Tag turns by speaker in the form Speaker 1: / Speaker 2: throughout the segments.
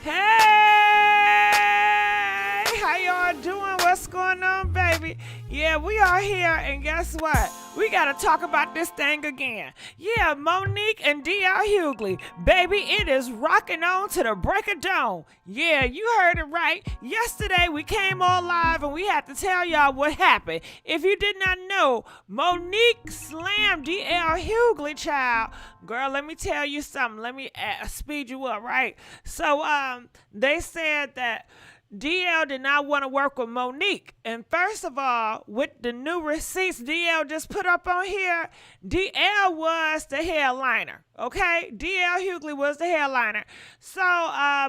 Speaker 1: Hey, how y'all doing? What's going on, baby? Yeah, we are here, and guess what? We gotta talk about this thing again. Yeah, Monique and D.L. Hughley. Baby, it is rocking on to the break of dawn. Yeah, you heard it right. Yesterday, we came on live, and we had to tell y'all what happened. If you did not know, Monique slammed D.L. Hughley, child. Girl, let me tell you something. Let me speed you up, right? So, they said that DL did not want to work with Monique. And first of all, with the new receipts DL just put up on here, DL was the headliner. Okay? DL Hughley was the headliner. So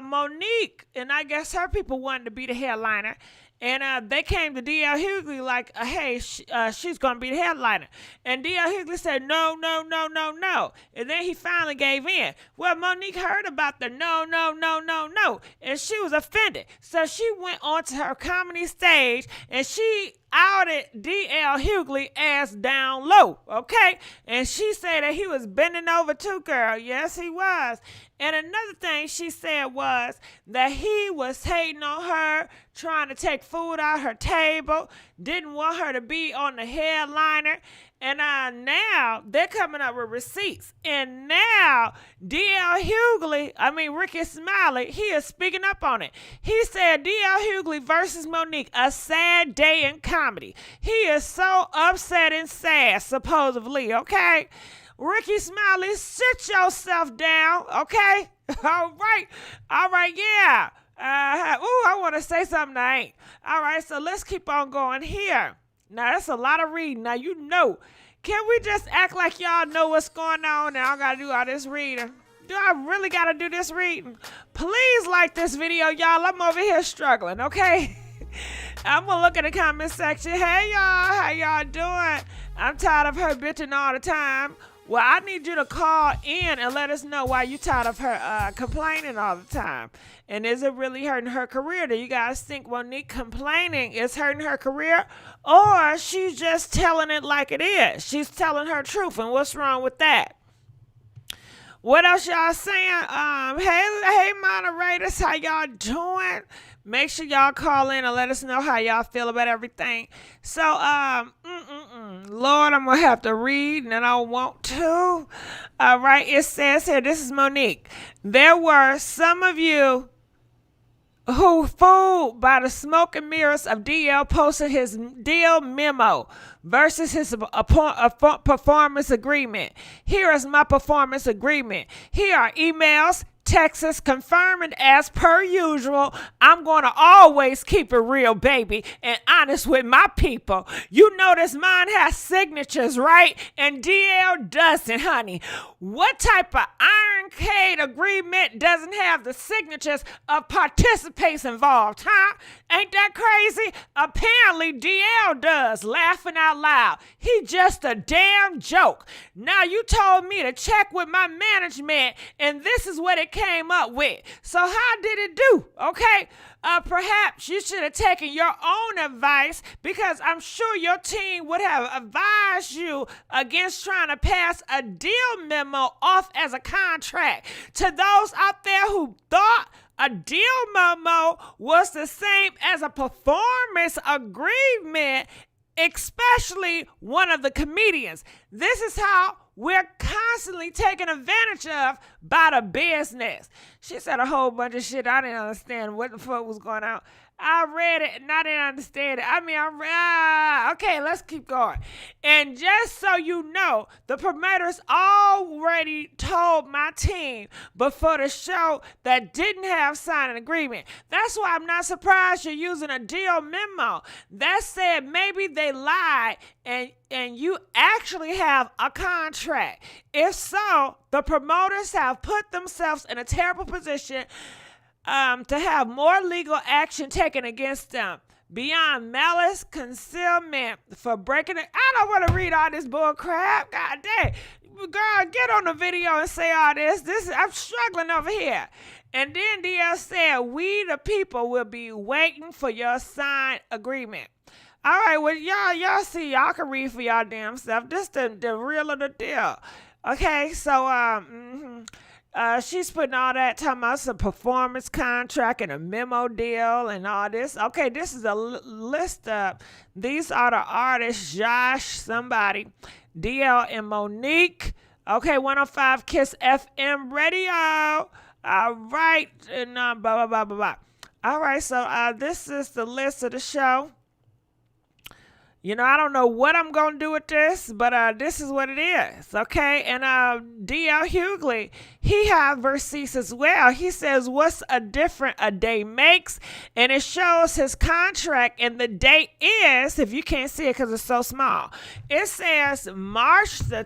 Speaker 1: Monique, and I guess her people wanted to be the headliner. And they came to D.L. Hughley like, hey, she's going to be the headliner. And D.L. Hughley said, no, no, no, no, no. And then he finally gave in. Well, Monique heard about the no, no, no, no, no. And she was offended. So she went onto her comedy stage and she outed D.L. Hughley as down low, okay? And she said that he was bending over too, girl. Yes, he was. And another thing she said was that he was hating on her, trying to take food out her table, didn't want her to be on the headliner. And now they're coming up with receipts. And now Ricky Smiley, he is speaking up on it. He said D.L. Hughley versus Monique, a sad day in comedy. He is so upset and sad, supposedly, okay? Ricky Smiley, sit yourself down, okay? All right, yeah. I want to say something I ain't. All right, so let's keep on going here. Now, that's a lot of reading. Now, you know. Can we just act like y'all know what's going on and I got to do all this reading? Do I really got to do this reading? Please like this video, y'all. I'm over here struggling, okay? I'm going to look in the comment section. Hey, y'all. How y'all doing? I'm tired of her bitching all the time. Well, I need you to call in and let us know why you tired of her complaining all the time. And is it really hurting her career? Do you guys think Monique complaining is hurting her career? Or she's just telling it like it is? She's telling her truth, and what's wrong with that? What else y'all saying? Hey, moderators, how y'all doing? Make sure y'all call in and let us know how y'all feel about everything. So, Lord, I'm going to have to read, and I don't want to. All right, it says here, this is Monique. There were some of you who fooled by the smoke and mirrors of DL posting his deal memo versus his performance agreement. Here is my performance agreement. Here are emails, Texas confirming as per usual, I'm going to always keep it real, baby, and honest with my people. You notice mine has signatures, right? And DL doesn't, honey. What type of ironclad agreement doesn't have the signatures of participants involved, huh? Ain't that crazy? Apparently DL does, laughing out loud. He just a damn joke. Now you told me to check with my management, and this is what it came up with. So how did it do? Okay, perhaps you should have taken your own advice, because I'm sure your team would have advised you against trying to pass a deal memo off as a contract. To those out there who thought a deal memo was the same as a performance agreement, especially one of the comedians, this is how we're constantly taken advantage of by the business. She said a whole bunch of shit. I didn't understand what the fuck was going on. I read it and I didn't understand it. Okay, let's keep going. And just so you know, the promoters already told my team before the show that didn't have signed an agreement. That's why I'm not surprised you're using a deal memo. That said, maybe they lied and you actually have a contract. If so, the promoters have put themselves in a terrible position to have more legal action taken against them beyond malice, concealment for breaking it. I don't want to read all this bull crap. God dang. Girl, get on the video and say all this. I'm struggling over here. And then DL said, we the people will be waiting for your signed agreement. All right, well, y'all see, y'all can read for y'all damn self. This the real of the deal. Okay, so She's putting all that, talking about some performance contract and a memo deal and all this. Okay, this is a list of, these are the artists: Josh, somebody, DL and Monique. Okay, 105 Kiss FM radio. All right, and blah, blah, blah, blah, blah. All right, so this is the list of the show. You know, I don't know what I'm going to do with this, but this is what it is, okay? And D.L. Hughley, he has receipts as well. He says, what's a different a day makes? And it shows his contract, and the date is, if you can't see it because it's so small, it says March the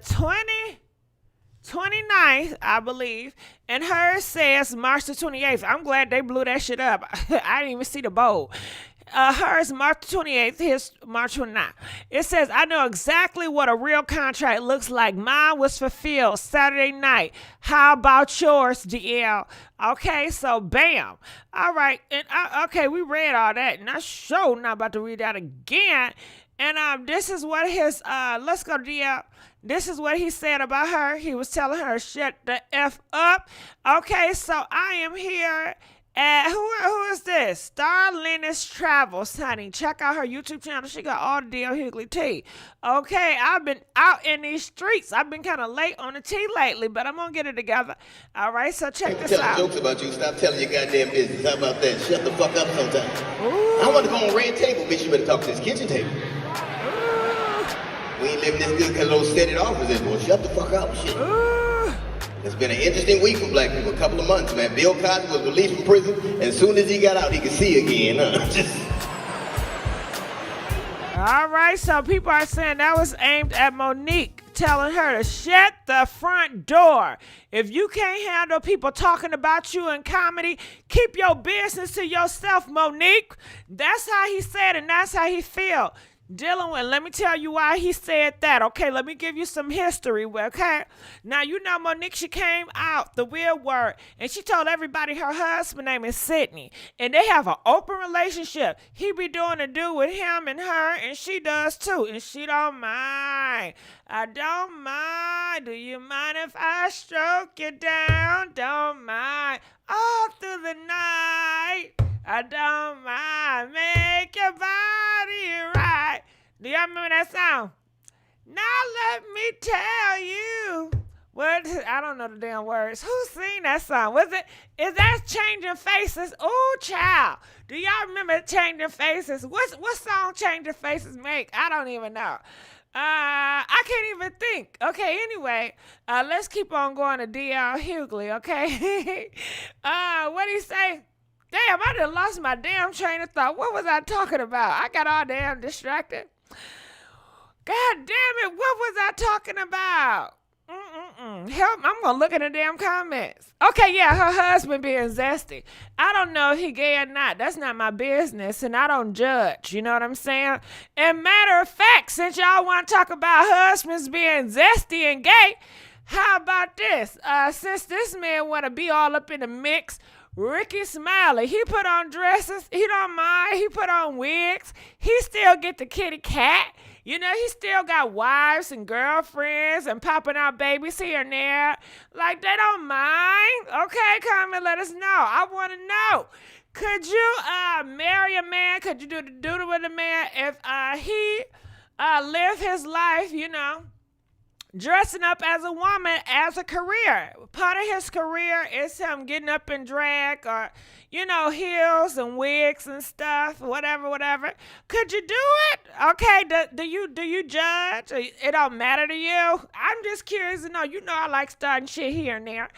Speaker 1: 29th, I believe, and hers says March the 28th. I'm glad they blew that shit up. I didn't even see the bold. Hers March 28th, his March 29th. It says, I know exactly what a real contract looks like. Mine was fulfilled Saturday night. How about yours, DL? Okay, so bam. All right, and okay, we read all that, and I sure not about to read that again. And this is what his, let's go to DL. This is what he said about her. He was telling her, shut the F up. Okay, so I am here. Who is this? Star Linus Travels, honey. Check out her YouTube channel. She got all the D.L. Hughley tea. Okay, I've been out in these streets. I've been kind of late on the tea lately, but I'm going to get it together. All right, so check this out.
Speaker 2: Jokes about you. Stop telling your goddamn business. How about that? Shut the fuck up sometime. Ooh. I want to go on red table, bitch. You better talk to this kitchen table. Ooh. We ain't living this good because those set it off is anymore. Shut the fuck up, shit. Ooh. It's been an interesting week for black people, a couple of months, man. Bill Cosby was released from prison, and as soon as he got out, he could see again.
Speaker 1: All right, so people are saying that was aimed at Monique, telling her to shut the front door. If you can't handle people talking about you in comedy, keep your business to yourself, Monique. That's how he said, and that's how he feel. Dealing with, let me tell you why he said that, okay? Let me give you some history, okay? Now, you know Monique, she came out, the real word, and she told everybody her husband name is Sydney, and they have an open relationship. He be doing a do with him and her, and she does too, and she don't mind. I don't mind. Do you mind if I stroke you down? Don't mind. All through the night. I don't mind, make your body right. Do y'all remember that song? Now let me tell you what, I don't know the damn words. Who sing that song? Is that Changing Faces? Oh, child. Do y'all remember Changing Faces? What song Changing Faces make? I don't even know. I can't even think. Okay, anyway, let's keep on going to D.L. Hughley, okay? What'd he say? Damn, I done lost my damn train of thought. What was I talking about? I got all damn distracted. God damn it, what was I talking about? Help, I'm going to look in the damn comments. Okay, yeah, her husband being zesty. I don't know if he gay or not. That's not my business, and I don't judge. You know what I'm saying? And matter of fact, since y'all want to talk about husbands being zesty and gay, how about this? Since this man want to be all up in the mix, Ricky Smiley, he put on dresses. He don't mind. He put on wigs. He still get the kitty cat. You know, he still got wives and girlfriends and popping out babies here and there. Like, they don't mind. Okay, come and let us know. I want to know. Could you marry a man? Could you do the doodle with a man if he live his life, you know, dressing up as a woman as a career? Part of his career is him getting up in drag or, you know, heels and wigs and stuff, whatever. Could you do it? Okay, do you judge? It don't matter to you? I'm just curious to know. You know I like starting shit here and there.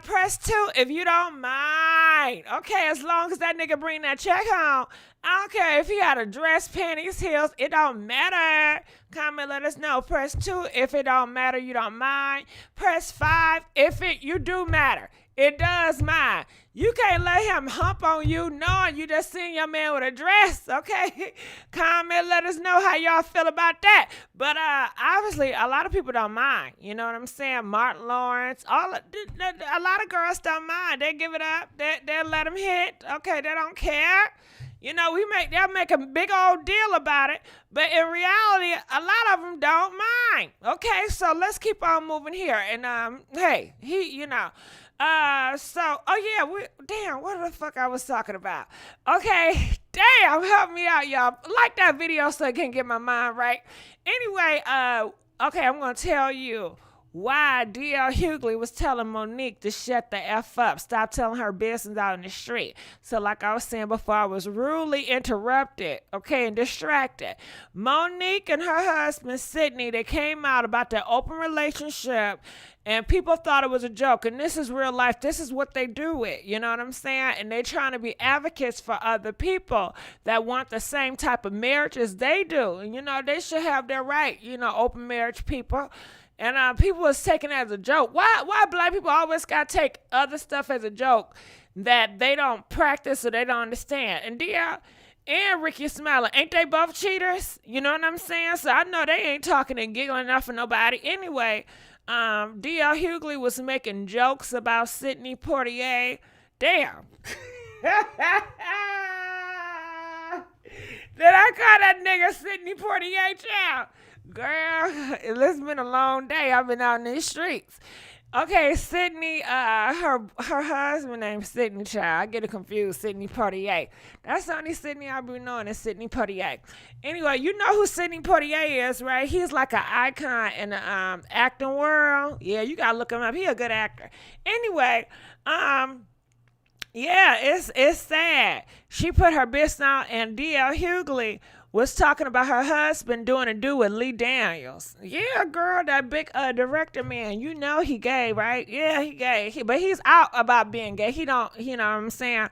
Speaker 1: Press 2 if you don't mind. Okay, as long as that nigga bring that check home. I don't care if he had a dress, panties, heels. It don't matter. Comment, let us know. Press 2 if it don't matter, you don't mind. Press 5 if you do matter. It does matter. You can't let him hump on you knowing you just seen your man with a dress, okay? Comment, let us know how y'all feel about that. But obviously, a lot of people don't mind. You know what I'm saying? Martin Lawrence, a lot of girls don't mind. They give it up. They'll let him hit. Okay, they don't care. You know, they'll make a big old deal about it, but in reality, a lot of them don't mind. Okay, so let's keep on moving here. And hey, he, you know, Damn, what the fuck I was talking about? Okay, damn, help me out, y'all. Like that video so I can get my mind right. Anyway, okay, I'm gonna tell you why D.L. Hughley was telling Monique to shut the F up. Stop telling her business out in the street. So like I was saying before, I was rudely interrupted, okay, and distracted. Monique and her husband, Sydney, they came out about their open relationship, and people thought it was a joke. And this is real life. This is what they do it. You know what I'm saying? And they're trying to be advocates for other people that want the same type of marriage as they do. And, you know, they should have their right, you know, open marriage people. And people was taking it as a joke. Why black people always got to take other stuff as a joke that they don't practice or they don't understand? And D.L. and Ricky Smiley, ain't they both cheaters? You know what I'm saying? So I know they ain't talking and giggling enough for nobody. Anyway, D.L. Hughley was making jokes about Sidney Poitier. Damn. Did I call that nigga Sidney Poitier, child? Girl, it's been a long day. I've been out in these streets. Okay, Sydney, her husband named Sydney, child. I get it confused. Sidney Poitier. That's the only Sydney I've been knowing is Sidney Poitier. Anyway, you know who Sidney Poitier is, right? He's like an icon in the acting world. Yeah, you gotta look him up. He a good actor. Anyway, yeah, it's sad. She put her business out, and D.L. Hughley was talking about her husband doing a do with Lee Daniels. Yeah, girl, that big director man. You know he gay, right? Yeah, he gay. But he's out about being gay. He don't, you know what I'm saying?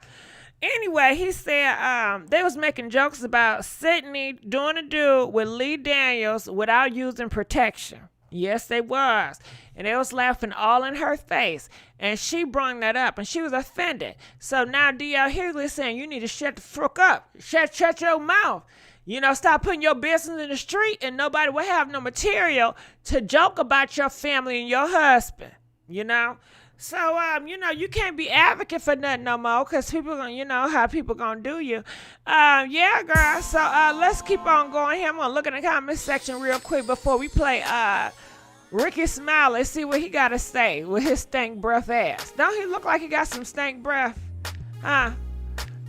Speaker 1: Anyway, he said they was making jokes about Sydney doing a do with Lee Daniels without using protection. Yes, they was. And they was laughing all in her face. And she brought that up, and she was offended. So now D.L. Hughley is saying, you need to shut the fuck up. Shut your mouth. You know, stop putting your business in the street, and nobody will have no material to joke about your family and your husband, you know? So, you know, you can't be advocate for nothing no more, because people gonna, you know, how people gonna do you. Yeah, girl, so let's keep on going here. I'm gonna look in the comment section real quick before we play Ricky Smiley, see what he gotta say with his stank breath ass. Don't he look like he got some stank breath? Huh?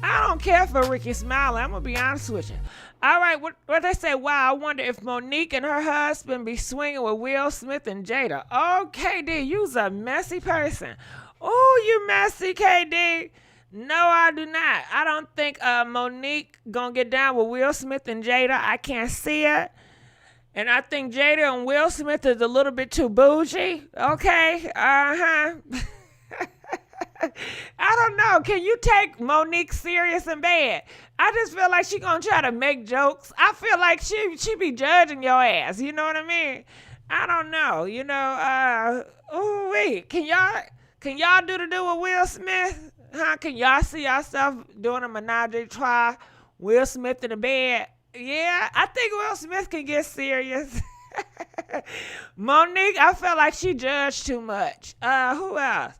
Speaker 1: I don't care for Ricky Smiley, I'm gonna be honest with you. All right, what they say? Wow, I wonder if Monique and her husband be swinging with Will Smith and Jada. Oh, KD, you's a messy person. Oh, you messy, KD. No, I do not. I don't think Monique gonna get down with Will Smith and Jada. I can't see it. And I think Jada and Will Smith is a little bit too bougie. Okay, I don't know. Can you take Monique serious in bed? I just feel like she gonna try to make jokes. I feel like she be judging your ass. You know what I mean? I don't know. You know, ooh wait. Can y'all do the do with Will Smith? Huh? Can y'all see yourself doing a menage a trois? Will Smith in the bed? Yeah, I think Will Smith can get serious. Monique, I feel like she judged too much. Who else?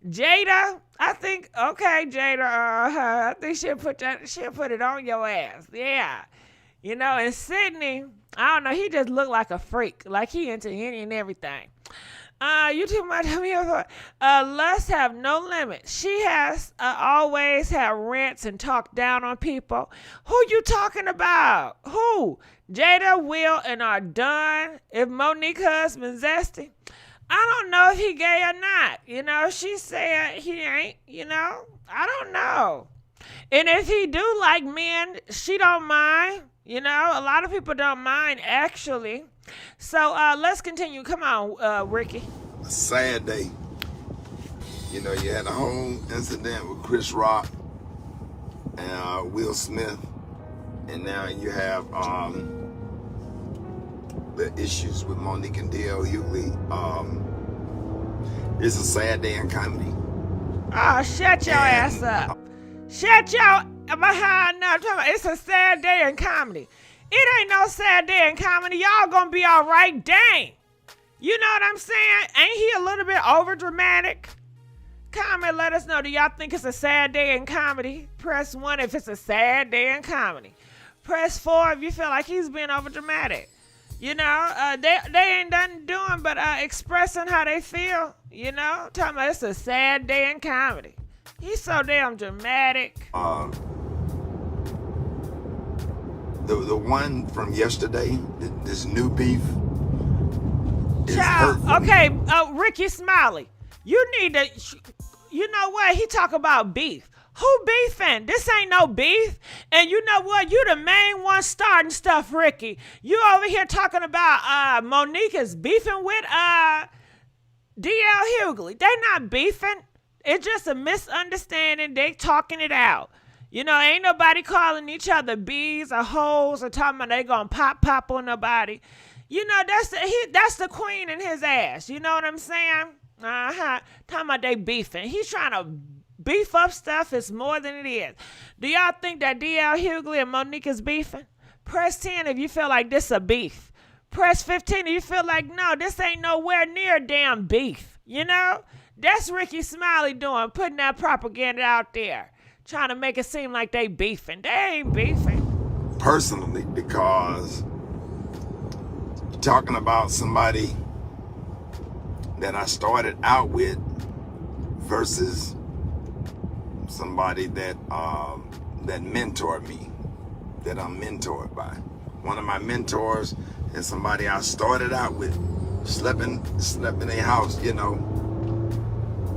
Speaker 1: Jada, I think, okay, Jada, I think she'll put it on your ass. Yeah. You know, and Sydney, I don't know, he just looked like a freak. Like he into any and everything. You too much of me. Lust have no limit. She has always had rants and talked down on people. Who you talking about? Who? Jada, Will, and are done. If Monique husband Zesty, I don't know if he gay or not. You know, she said he ain't, you know. I don't know. And if he do like men, she don't mind. You know, a lot of people don't mind, actually. So let's continue. Come on, Ricky.
Speaker 3: A sad day. You know, you had a home incident with Chris Rock and Will Smith. And now you have the issues with Monique and D.L. Hughley. It's a sad day in comedy.
Speaker 1: Oh, shut your ass up. Shut your behind up. It's a sad day in comedy. It ain't no sad day in comedy. Y'all gonna be all right. Dang. You know what I'm saying? Ain't he a little bit over dramatic? Comment, let us know. Do y'all think it's a sad day in comedy? Press 1 if it's a sad day in comedy. Press 4 if you feel like he's being over dramatic. You know, they ain't nothing doing but expressing how they feel. You know, talking about it's a sad day in comedy. He's so damn dramatic.
Speaker 3: The one from yesterday, this new beef, is
Speaker 1: Child,
Speaker 3: hurtful.
Speaker 1: okay, Ricky Smiley, you need to, you know what? He talk about beef. Who beefing? This ain't no beef. And you know what? You the main one starting stuff, Ricky. You over here talking about Monique is beefing with D.L. Hughley. They not beefing. It's just a misunderstanding. They talking it out. You know, ain't nobody calling each other bees or hoes or talking about they gonna pop on nobody. You know, that's the queen in his ass. You know what I'm saying? Talking about they beefing. He's trying to beef up stuff. It's more than it is. Do y'all think that D.L. Hughley and Monique is beefing? Press 10 if you feel like this a beef. Press 15 if you feel like, no, this ain't nowhere near damn beef. You know? That's Ricky Smiley doing, putting that propaganda out there. Trying to make it seem like they beefing. They ain't beefing.
Speaker 3: Personally, because you're talking about somebody that I started out with versus somebody that that mentored me, that I'm mentored by. One of my mentors is somebody I started out with, slept in a house, you know.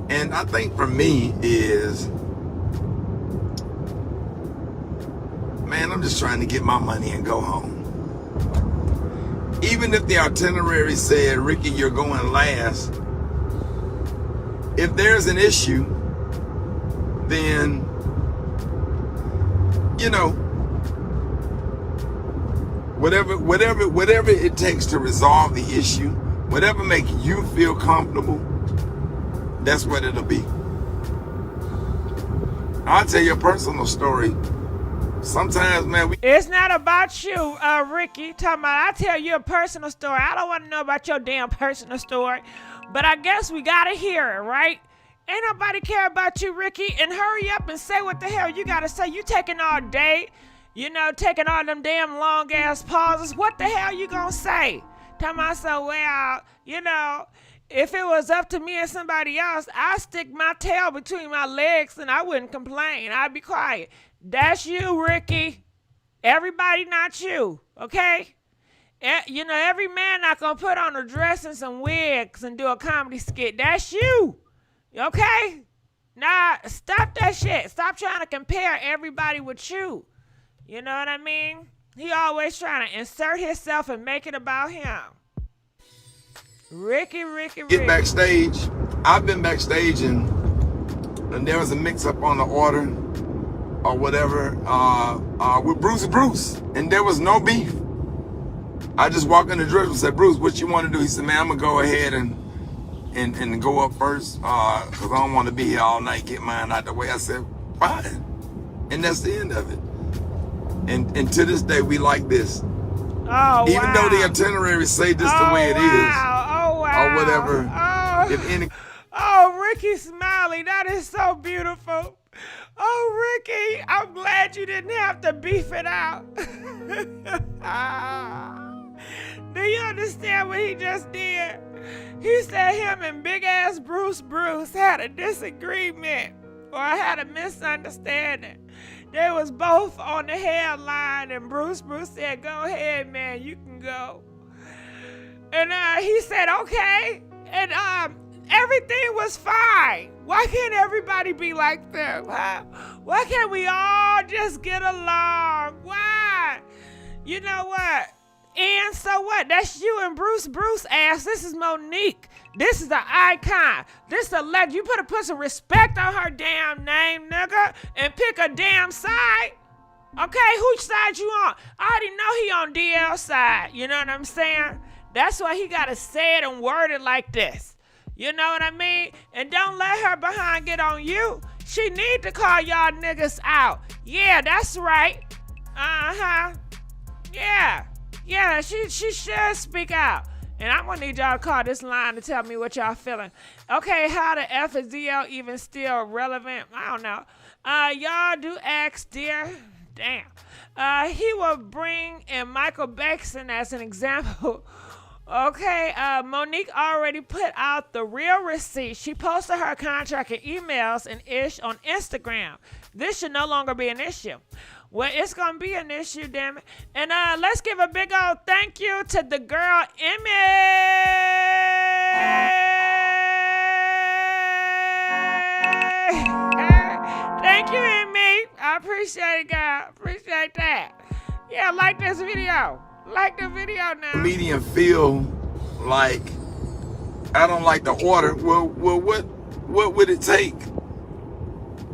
Speaker 3: And I think for me is, man, I'm just trying to get my money and go home. Even if the itinerary said, Ricky, you're going last, if there's an issue, then, you know, whatever it takes to resolve the issue, whatever makes you feel comfortable, that's what it'll be. I'll tell you a personal story. Sometimes, man,
Speaker 1: it's not about you, Ricky. Talking about, I tell you a personal story. I don't want to know about your damn personal story, but I guess we gotta hear it, right? Ain't nobody care about you, Ricky. And hurry up and say what the hell you gotta say. You taking all day, you know, taking all them damn long ass pauses. What the hell you gonna say? Talking about, so well, you know, if it was up to me and somebody else, I'd stick my tail between my legs and I wouldn't complain. I'd be quiet. That's you, Ricky. Everybody not you, okay? You know, every man not gonna put on a dress and some wigs and do a comedy skit. That's you, okay? Nah, stop that shit. Stop trying to compare everybody with you. You know what I mean? He always trying to insert himself and make it about him. Ricky.
Speaker 3: get backstage. I've been backstage and there was a mix-up on the order or whatever with Bruce, and there was no beef. I just walked in the dress and said, Bruce, what you want to do? He said, man, I'm gonna go ahead and go up first because I don't want to be here all night, get mine out the way. I said, fine. And that's the end of it. And to this day, we like this.
Speaker 1: Oh,
Speaker 3: even though the itinerary say this the way it is, or whatever.
Speaker 1: Oh.
Speaker 3: If any.
Speaker 1: Oh, Ricky Smiley, that is so beautiful. Oh, Ricky, I'm glad you didn't have to beef it out. Do you understand what he just did? He said him and big ass Bruce had a disagreement or had a misunderstanding. They was both on the headline and Bruce said, go ahead, man, you can go. And he said, okay. And everything was fine. Why can't everybody be like that? Why can't we all just get along? Why? You know what? And so what? That's you and Bruce ass. This is Monique. This is the icon. This is the legend. You better put some respect on her damn name, nigga, and pick a damn side. Okay, whose side you on? I already know he on DL's side. You know what I'm saying? That's why he gotta say it and word it like this. You know what I mean? And don't let her behind get on you. She need to call y'all niggas out. Yeah, that's right. Uh-huh. Yeah, she should speak out. And I'm gonna need y'all to call this line to tell me what y'all feeling. Okay, how the F is DL even still relevant? I don't know. Y'all do ask, dear Damn. He will bring in Michael Baxton as an example. Okay, Monique already put out the real receipt. She posted her contract and emails and ish on Instagram. This should no longer be an issue. Well, it's going to be an issue, damn it. And let's give a big old thank you to the girl, Emmy. Thank you, Emmy. I appreciate it, girl. Appreciate that. Yeah, like this video. Like the video now.
Speaker 3: Comedian feel like I don't like the order. Well, what would it take?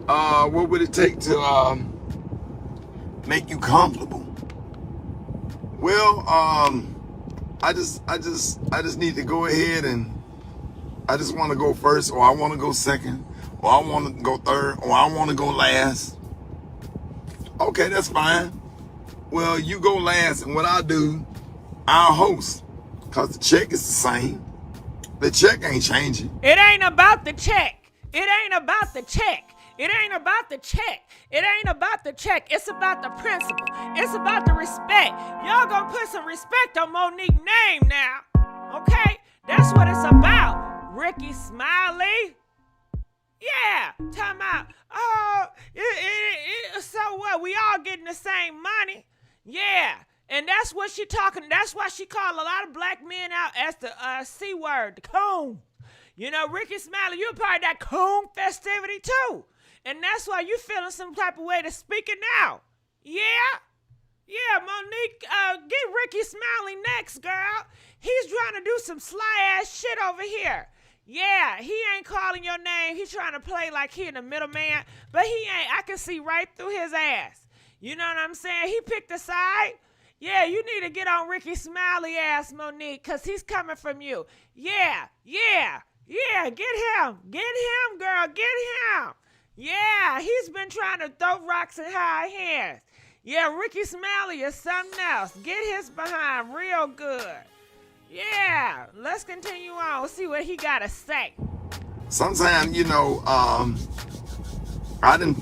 Speaker 3: What would it take to make you comfortable? Well, I just need to go ahead and I just want to go first, or I want to go second, or I want to go third, or I want to go last. Okay, that's fine. Well, you go last, and what I'll do, I'll host, because the check is the same. The check ain't changing.
Speaker 1: It ain't about the check. It ain't about the check. It ain't about the check. It ain't about the check. It's about the principle. It's about the respect. Y'all gonna put some respect on Monique's name now. Okay? That's what it's about. Ricky Smiley. Yeah, time out. Oh, so what? We all getting the same money. Yeah, and that's what she talking. That's why she called a lot of black men out as the C word, the coon. You know, Ricky Smiley, you're part of that coon festivity too. And that's why you feeling some type of way to speak it now. Yeah? Yeah, Monique, get Ricky Smiley next, girl. He's trying to do some sly ass shit over here. Yeah, he ain't calling your name. He's trying to play like he in the middleman, but he ain't. I can see right through his ass. You know what I'm saying? He picked a side. Yeah, you need to get on Ricky Smiley ass, Monique, because he's coming from you. Yeah, get him. Get him, girl, get him. Yeah, he's been trying to throw rocks and hide hands. Yeah, Ricky Smiley is something else. Get his behind real good. Yeah, let's continue on. Let's see what he got to say.
Speaker 3: Sometimes, you know, I done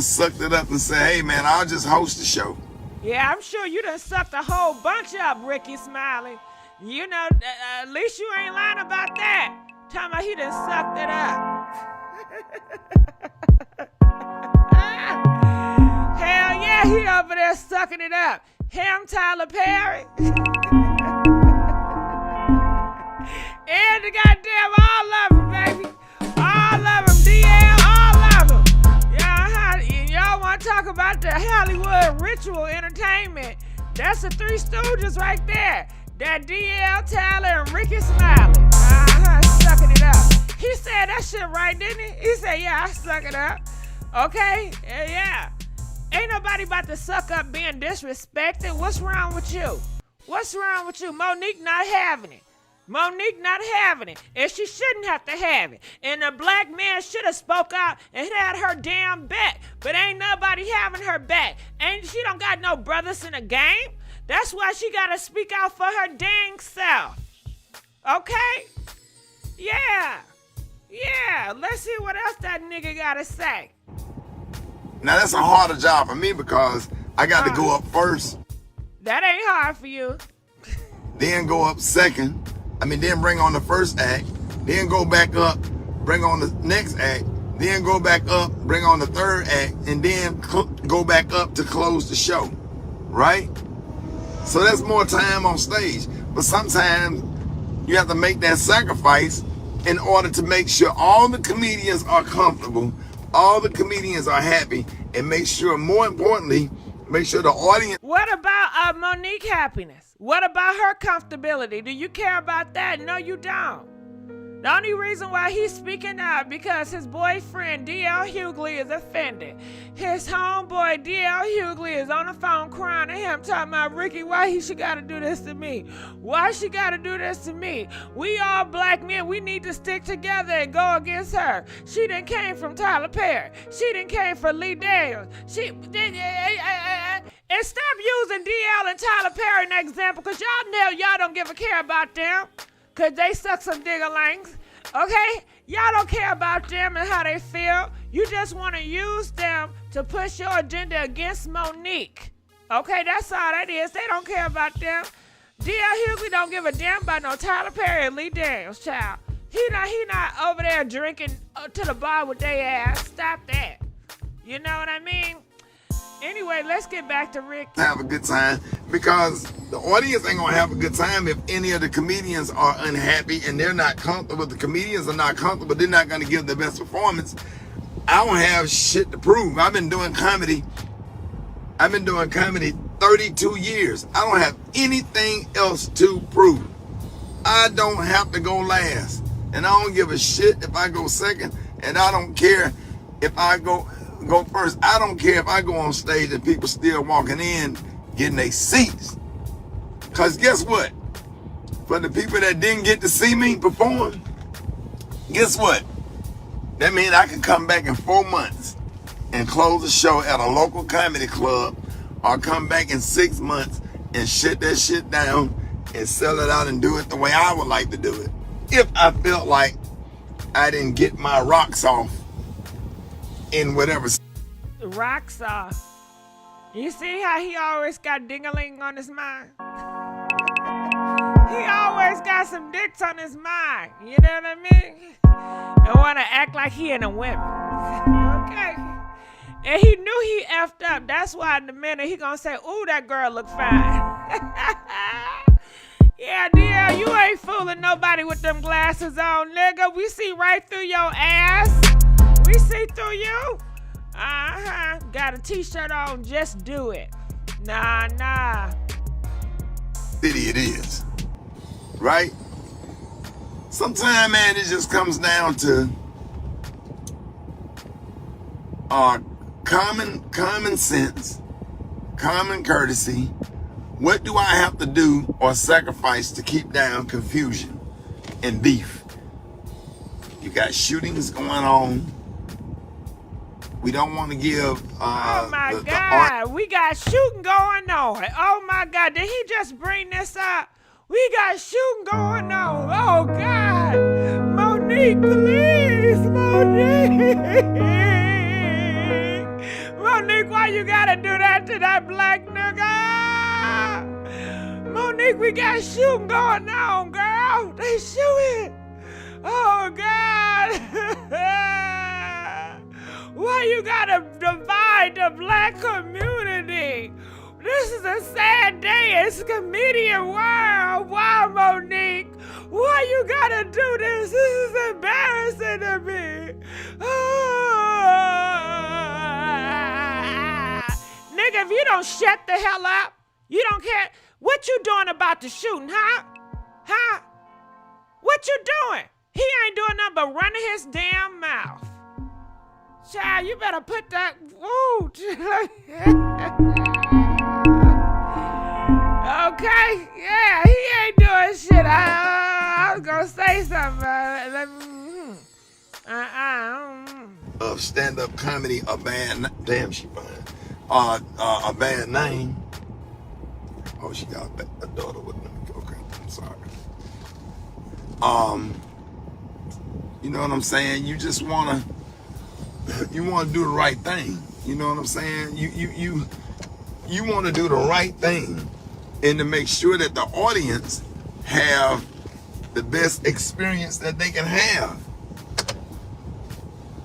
Speaker 3: sucked it up and said, hey, man, I'll just host the show.
Speaker 1: Yeah, I'm sure you done sucked a whole bunch up, Ricky Smiley. You know, at least you ain't lying about that. Talking about he done sucked it up. Hell yeah, he over there sucking it up. Him, Tyler Perry. And the goddamn all of them, baby. All of them, DL, all of them. Y'all want to talk about the Hollywood ritual entertainment? That's the Three Stooges right there. That DL, Tyler, and Ricky Smiley. Sucking it up. He said that shit right, didn't he? He said, yeah, I suck it up. Okay? Yeah. Ain't nobody about to suck up being disrespected. What's wrong with you? What's wrong with you? Monique not having it. Monique not having it, and she shouldn't have to have it. And the black man should have spoke out and had her damn back, but ain't nobody having her back. She don't got no brothers in the game. That's why she got to speak out for her dang self. Okay? Yeah. Let's see what else that nigga got to say.
Speaker 3: Now, that's a harder job for me because I got to go up first.
Speaker 1: That ain't hard for you.
Speaker 3: Then go up second. Then bring on the first act, then go back up, bring on the next act, then go back up, bring on the third act, and then go back up to close the show, right? So that's more time on stage. But sometimes you have to make that sacrifice in order to make sure all the comedians are comfortable, all the comedians are happy, and make sure, more importantly, make sure the audience.
Speaker 1: What about Monique happiness? What about her comfortability? Do you care about that? No, you don't. The only reason why he's speaking out because his boyfriend, D.L. Hughley, is offended. His homeboy, D.L. Hughley, is on the phone crying to him, talking about, Ricky, why she got to do this to me? Why she got to do this to me? We all black men. We need to stick together and go against her. She done came from Tyler Perry. She done came from Lee Daniels. And stop using D.L. and Tyler Perry as an example, because y'all know y'all don't give a care about them. Because they suck some digger-langs, okay? Y'all don't care about them and how they feel. You just want to use them to push your agenda against Monique. Okay, that's all that is. They don't care about them. D.L. Hughley don't give a damn about no Tyler Perry and Lee Daniels, child. He not over there drinking to the bar with their ass. Stop that. You know what I mean? Anyway, let's get back to Rick.
Speaker 3: Have a good time, because the audience ain't gonna have a good time if any of the comedians are unhappy and they're not comfortable. The comedians are not comfortable. They're not gonna give their best performance. I don't have shit to prove. I've been doing comedy 32 years. I don't have anything else to prove. I don't have to go last. And I don't give a shit if I go second. And I don't care if I go first. I don't care if I go on stage and people still walking in getting their seats. Because guess what? For the people that didn't get to see me perform, guess what? That means I can come back in 4 months and close a show at a local comedy club, or come back in 6 months and shut that shit down and sell it out and do it the way I would like to do it. If I felt like I didn't get my rocks off in whatever.
Speaker 1: Rocks off. You see how he always got ding-a-ling on his mind? He always got some dicks on his mind. You know what I mean? And want to act like he in a women. Okay. And he knew he effed up. That's why in a minute he gonna say, ooh, that girl look fine. Yeah, dear, you ain't fooling nobody with them glasses on, nigga. We see right through your ass. We see through you. Got a t-shirt on, just do it. Nah.
Speaker 3: City it is, right? Sometimes, man, it just comes down to common sense, common courtesy. What do I have to do or sacrifice to keep down confusion and beef? You got shootings going on. We don't want to give
Speaker 1: oh my God, we got shooting going on. Oh my God, did he just bring this up? We got shooting going on. Oh God, Monique, please, Monique. Monique, why you gotta do that to that black nigga? Monique, we got shooting going on, girl. They shooting. Oh God. Why you gotta divide the black community? This is a sad day. It's a comedian world. Why, Monique? Why you gotta do this? This is embarrassing to me. Nigga, if you don't shut the hell up, you don't care. What you doing about the shooting, huh? What you doing? He ain't doing nothing but running his damn mouth. Child, you better put that. Ooh. Okay, yeah, he ain't doing shit. I was gonna say something.
Speaker 3: Of stand-up comedy, a bad. Damn, she fine. A bad name. Oh, she got a daughter with me. Okay, I'm sorry. You know what I'm saying? You just wanna. You want to do the right thing. You know what I'm saying? You want to do the right thing, and to make sure that the audience have the best experience that they can have.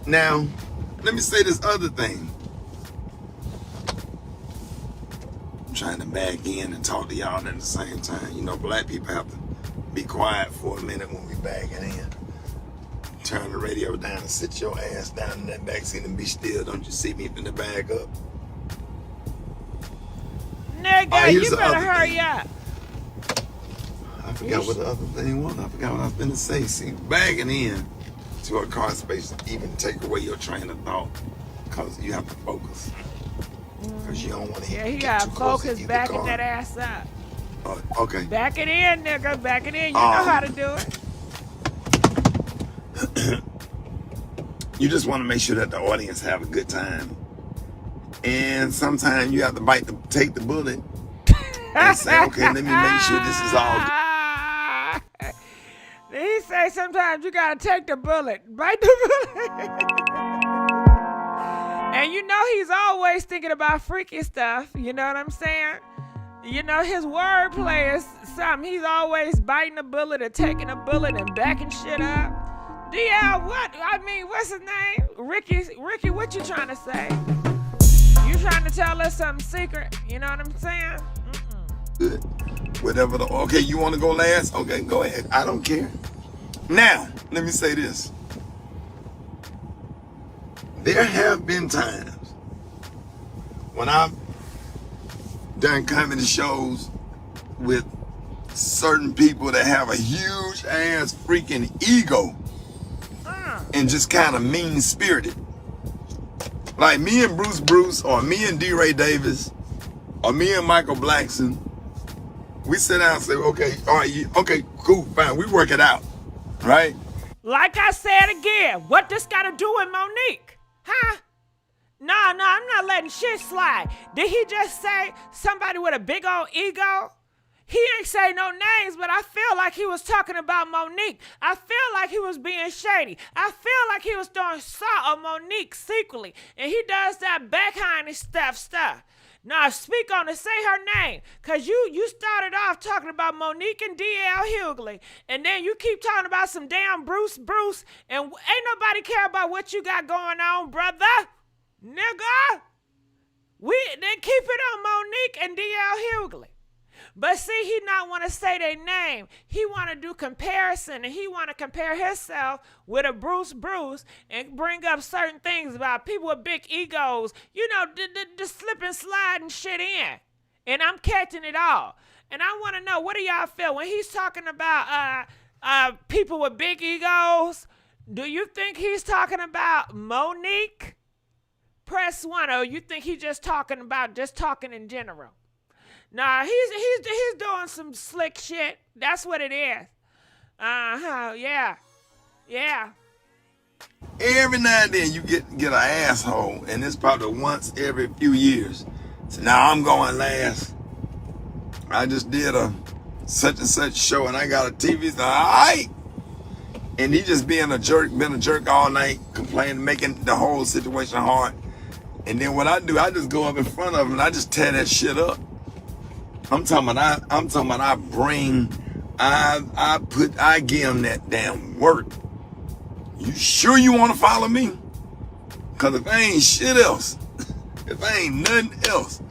Speaker 3: Now, let me say this other thing. I'm trying to back in and talk to y'all at the same time. You know, black people have to be quiet for a minute when we backing in. Turn the radio down and sit your ass down in that backseat and be still. Don't you see me finna bag up?
Speaker 1: Nigga, you better hurry up.
Speaker 3: I forgot what the other thing was. I forgot what I was finna say. See, bagging in to a car space even take away your train of thought, because you have to focus. Because you don't want to
Speaker 1: he gotta focus backing that ass up.
Speaker 3: Okay.
Speaker 1: Back it in, nigga. Back it in. You know how to do it.
Speaker 3: You just want to make sure that the audience have a good time, and sometimes you have to take the bullet and say, okay, let me make sure this is all good.
Speaker 1: He say sometimes you gotta take the bullet, bite the bullet. you know he's always thinking about freaky stuff. You know what I'm saying? You know, his wordplay is something. He's always biting a bullet or taking a bullet and backing shit up. DL, what? I mean, what's his name? Ricky, what you trying to say? You trying to tell us something secret? You know what I'm saying?
Speaker 3: Good. Whatever okay, you want to go last? Okay, go ahead. I don't care. Now, let me say this. There have been times when I've done comedy shows with certain people that have a huge ass freaking ego and just kind of mean-spirited. Like me and Bruce, or me and D-Ray Davis, or me and Michael Blackson, we sit down and say, okay, all right, okay, cool, fine, we work it out, right?
Speaker 1: Like I said again, what this got to do with Monique? Huh? No, I'm not letting shit slide. Did he just say somebody with a big old ego? He ain't say no names, but I feel like he was talking about Monique. I feel like he was being shady. I feel like he was throwing salt on Monique secretly. And he does that backhand stuff. Now speak on it, say her name. Cause you started off talking about Monique and DL Hughley. And then you keep talking about some damn Bruce. And ain't nobody care about what you got going on, brother. Nigga. Then keep it on Monique and DL Hughley. But see, he not want to say their name. He want to do comparison, and he want to compare himself with a Bruce and bring up certain things about people with big egos. You know, the slip and slide and shit in. And I'm catching it all. And I want to know, what do y'all feel when he's talking about people with big egos? Do you think he's talking about Monique? Press 1, or you think he's just talking in general? Nah, he's doing some slick shit. That's what it is. Yeah.
Speaker 3: Every now and then you get an asshole, and it's probably once every few years. So now I'm going last. I just did a such and such show, and I got a TV. So, all right. And he just been a jerk all night, complaining, making the whole situation hard. And then what I do, I just go up in front of him and I just tear that shit up. I give him that damn work. You sure you want to follow me? Cause if I ain't shit else, if I ain't nothing else,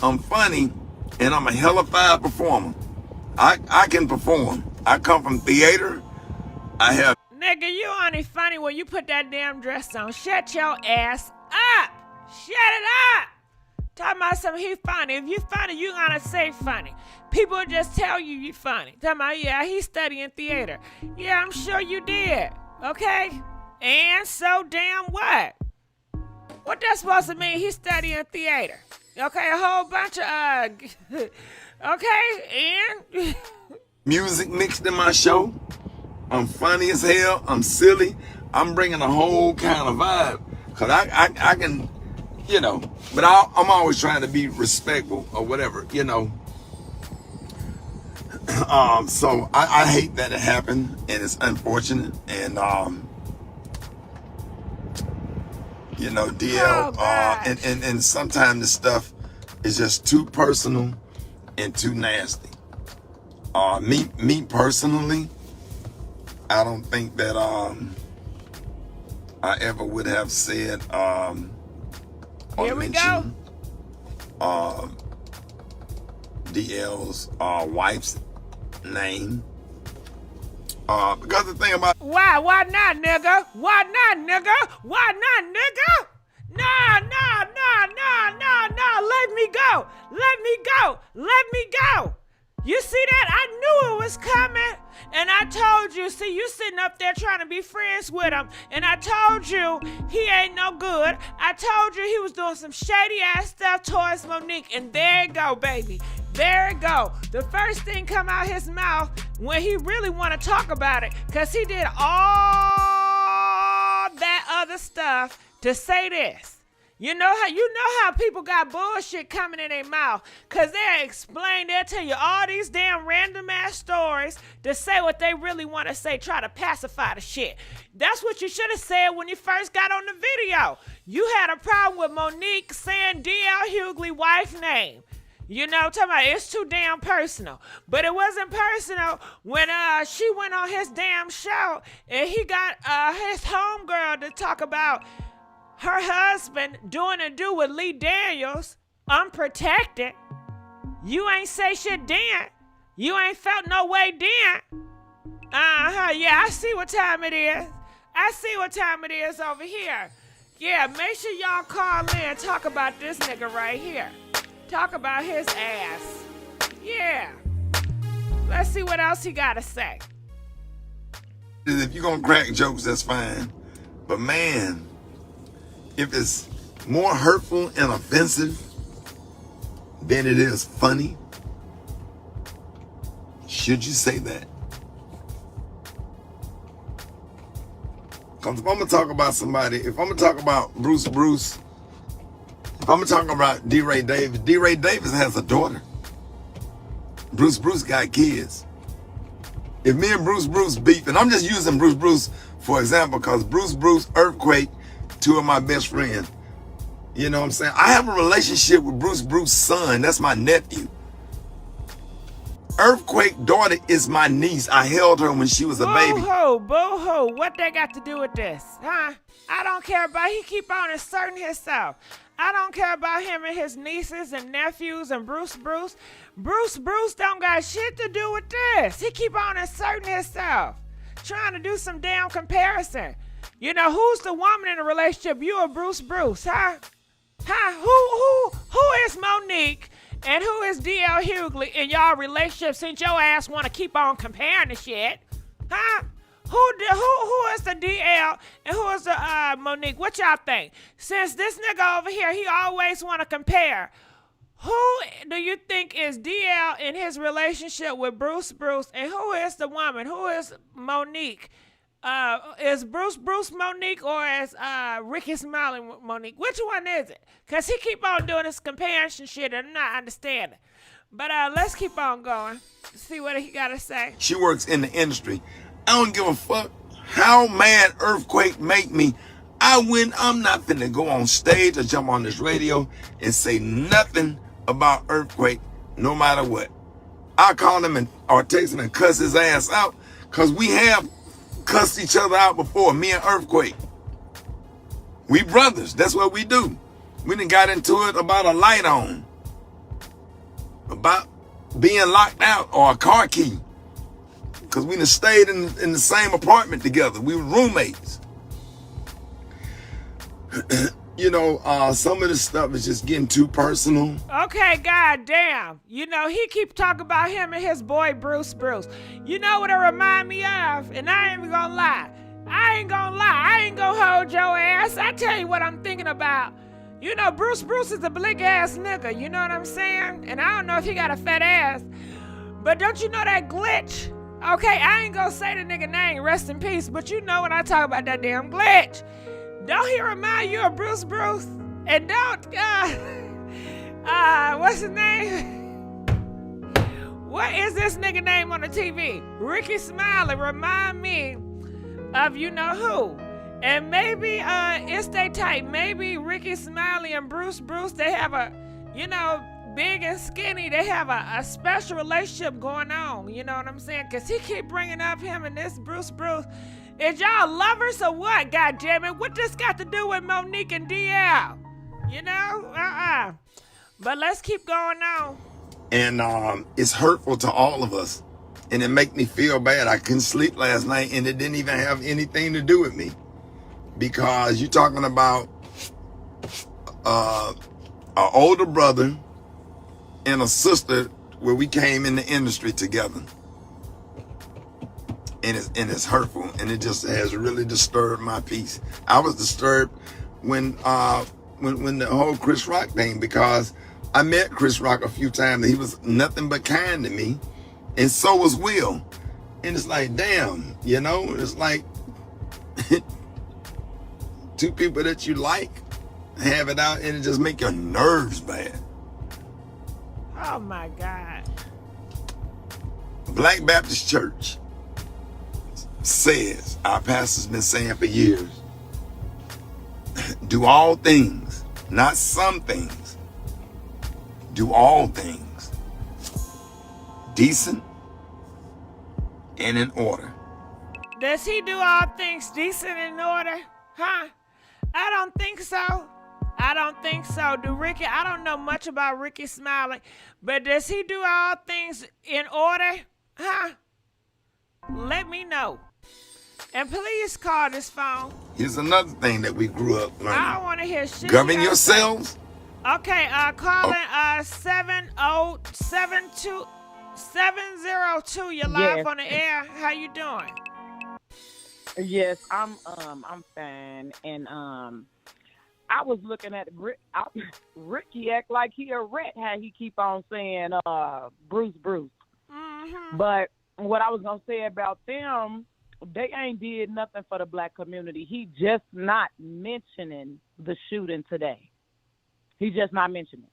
Speaker 3: I'm funny and I'm a hellified performer. I can perform. I come from theater. I have.
Speaker 1: Nigga, you only funny when you put that damn dress on. Shut your ass up. Shut it up. Talking about something, he funny. If you funny, you gonna say funny. People just tell you funny. Talking about, yeah, he's studying theater. Yeah, I'm sure you did. Okay? And so damn what? What that's supposed to mean? He's studying theater. Okay, a whole bunch of, okay, and?
Speaker 3: Music mixed in my show. I'm funny as hell. I'm silly. I'm bringing a whole kind of vibe. Cause I can, you know, but I'm always trying to be respectful or whatever, you know. So I hate that it happened, and it's unfortunate. And you know, DL, and sometimes this stuff is just too personal and too nasty. Me personally, I don't think that I ever would have said
Speaker 1: Here we go.
Speaker 3: DL's wife's name. Because the thing about
Speaker 1: why not, nigga? Why not, nigga? Why not, nigga? No. Let me go. You see that? I knew it was coming. And I told you, see, you sitting up there trying to be friends with him. And I told you he ain't no good. I told you he was doing some shady ass stuff towards Monique. And there it go, baby. There it go. The first thing come out his mouth when he really want to talk about it. Because he did all that other stuff to say this. You know how people got bullshit coming in their mouth, cause they'll tell you all these damn random ass stories to say what they really want to say, try to pacify the shit. That's what you should have said when you first got on the video. You had a problem with Monique saying DL Hughley wife name. You know, talking about it's too damn personal. But it wasn't personal when she went on his damn show and he got his homegirl to talk about her husband doing a do with Lee Daniels, unprotected. You ain't say shit then. You ain't felt no way then. Yeah, I see what time it is. I see what time it is over here. Yeah, make sure y'all call in and talk about this nigga right here. Talk about his ass. Yeah. Let's see what else he got to say.
Speaker 3: If you're going to crack jokes, that's fine. But man, if it's more hurtful and offensive than it is funny, should you say that? Because if I'm going to talk about somebody, if I'm going to talk about Bruce, if I'm going to talk about D-Ray Davis has a daughter. Bruce got kids. If me and Bruce beef, and I'm just using Bruce for example, because Bruce, Earthquake, two of my best friends. You know what I'm saying? I have a relationship with Bruce's son. That's my nephew. Earthquake daughter is my niece. I held her when she was a baby.
Speaker 1: Boo-hoo. What they got to do with this? Huh? I don't care about, he keep on asserting himself. I don't care about him and his nieces and nephews and Bruce. Bruce don't got shit to do with this. He keep on asserting himself. Trying to do some damn comparison. You know, who's the woman in the relationship? You or Bruce, huh? Who is Monique and who is DL Hughley in y'all relationship since your ass want to keep on comparing the shit? Huh? Who is the DL and who is the Monique? What y'all think? Since this nigga over here, he always want to compare. Who do you think is DL in his relationship with Bruce, and who is the woman? Who is Monique? Is Bruce Monique or is Ricky Smiley Monique? Which one is it? Because he keep on doing this comparison shit and I'm not understanding. But let's keep on going. See what he got to say.
Speaker 3: She works in the industry. I don't give a fuck how mad Earthquake make me. I'm not finna go on stage or jump on this radio and say nothing about Earthquake no matter what. I call him or text him and cuss his ass out because we have cussed each other out before, me and Earthquake. We brothers, that's what we do. We done got into it about a light on, about being locked out or a car key, because we done stayed in the same apartment together. We were roommates. You know, some of this stuff is just getting too personal.
Speaker 1: Okay, goddamn. You know, he keep talking about him and his boy Bruce. You know what it remind me of? And I ain't even gonna lie. I ain't gonna hold your ass. I tell you what I'm thinking about. You know, Bruce is a big ass nigga. You know what I'm saying? And I don't know if he got a fat ass. But don't you know that glitch? Okay, I ain't gonna say the nigga name, rest in peace. But you know when I talk about that damn glitch. Don't he remind you of Bruce? And don't, what's his name? What is this nigga name on the TV? Ricky Smiley remind me of you know who. And maybe it's they type. Maybe Ricky Smiley and Bruce, they have a, you know, big and skinny. They have a special relationship going on. You know what I'm saying? Because he keep bringing up him and this Bruce. Is y'all lovers or what? God damn it! What this got to do with Monique and DL? You know? But let's keep going on.
Speaker 3: And it's hurtful to all of us. And it make me feel bad. I couldn't sleep last night and it didn't even have anything to do with me. Because you're talking about an older brother and a sister where we came in the industry together. And it's hurtful, and it just has really disturbed my peace. I was disturbed when the whole Chris Rock thing, because I met Chris Rock a few times and he was nothing but kind to me, and so was Will. And it's like, damn, you know, it's like two people that you like have it out, and it just make your nerves bad.
Speaker 1: Oh my God.
Speaker 3: Black Baptist Church says, our pastor's been saying for years, do all things, not some things. Do all things decent and in order.
Speaker 1: Does he do all things decent and in order? Huh? I don't think so. I don't think so. Do Ricky, I don't know much about Ricky Smiley, but does he do all things in order? Huh? Let me know. And please call this phone.
Speaker 3: Here's another thing that we grew up learning.
Speaker 1: I don't want to hear shit.
Speaker 3: Govern yourselves.
Speaker 1: Okay, calling 702. You're live on the air. How you doing?
Speaker 4: Yes, I'm fine, and I was looking at Ricky act like he a rat. How he keep on saying Bruce.
Speaker 1: Mm-hmm.
Speaker 4: But what I was gonna say about them, they ain't did nothing for the black community. He just not mentioning the shooting today. He just not mentioning it.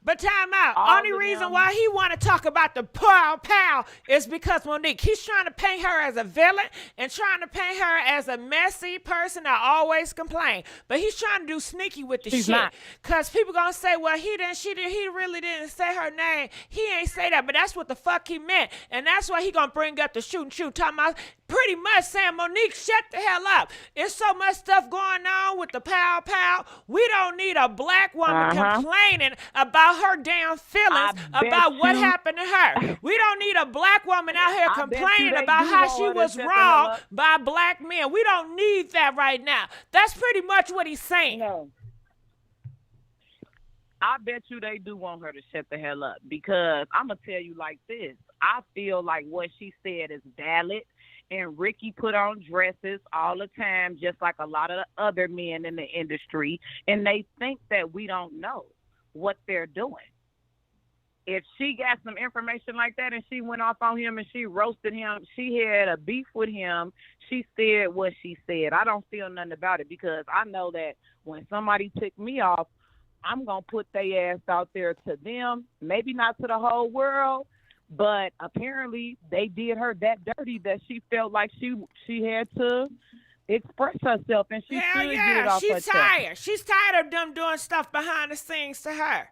Speaker 1: But time out.
Speaker 4: All
Speaker 1: Only
Speaker 4: of
Speaker 1: reason
Speaker 4: them.
Speaker 1: why he want to talk about the pow is because Monique, he's trying to paint her as a villain and trying to paint her as a messy person that always complain. But he's trying to do sneaky with the
Speaker 4: She's
Speaker 1: shit.
Speaker 4: not.
Speaker 1: Because people going to say, well, he really didn't say her name. He ain't say that, but that's what the fuck he meant. And that's why he going to bring up the shoot, talking about pretty much saying, Monique, shut the hell up. There's so much stuff going on with the pow. We don't need a black woman complaining about her damn feelings about what happened to her. We don't need a black woman out here complaining about how she was wrong by black men. We don't need that right now. That's pretty much what he's saying.
Speaker 4: No. I bet you they do want her to shut the hell up, because I'm going to tell you like this. I feel like what she said is valid, and Ricky put on dresses all the time, just like a lot of the other men in the industry, and they think that we don't know what they're doing. If she got some information like that and she went off on him and she roasted him, she had a beef with him, she said what she said. I don't feel nothing about it, because I know that when somebody ticked me off, I'm going to put their ass out there to them, maybe not to the whole world, but apparently they did her that dirty that she felt like she had to express herself, and she should get it off her chest.
Speaker 1: She's tired. She's tired of them doing stuff behind the scenes to her.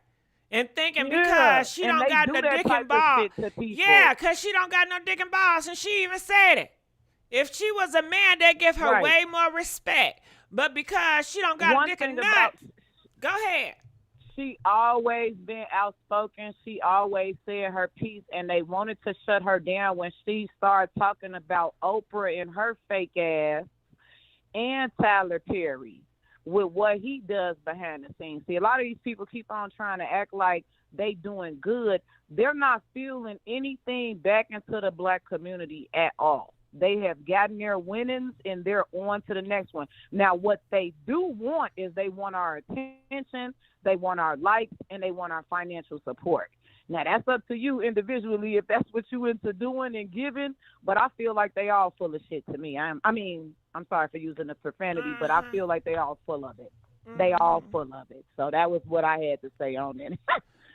Speaker 1: And thinking because she don't got no dick and balls. Yeah, because she don't got no dick and balls, and she even said it. If she was a man, they'd give her way more respect. But because she don't got a dick and nut, go ahead.
Speaker 4: She always been outspoken. She always said her piece, and they wanted to shut her down when she started talking about Oprah and her fake ass and Tyler Perry with what he does behind the scenes. See, a lot of these people keep on trying to act like they doing good. They're not fueling anything back into the black community at all. They have gotten their winnings, and they're on to the next one. Now, what they do want is they want our attention, they want our likes, and they want our financial support. Now, that's up to you individually if that's what you into doing and giving, but I feel like they all full of shit to me. I'm sorry for using the profanity, but I feel like they all full of it. They all full of it. So that was what I had to say on it.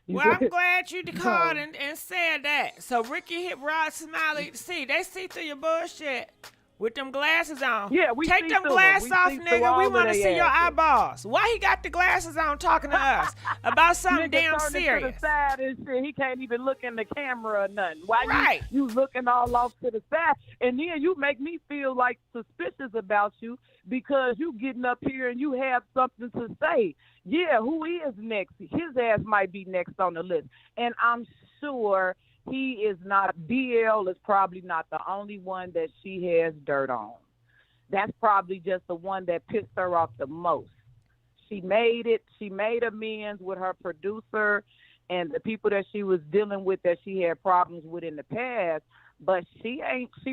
Speaker 1: Well, I'm glad you called and said that. So Ricky hit Rod Smiley. See, they see through your bullshit with them glasses on.
Speaker 4: Yeah, we
Speaker 1: take
Speaker 4: see
Speaker 1: them
Speaker 4: through
Speaker 1: glasses
Speaker 4: them.
Speaker 1: off,
Speaker 4: We see
Speaker 1: nigga. We want to
Speaker 4: through
Speaker 1: see your
Speaker 4: asses.
Speaker 1: eyeballs. Why he got the glasses on talking to us about something
Speaker 4: Nigga
Speaker 1: damn
Speaker 4: turning
Speaker 1: serious?
Speaker 4: to the side and shit. He can't even look in the camera or nothing. Why
Speaker 1: Right.
Speaker 4: you looking all off to the side? And then you make me feel like suspicious about you because you getting up here and you have something to say. Yeah, who is next? His ass might be next on the list. And I'm sure he is not. DL is probably not the only one that she has dirt on. That's probably just the one that pissed her off the most. She made it. She made amends with her producer and the people that she was dealing with that she had problems with in the past, but she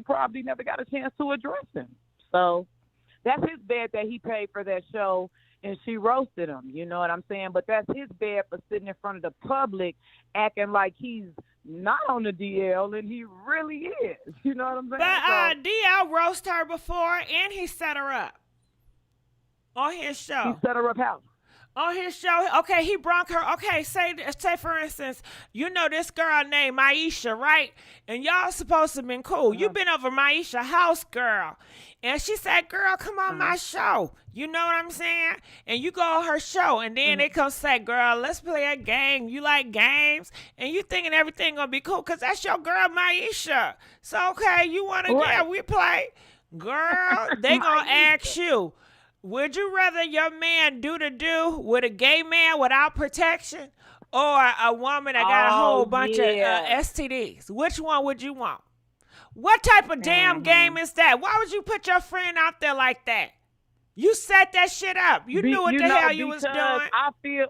Speaker 4: probably never got a chance to address him. So that's his bad that he paid for that show and she roasted him. You know what I'm saying? But that's his bad for sitting in front of the public acting like he's not on the DL, and he really is. You know what I'm saying?
Speaker 1: But DL roasted her before, and he set her up on his show.
Speaker 4: He set her up how?
Speaker 1: On his show, okay, he brought her. Okay, say for instance, you know this girl named Maisha, right? And y'all supposed to have been cool. You been over Maisha house, girl, and she said, "Girl, come on my show." You know what I'm saying? And you go on her show, and then they come say, "Girl, let's play a game. You like games?" And you thinking everything gonna be cool because that's your girl Maisha. So okay, you want to
Speaker 4: Right.
Speaker 1: get we play, girl? They gonna ask you. Would you rather your man do the do with a gay man without protection or a woman that got a whole bunch of STDs? Which one would you want? What type of damn game is that? Why would you put your friend out there like that? You set that shit up. You knew what the hell you was doing.
Speaker 4: I feel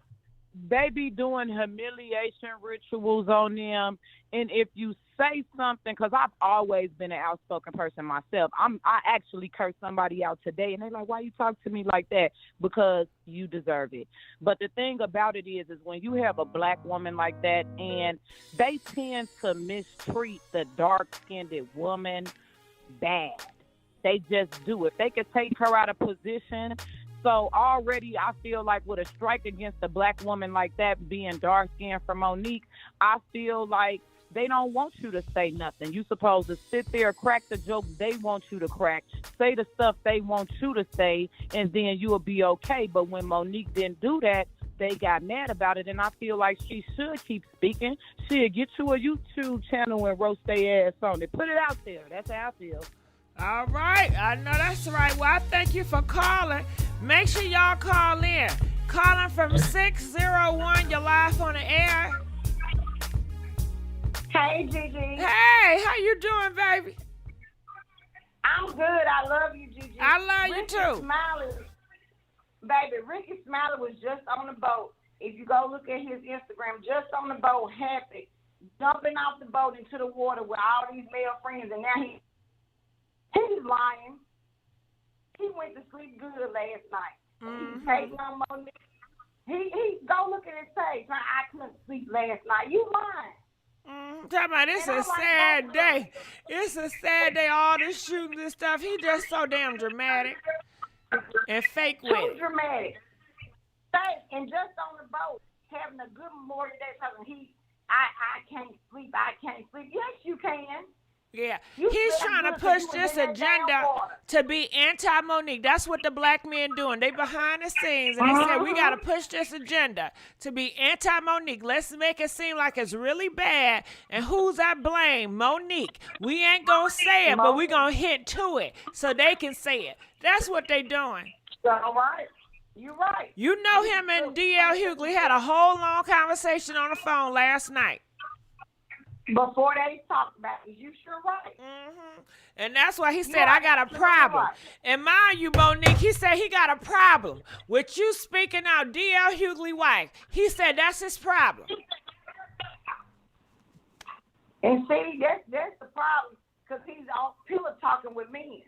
Speaker 4: they be doing humiliation rituals on them, and if you say something, because I've always been an outspoken person myself. I actually cursed somebody out today, and they're like, "Why you talk to me like that?" Because you deserve it. But the thing about it is when you have a black woman like that, and they tend to mistreat the dark-skinned woman bad. They just do. If they could take her out of position. So already I feel like with a strike against a black woman like that being dark-skinned for Monique, I feel like they don't want you to say nothing. You supposed to sit there, crack the jokes they want you to crack, say the stuff they want you to say, and then you'll be okay. But when Monique didn't do that, they got mad about it, and I feel like she should keep speaking. She'll get you a YouTube channel and roast their ass on it. Put it out there. That's how I feel.
Speaker 1: All right. I know that's right. Well, I thank you for calling. Make sure y'all call in. Calling from 601. You're live on the air.
Speaker 5: Hey, Gigi.
Speaker 1: Hey, how you doing, baby?
Speaker 5: I'm good. I love you, Gigi.
Speaker 1: I love you,
Speaker 5: Ricky
Speaker 1: too.
Speaker 5: Smiley, baby, Ricky Smiley was just on the boat. If you go look at his Instagram, just on the boat, happy, jumping off the boat into the water with all these male friends, and now he's lying. He went to sleep good last night. He's hating on Monique. He go look at his page. I couldn't sleep last night. You lying.
Speaker 1: Talking about it's a sad day. It's a sad day. All this shooting and stuff. He just so damn dramatic and fake with
Speaker 5: Too
Speaker 1: it.
Speaker 5: dramatic. Fake and just on the boat having a good Memorial Day talking. I can't sleep. I can't sleep. Yes, you can.
Speaker 1: Yeah,
Speaker 5: You
Speaker 1: he's
Speaker 5: feel
Speaker 1: trying to
Speaker 5: good 'cause
Speaker 1: push
Speaker 5: you was
Speaker 1: this
Speaker 5: in that
Speaker 1: agenda
Speaker 5: damn water.
Speaker 1: to be anti-Monique. That's what the black men doing. They behind the scenes, and they said, we got to push this agenda to be anti-Monique. Let's make it seem like it's really bad. And who's at blame? Monique. We ain't going to say it, but we going to hit to it so they can say it. That's what they doing.
Speaker 5: All right. You're right.
Speaker 1: You know him and D.L. Hughley had a whole long conversation on the phone last night.
Speaker 5: Before they talk about it, you sure right.
Speaker 1: And that's why he said, I got a problem. And mind you, Monique, he said he got a problem with you speaking out D.L. Hughley wife. He said that's his problem.
Speaker 5: And see, that's the problem, because he's on pillow talking with men.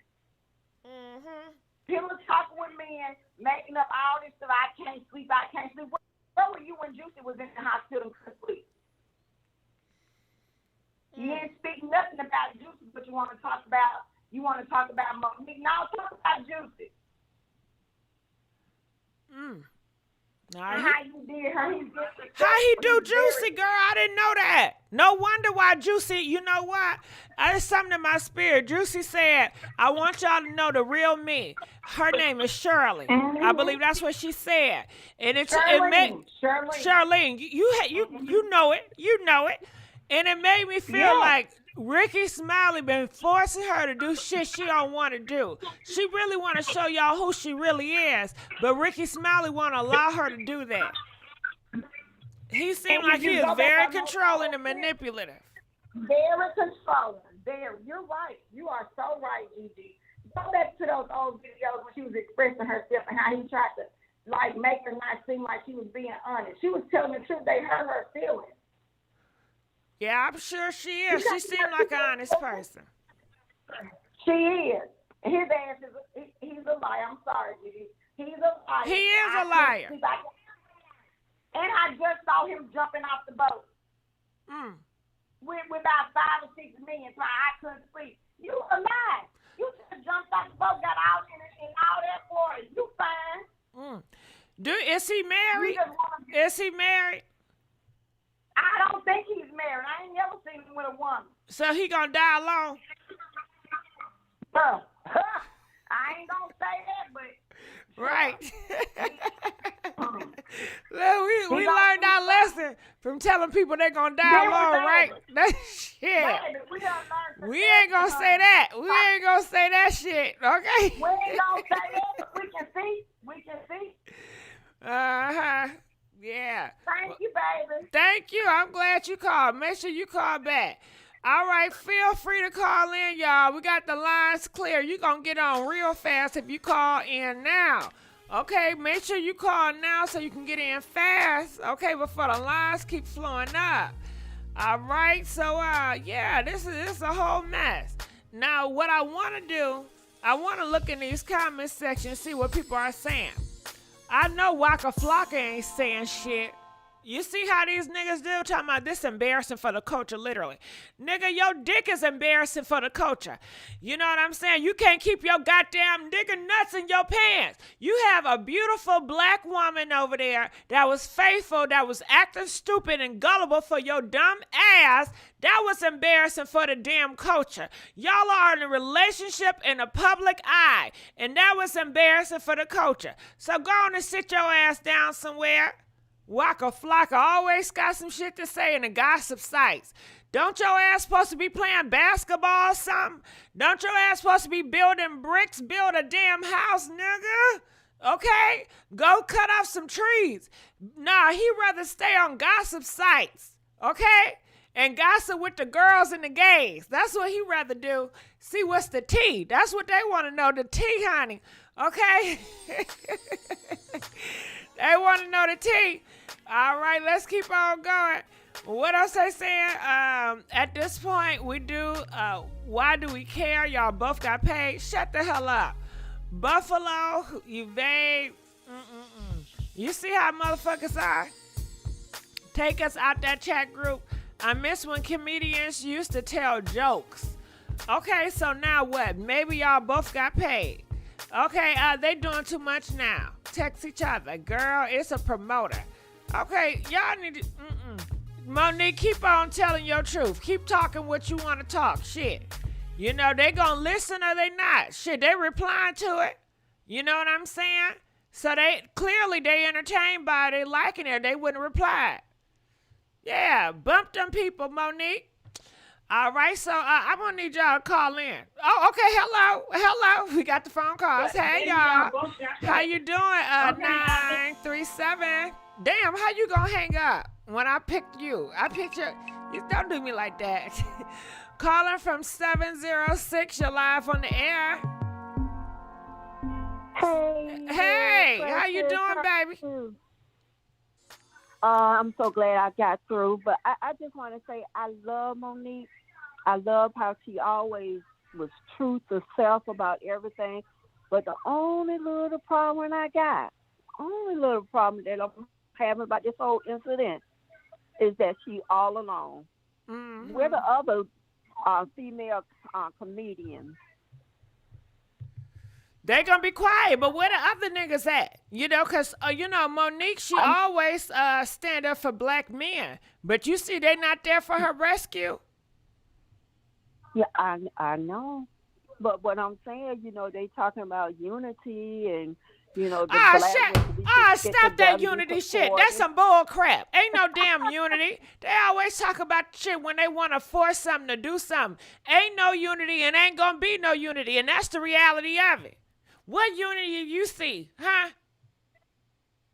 Speaker 5: Pillow talking with men, making up all this stuff. I can't sleep. Where were you when Juicy was in the hospital and couldn't sleep? You didn't speak nothing about Juicy, but you want to talk about Monique. Now talk about Juicy. How you did her.
Speaker 1: How he do Juicy, girl? I didn't know that. No wonder why Juicy, you know what? There's something in my spirit. Juicy said, I want y'all to know the real me. Her name is Shirley. I believe that's what she said. And
Speaker 5: Charlene.
Speaker 1: Charlene, you know it. You know it. And it made me feel like Ricky Smiley been forcing her to do shit she don't want to do. She really want to show y'all who she really is, but Ricky Smiley want to allow her to do that. He seemed like he is very controlling and manipulative.
Speaker 5: Very controlling. You're right. You are so right, Gigi. Go back to those old videos when she was expressing herself and how he tried to make her not seem like she was being honest. She was telling the truth. They hurt her feelings.
Speaker 1: Yeah, I'm sure she is. She seemed like an honest person.
Speaker 5: She is. His ass he's a liar. I'm sorry, Gigi. He's a liar.
Speaker 1: He is a liar.
Speaker 5: And I just saw him jumping off the boat. With about 5 or 6 men, so I couldn't sleep. You a lie. You just jumped off the boat, got out in all that water. You fine.
Speaker 1: Is he married? Is he married?
Speaker 5: I don't think he's married. I ain't never seen him with a woman.
Speaker 1: So he gonna die alone?
Speaker 5: I ain't gonna say that, but
Speaker 1: right. Look, we learned our lesson from telling people they're gonna die alone, right? That shit. We ain't gonna say that. We ain't gonna say that shit, okay?
Speaker 5: We ain't gonna say that, but we can see. We can see.
Speaker 1: Uh-huh. Yeah.
Speaker 5: Thank you, baby.
Speaker 1: Thank you. I'm glad you called. Make sure you call back. All right, feel free to call in, y'all. We got the lines clear. You're going to get on real fast if you call in now. Okay, make sure you call now so you can get in fast. Okay, before the lines keep flowing up. All right, so, yeah, this is a whole mess. Now, what I want to do, I want to look in these comment sections and see what people are saying. I know Waka Flocka ain't saying shit. You see how these niggas do? Talking about this embarrassing for the culture, literally. Nigga, your dick is embarrassing for the culture. You know what I'm saying? You can't keep your goddamn nigga nuts in your pants. You have a beautiful black woman over there that was faithful, that was acting stupid and gullible for your dumb ass. That was embarrassing for the damn culture. Y'all are in a relationship in the public eye, and that was embarrassing for the culture. So go on and sit your ass down somewhere. Waka Flocka always got some shit to say in the gossip sites. Don't your ass supposed to be playing basketball or something? Don't your ass supposed to be building bricks, build a damn house, nigga? Okay? Go cut off some trees. Nah, he rather stay on gossip sites, okay? And gossip with the girls and the gays. That's what he rather do. See what's the tea. That's what they want to know, the tea, honey. Okay? They want to know the tea. All right, let's keep on going. What else they saying? At this point, we do, why do we care? Y'all both got paid. Shut the hell up. Buffalo, evade. You see how motherfuckers are? Take us out that chat group. I miss when comedians used to tell jokes. Okay, so now what? Maybe y'all both got paid. Okay, they doing too much now. Text each other. Girl, it's a promoter. Okay, y'all need to... Monique, keep on telling your truth. Keep talking what you want to talk. Shit. You know, they gonna listen or they not. Shit, they replying to it. You know what I'm saying? So they entertained by it. They liking it. They wouldn't reply. Yeah, bump them people, Monique. All right, so I'm going to need y'all to call in. Oh, okay, hello. We got the phone calls. Hey, y'all. How you doing? 937. Damn, how you going to hang up when I picked you? I picked you. Don't do me like that. Calling from 706. You're live on the air. Hey, how you doing, baby?
Speaker 6: I'm so glad I got through, but I just want to say I love Monique. I love how she always was true to self about everything. But the only little problem that I'm having about this whole incident is that she all alone. Mm-hmm. We're the other female comedians.
Speaker 1: They gonna be quiet, but where the other niggas at? You know, because, Monique, she always stand up for black men. But you see, they not there for her rescue.
Speaker 6: Yeah, I know. But what I'm saying, they talking about unity and, the black
Speaker 1: stop that unity shit. That's some bull crap. Ain't no damn unity. They always talk about shit when they want to force something to do something. Ain't no unity and ain't gonna be no unity. And that's the reality of it. What unity you see, huh?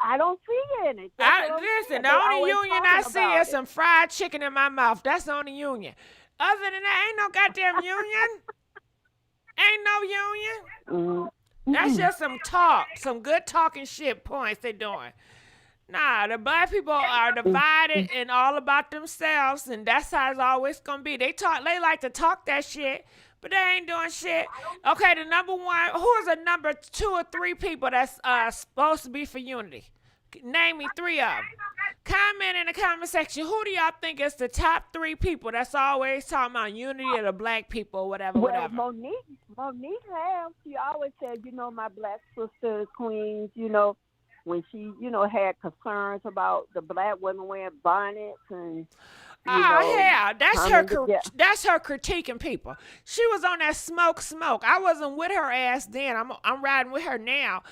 Speaker 6: I don't see any.
Speaker 1: Listen, the only union I see is some fried chicken in my mouth. That's the only union. Other than that, ain't no goddamn union. Ain't no union. That's just some talk, some good talking shit points they doing. Nah, the black people are divided and all about themselves, and that's how it's always gonna be. They like to talk that shit. But they ain't doing shit. Okay, the number one, who is the number 2 or 3 people that's supposed to be for unity? Name me 3 of them. Comment in the comment section. Who do y'all think is the top 3 people that's always talking about unity of the black people, whatever.
Speaker 6: Monique has. She always said, my black sisters, queens, when she, had concerns about the black women wearing bonnets and,
Speaker 1: yeah,
Speaker 6: coming together.
Speaker 1: that's her critiquing people. She was on that smoke. I wasn't with her ass then. I'm riding with her now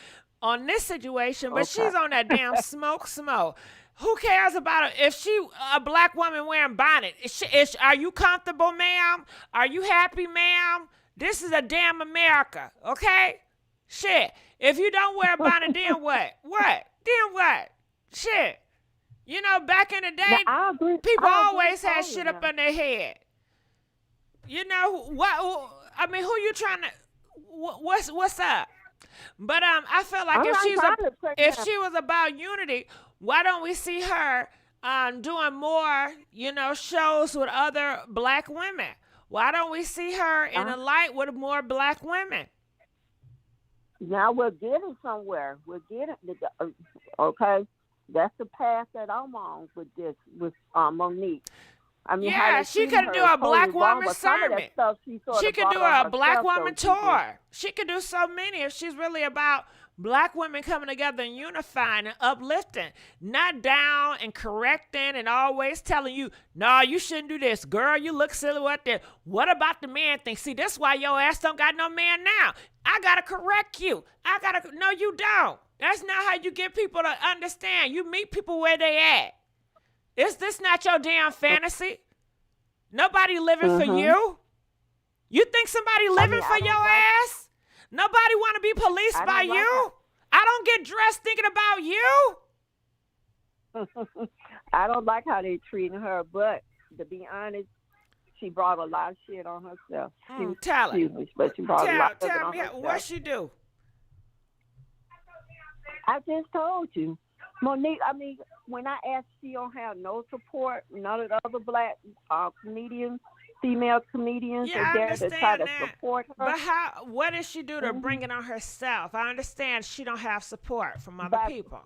Speaker 1: on this situation, but she's on that damn smoke. Who cares about it? If she a black woman wearing bonnet, are you comfortable, ma'am? Are you happy, ma'am? This is a damn America, okay? Shit. If you don't wear a bonnet, then what? Then what? Shit. Back in the day, people always had shit up on their head. What? I mean, who you trying to? What's up? But I feel like if she was about unity, why don't we see her doing more, shows with other black women? Why don't we see her in the light with more black women?
Speaker 6: Now we're getting somewhere. Okay. That's the path that I'm on with Monique. I mean,
Speaker 1: yeah, she could do a black woman sermon. She could do a black woman tour. She could do so many if she's really about black women coming together and unifying and uplifting, not down and correcting and always telling you, no, you shouldn't do this. Girl, you look silly with that. What about the man thing? See, that's why your ass don't got no man now. I got to correct you. No, you don't. That's not how you get people to understand. You meet people where they at. Is this not your damn fantasy? Nobody living for you? You think somebody living for your ass? Nobody want to be policed by you? I don't get dressed thinking about you.
Speaker 6: I don't like how they treating her, but to be honest, she brought a lot of shit on herself.
Speaker 1: Tell her.
Speaker 6: But she brought a lot of
Speaker 1: tell me what she do.
Speaker 6: I just told you. Monique, I mean, when I asked, she don't have no support. None of the other black comedians, female comedians are there to try to support her.
Speaker 1: But what does she do to bring it on herself? I understand she don't have support from other people.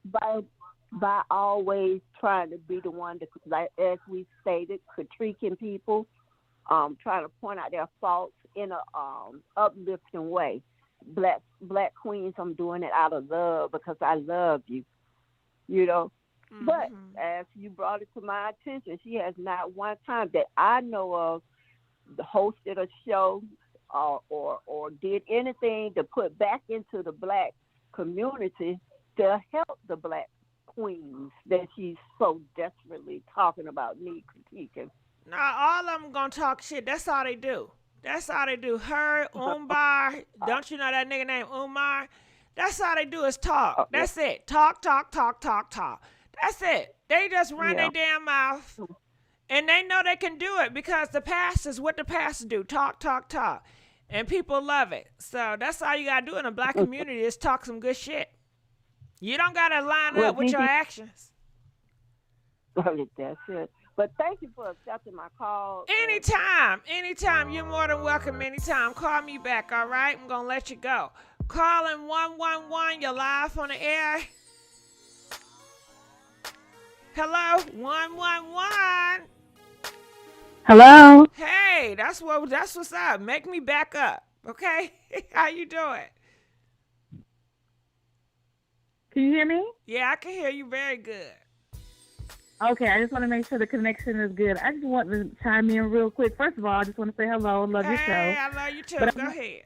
Speaker 6: By always trying to be the one to, like as we stated, critiquing people, trying to point out their faults in a uplifting way. Black queens, I'm doing it out of love because I love you. But as you brought it to my attention, she has not one time that I know of hosted a show or did anything to put back into the black community to help the black queens that she's so desperately talking about, critiquing.
Speaker 1: Now, all of them gonna talk shit. That's all they do. Her, Umar, don't you know that nigga named Umar? That's all they do is talk. That's it. Talk. That's it. They just run their damn mouth. And they know they can do it because the pastors, what the pastors do, talk. And people love it. So that's all you got to do in the black community is talk some good shit. You don't got to line up with your actions.
Speaker 6: That's it. But thank you for accepting my call.
Speaker 1: Anytime. You're more than welcome anytime. Call me back, all right? I'm going to let you go. Calling 111. You're live on the air. Hello, 111.
Speaker 7: Hello.
Speaker 1: Hey, that's what's up. Make me back up, okay? How you doing?
Speaker 7: Can you hear me?
Speaker 1: Yeah, I can hear you very good.
Speaker 7: Okay, I just want to make sure the connection is good. I just want to chime in real quick. First of all, I just want to say hello. Love your show.
Speaker 1: Hey, I love you too. Go ahead.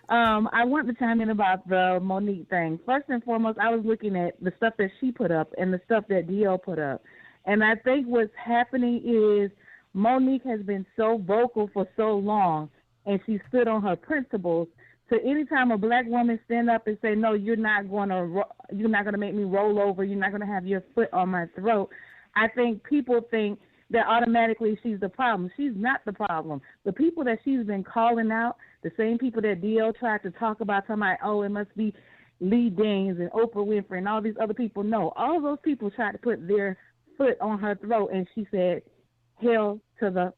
Speaker 7: I want to chime in about the Monique thing. First and foremost, I was looking at the stuff that she put up and the stuff that DL put up. And I think what's happening is Monique has been so vocal for so long, and she stood on her principles. So anytime a black woman stand up and say, no, you're not going to make me roll over, you're not going to have your foot on my throat, I think people think that automatically she's the problem. She's not the problem. The people that she's been calling out, the same people that DL tried to talk about, talking about, oh, it must be Lee Danes and Oprah Winfrey and all these other people. No, all those people tried to put their foot on her throat, and she said, hell to the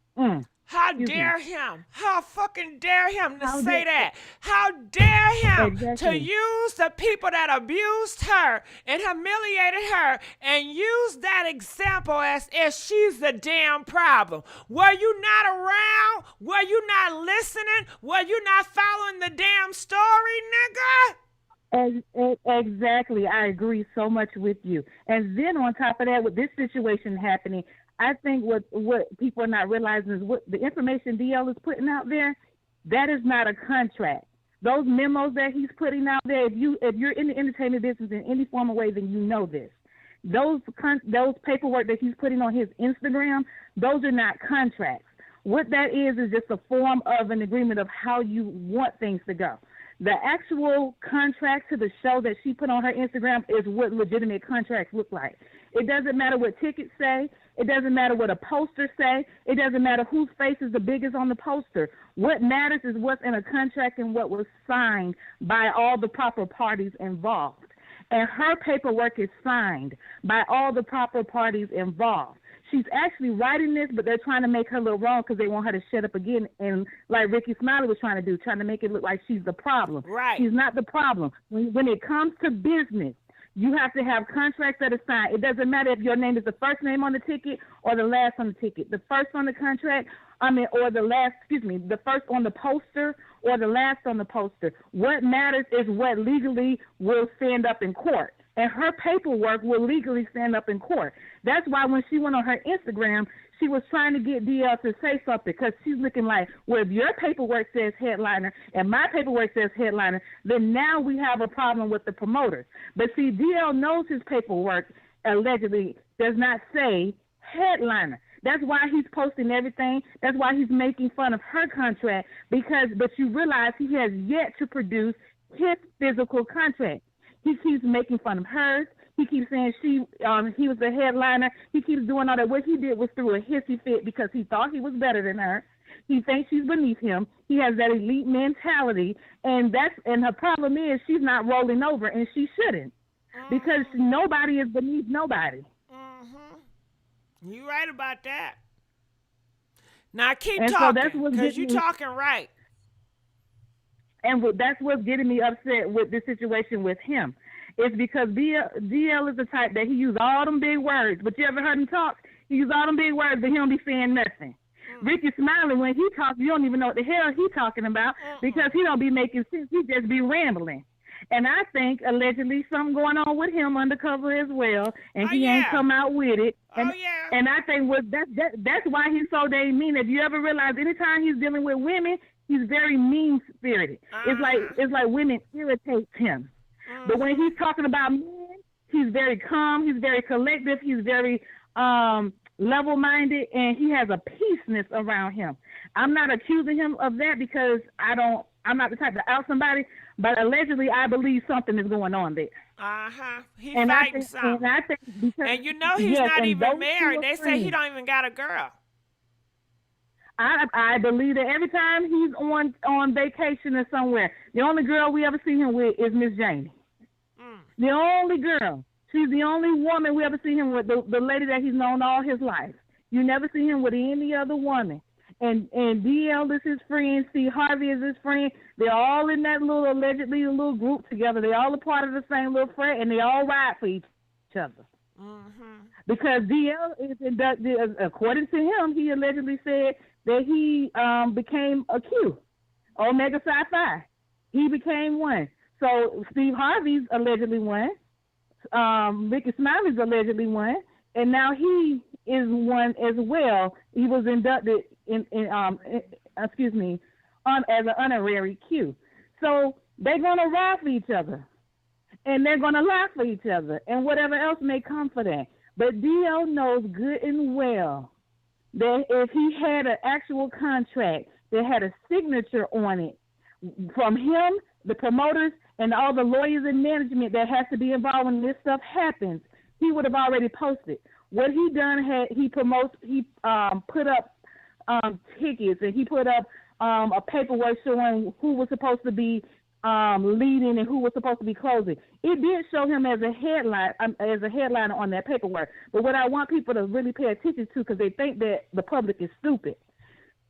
Speaker 1: How dare him? How fucking dare him to say that? How dare him to use the people that abused her and humiliated her and use that example as if she's the damn problem? Were you not around? Were you not listening? Were you not following the damn story, nigga?
Speaker 7: Exactly. I agree so much with you. And then on top of that, with this situation happening, I think what people are not realizing is what the information DL is putting out there, that is not a contract. Those memos that he's putting out there, if you're in the entertainment business in any form of way, then you know this. Those paperwork that he's putting on his Instagram, those are not contracts. What that is just a form of an agreement of how you want things to go. The actual contract to the show that she put on her Instagram is what legitimate contracts look like. It doesn't matter what tickets say. It doesn't matter what a poster say. It doesn't matter whose face is the biggest on the poster. What matters is what's in a contract and what was signed by all the proper parties involved. And her paperwork is signed by all the proper parties involved. She's actually writing this, but they're trying to make her look wrong because they want her to shut up again. And like Ricky Smiley was trying to do, trying to make it look like she's the problem.
Speaker 1: Right.
Speaker 7: She's not the problem. When it comes to business, you have to have contracts that are signed. It doesn't matter if your name is the first name on the ticket or the last on the ticket. The first on the contract, or the last, the first on the poster or the last on the poster. What matters is what legally will stand up in court. And her paperwork will legally stand up in court. That's why when she went on her Instagram, she was trying to get DL to say something because she's looking like, well, if your paperwork says headliner and my paperwork says headliner, then now we have a problem with the promoters. But see, DL knows his paperwork allegedly does not say headliner. That's why he's posting everything. That's why he's making fun of her contract but you realize he has yet to produce his physical contract. He keeps making fun of hers. He keeps saying he was the headliner. He keeps doing all that. What he did was through a hissy fit because he thought he was better than her. He thinks she's beneath him. He has that elite mentality, and her problem is she's not rolling over, and she shouldn't because nobody is beneath nobody.
Speaker 1: Mm-hmm. You're right about that. Now keep
Speaker 7: and
Speaker 1: talking
Speaker 7: so
Speaker 1: because you're talking right.
Speaker 7: And that's what's getting me upset with this situation with him. It's because DL is the type that he uses all them big words. But you ever heard him talk? He uses all them big words, but he don't be saying nothing. Ricky Smiley, when he talks, you don't even know what the hell he's talking about because he don't be making sense. He just be rambling. And I think allegedly something going on with him undercover as well, and he ain't come out with it. And, and I think that's why he's so dang mean. If you ever realize, anytime he's dealing with women, he's very mean-spirited. It's like women irritates him. But when he's talking about men, he's very calm, he's very collective, he's very level-minded, and he has a peaceness around him. I'm not accusing him of that because I'm not the type to out somebody, but allegedly I believe something is going on there.
Speaker 1: He's fighting something. And you know he's not even married. They say he don't even got a girl.
Speaker 7: I believe that every time he's on vacation or somewhere, the only girl we ever see him with is Miss Janie. The only girl. She's the only woman we ever see him with, the lady that he's known all his life. You never see him with any other woman. And DL is his friend. Steve Harvey is his friend. They're all in that allegedly little group together. They're all a part of the same little friend, and they all ride for each other. Because DL is inducted, according to him, he allegedly said that he became a Q, Omega Psi Phi. He became one. So Steve Harvey's allegedly one. Ricky Smiley's allegedly one. And now he is one as well. He was inducted as an honorary Q. So they're going to ride for each other. And they're going to lie for each other. And whatever else may come for that. But DL knows good and well that if he had an actual contract that had a signature on it from him, the promoters, and all the lawyers and management that has to be involved when this stuff happens, he would have already posted. What he done he put up tickets, and he put up a paperwork showing who was supposed to be leading and who was supposed to be closing. It did show him as a headliner on that paperwork. But what I want people to really pay attention to, because they think that the public is stupid,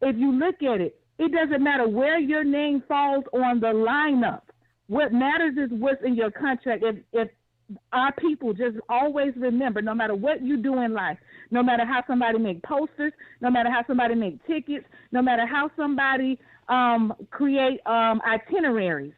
Speaker 7: if you look at it, it doesn't matter where your name falls on the lineup. What matters is what's in your contract. If our people just always remember, no matter what you do in life, no matter how somebody make posters, no matter how somebody make tickets, no matter how somebody create itineraries,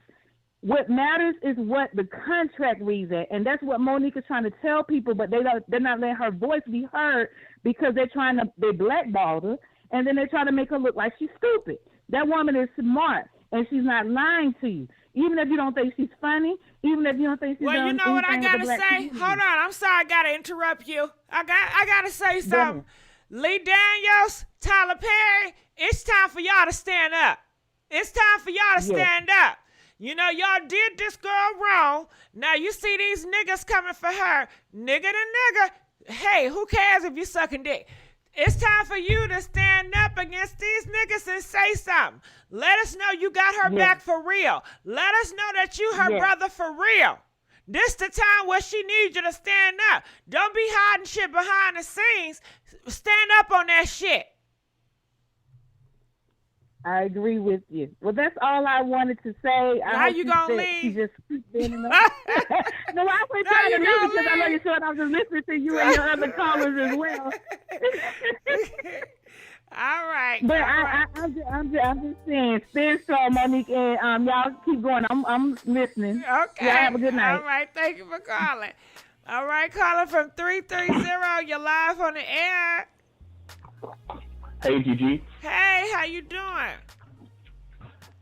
Speaker 7: What matters is what the contract reads at, and that's what Monique is trying to tell people. But they're not letting her voice be heard because they blackballed her, and then they try to make her look like she's stupid. That woman is smart, and she's not lying to you. Even if you don't think she's funny, even if you don't think she's
Speaker 1: well, you know what I gotta say? Hold on, I'm sorry, I gotta interrupt you. I gotta say something. Lee Daniels, Tyler Perry, it's time for y'all to stand up. It's time for y'all to stand up. You know, y'all did this girl wrong. Now you see these niggas coming for her. Nigga to nigga. Hey, who cares if you sucking dick? It's time for you to stand up against these niggas and say something. Let us know you got her back for real. Let us know that you her brother for real. This the time where she needs you to stand up. Don't be hiding shit behind the scenes. Stand up on that shit.
Speaker 7: I agree with you. Well, that's all I wanted to say.
Speaker 1: How you gonna leave?
Speaker 7: She just keeps bending up. No, I was trying to leave because I know you said I was just listening to you and your other callers as well.
Speaker 1: All right.
Speaker 7: But I'm just saying, stand strong, Monique, and y'all keep going. I'm listening.
Speaker 1: Okay.
Speaker 7: Y'all have a good night.
Speaker 1: All right. Thank you for calling. All right, calling from 330. You're live on the air.
Speaker 8: Hey, Gigi.
Speaker 1: Hey, how you doing?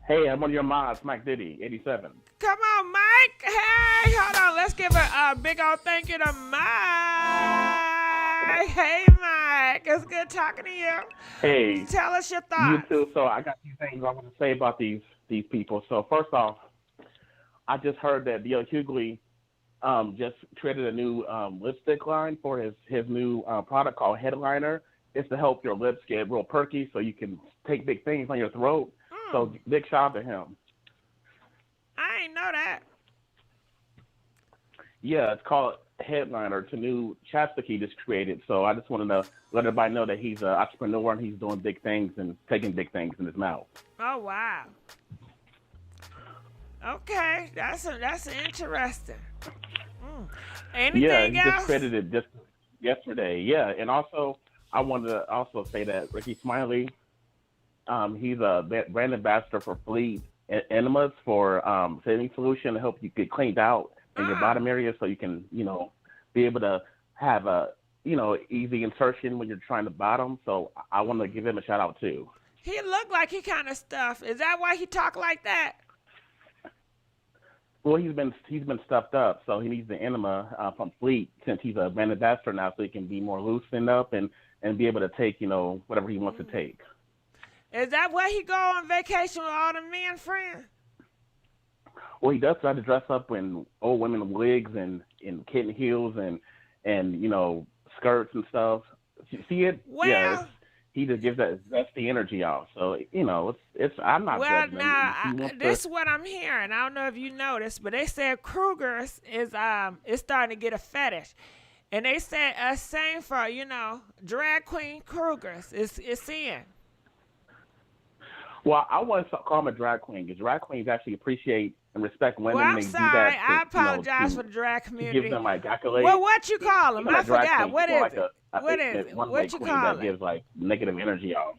Speaker 8: Hey, I'm one of your mods, Mike Diddy, 87.
Speaker 1: Come on, Mike. Hey, hold on. Let's give a big old thank you to Mike. Hey, Mike. It's good talking to you.
Speaker 8: Hey.
Speaker 1: Tell us your thoughts.
Speaker 8: You too. So I got two things I want to say about these people. So first off, I just heard that Hughley just created a new lipstick line for his new product called Headliner. It's to help your lips get real perky so you can take big things on your throat. So big shout out to him.
Speaker 1: I ain't know that.
Speaker 8: Yeah, it's called Headliner. It's a new chapstick he just created. So I just wanted to let everybody know that he's an entrepreneur and he's doing big things and taking big things in his mouth.
Speaker 1: Oh, wow. Okay, that's interesting. Anything
Speaker 8: else? Yeah, he just
Speaker 1: credited
Speaker 8: just yesterday. Yeah, and also I wanted to also say that Ricky Smiley, he's a brand ambassador for Fleet Enemas for saving solution to help you get cleaned out in your bottom area so you can, be able to have a, easy insertion when you're trying to bottom. So I want to give him a shout out too.
Speaker 1: He looked like he kind of stuffed. Is that why he talked like that?
Speaker 8: Well, he's been stuffed up, so he needs the enema from Fleet since he's a brand ambassador now, so he can be more loosened up and be able to take, whatever he wants to take.
Speaker 1: Is that why he go on vacation with all the men friends?
Speaker 8: Well, he does try to dress up in old women wigs and in kitten heels and skirts and stuff. See it?
Speaker 1: Well,
Speaker 8: yeah, he just gives that's the energy off. So it's I'm not.
Speaker 1: Well,
Speaker 8: judging
Speaker 1: now
Speaker 8: him.
Speaker 1: This is what I'm hearing. I don't know if you noticed, but they said Kruger's is starting to get a fetish, and they said same for drag queen Kruger's is in.
Speaker 8: Well, I want to call him a drag queen because drag queens actually appreciate and respect women.
Speaker 1: Well, I'm
Speaker 8: they
Speaker 1: sorry.
Speaker 8: do that to,
Speaker 1: I apologize for the drag community.
Speaker 8: Give them accolades.
Speaker 1: Well, what you call them? I forgot. What is it?
Speaker 8: What is it?
Speaker 1: What you call
Speaker 8: that gives negative energy off.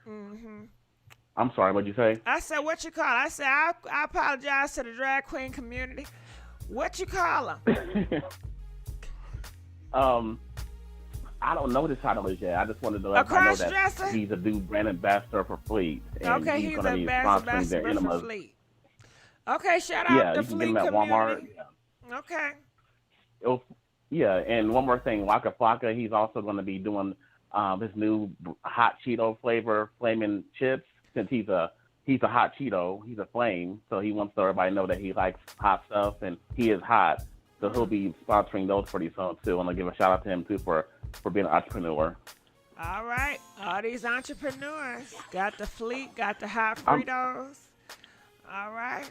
Speaker 1: Mm-hmm.
Speaker 8: I'm sorry. What'd you say?
Speaker 1: I said, what you call it? I said, I apologize to the drag queen community. What you call them?
Speaker 8: I don't know the title is yet. I just wanted to let you know that he's a new brand ambassador for Fleet. And
Speaker 1: okay, he's an ambassador for Fleet. Okay, shout out to Fleet community.
Speaker 8: Walmart.
Speaker 1: Yeah. Okay.
Speaker 8: Yeah, and one more thing, Waka Flocka, he's also going to be doing his new hot Cheeto flavor flaming chips. Since he's a hot Cheeto, he's a flame, so he wants to let everybody know that he likes hot stuff and he is hot. So he'll be sponsoring those pretty soon too. And I'll give a shout out to him too for being an entrepreneur.
Speaker 1: All right, all these entrepreneurs got the Fleet, got the hot Fritos. All right.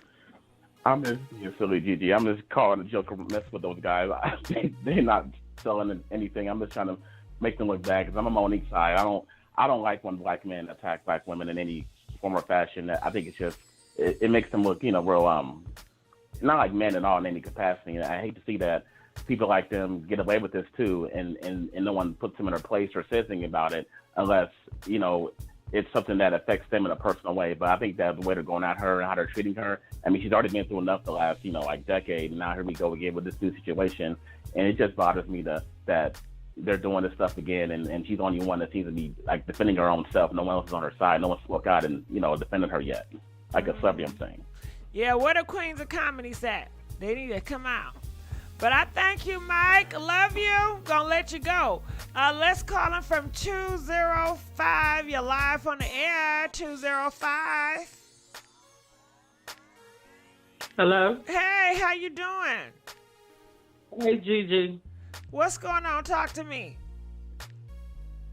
Speaker 8: I'm just being silly, Gigi. I'm just calling a joke or mess with those guys. They're not selling anything. I'm just trying to make them look bad because I'm a Monique side. I don't like when black men attack black women in any form or fashion. I think it's just it makes them look real not like men at all in any capacity. And I hate to see that people like them get away with this too, and no one puts them in their place or says anything about it unless it's something that affects them in a personal way. But I think that the way they're going at her and how they're treating her, I mean, she's already been through enough the last, like decade, and now here we go again with this new situation. And it just bothers me that they're doing this stuff again, and she's the only one that seems to be like defending her own self. No one else is on her side. No one's spoke out and defended her yet, like a celebrity, I'm saying.
Speaker 1: Yeah, where the queens of comedy at? They need to come out. But I thank you, Mike. Love you. Gonna let you go. Let's call him from 205. You're live on the air. 205.
Speaker 9: Hello.
Speaker 1: Hey, how you doing?
Speaker 9: Hey, Gigi.
Speaker 1: What's going on? Talk to me.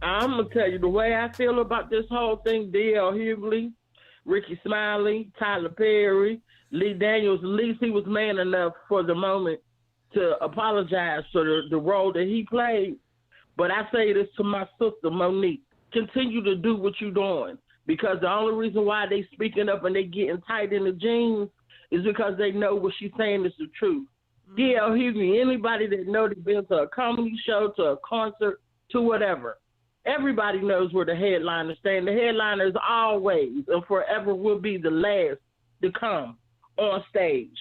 Speaker 9: I'm going to tell you the way I feel about this whole thing. D.L. Hughley, Ricky Smiley, Tyler Perry, Lee Daniels. At least he was man enough for the moment to apologize for the role that he played. But I say this to my sister, Monique. Continue to do what you're doing. Because the only reason why they speaking up and they getting tight in the jeans is because they know what she's saying is the truth. D.L. Hughley, anybody that knows they've been to a comedy show, to a concert, to whatever, everybody knows where the headliners stand. The headliners always and forever will be the last to come on stage.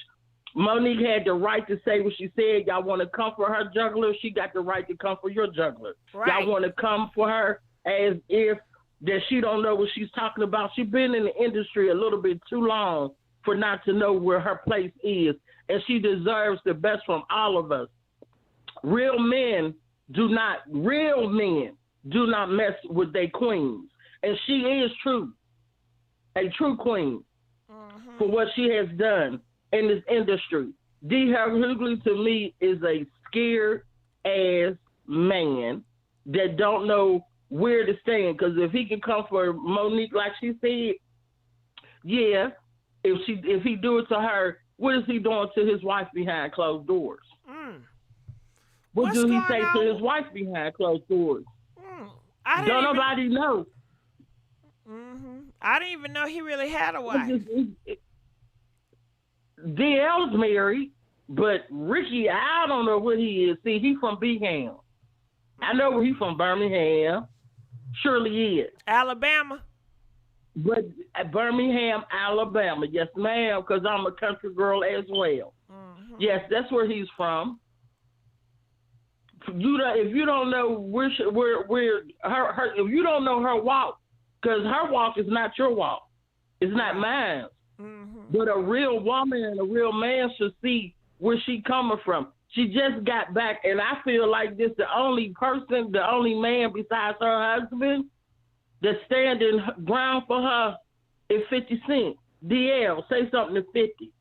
Speaker 9: Monique had the right to say what she said. Y'all want to come for her juggler? She got the right to come for your juggler.
Speaker 1: Right.
Speaker 9: Y'all want to come for her as if that she don't know what she's talking about. She's been in the industry a little bit too long for not to know where her place is. And she deserves the best from all of us. Real men do not mess with their queens. And she is true, a true queen for what she has done in this industry. D.L. Hughley to me is a scared ass man that don't know where to stand. Because if he can come for Monique like she said, yeah, if he do it to her, what is he doing to his wife behind closed doors? What do he say to his wife behind closed doors? Don't nobody know.
Speaker 1: I didn't even know he really had a wife.
Speaker 9: DL's married, but Ricky, I don't know what he is. See, he from Birmingham. I know where he from, Birmingham. Surely is.
Speaker 1: Alabama.
Speaker 9: But Birmingham, Alabama. Yes, ma'am, because I'm a country girl as well. Yes, that's where he's from. If you don't know where her, if you don't know her walk, because her walk is not your walk, it's not mine. But a real woman and a real man should see where she coming from. She just got back, and I feel like this the only man besides her husband that's standing ground for her is 50 Cent. DL, say something to 50.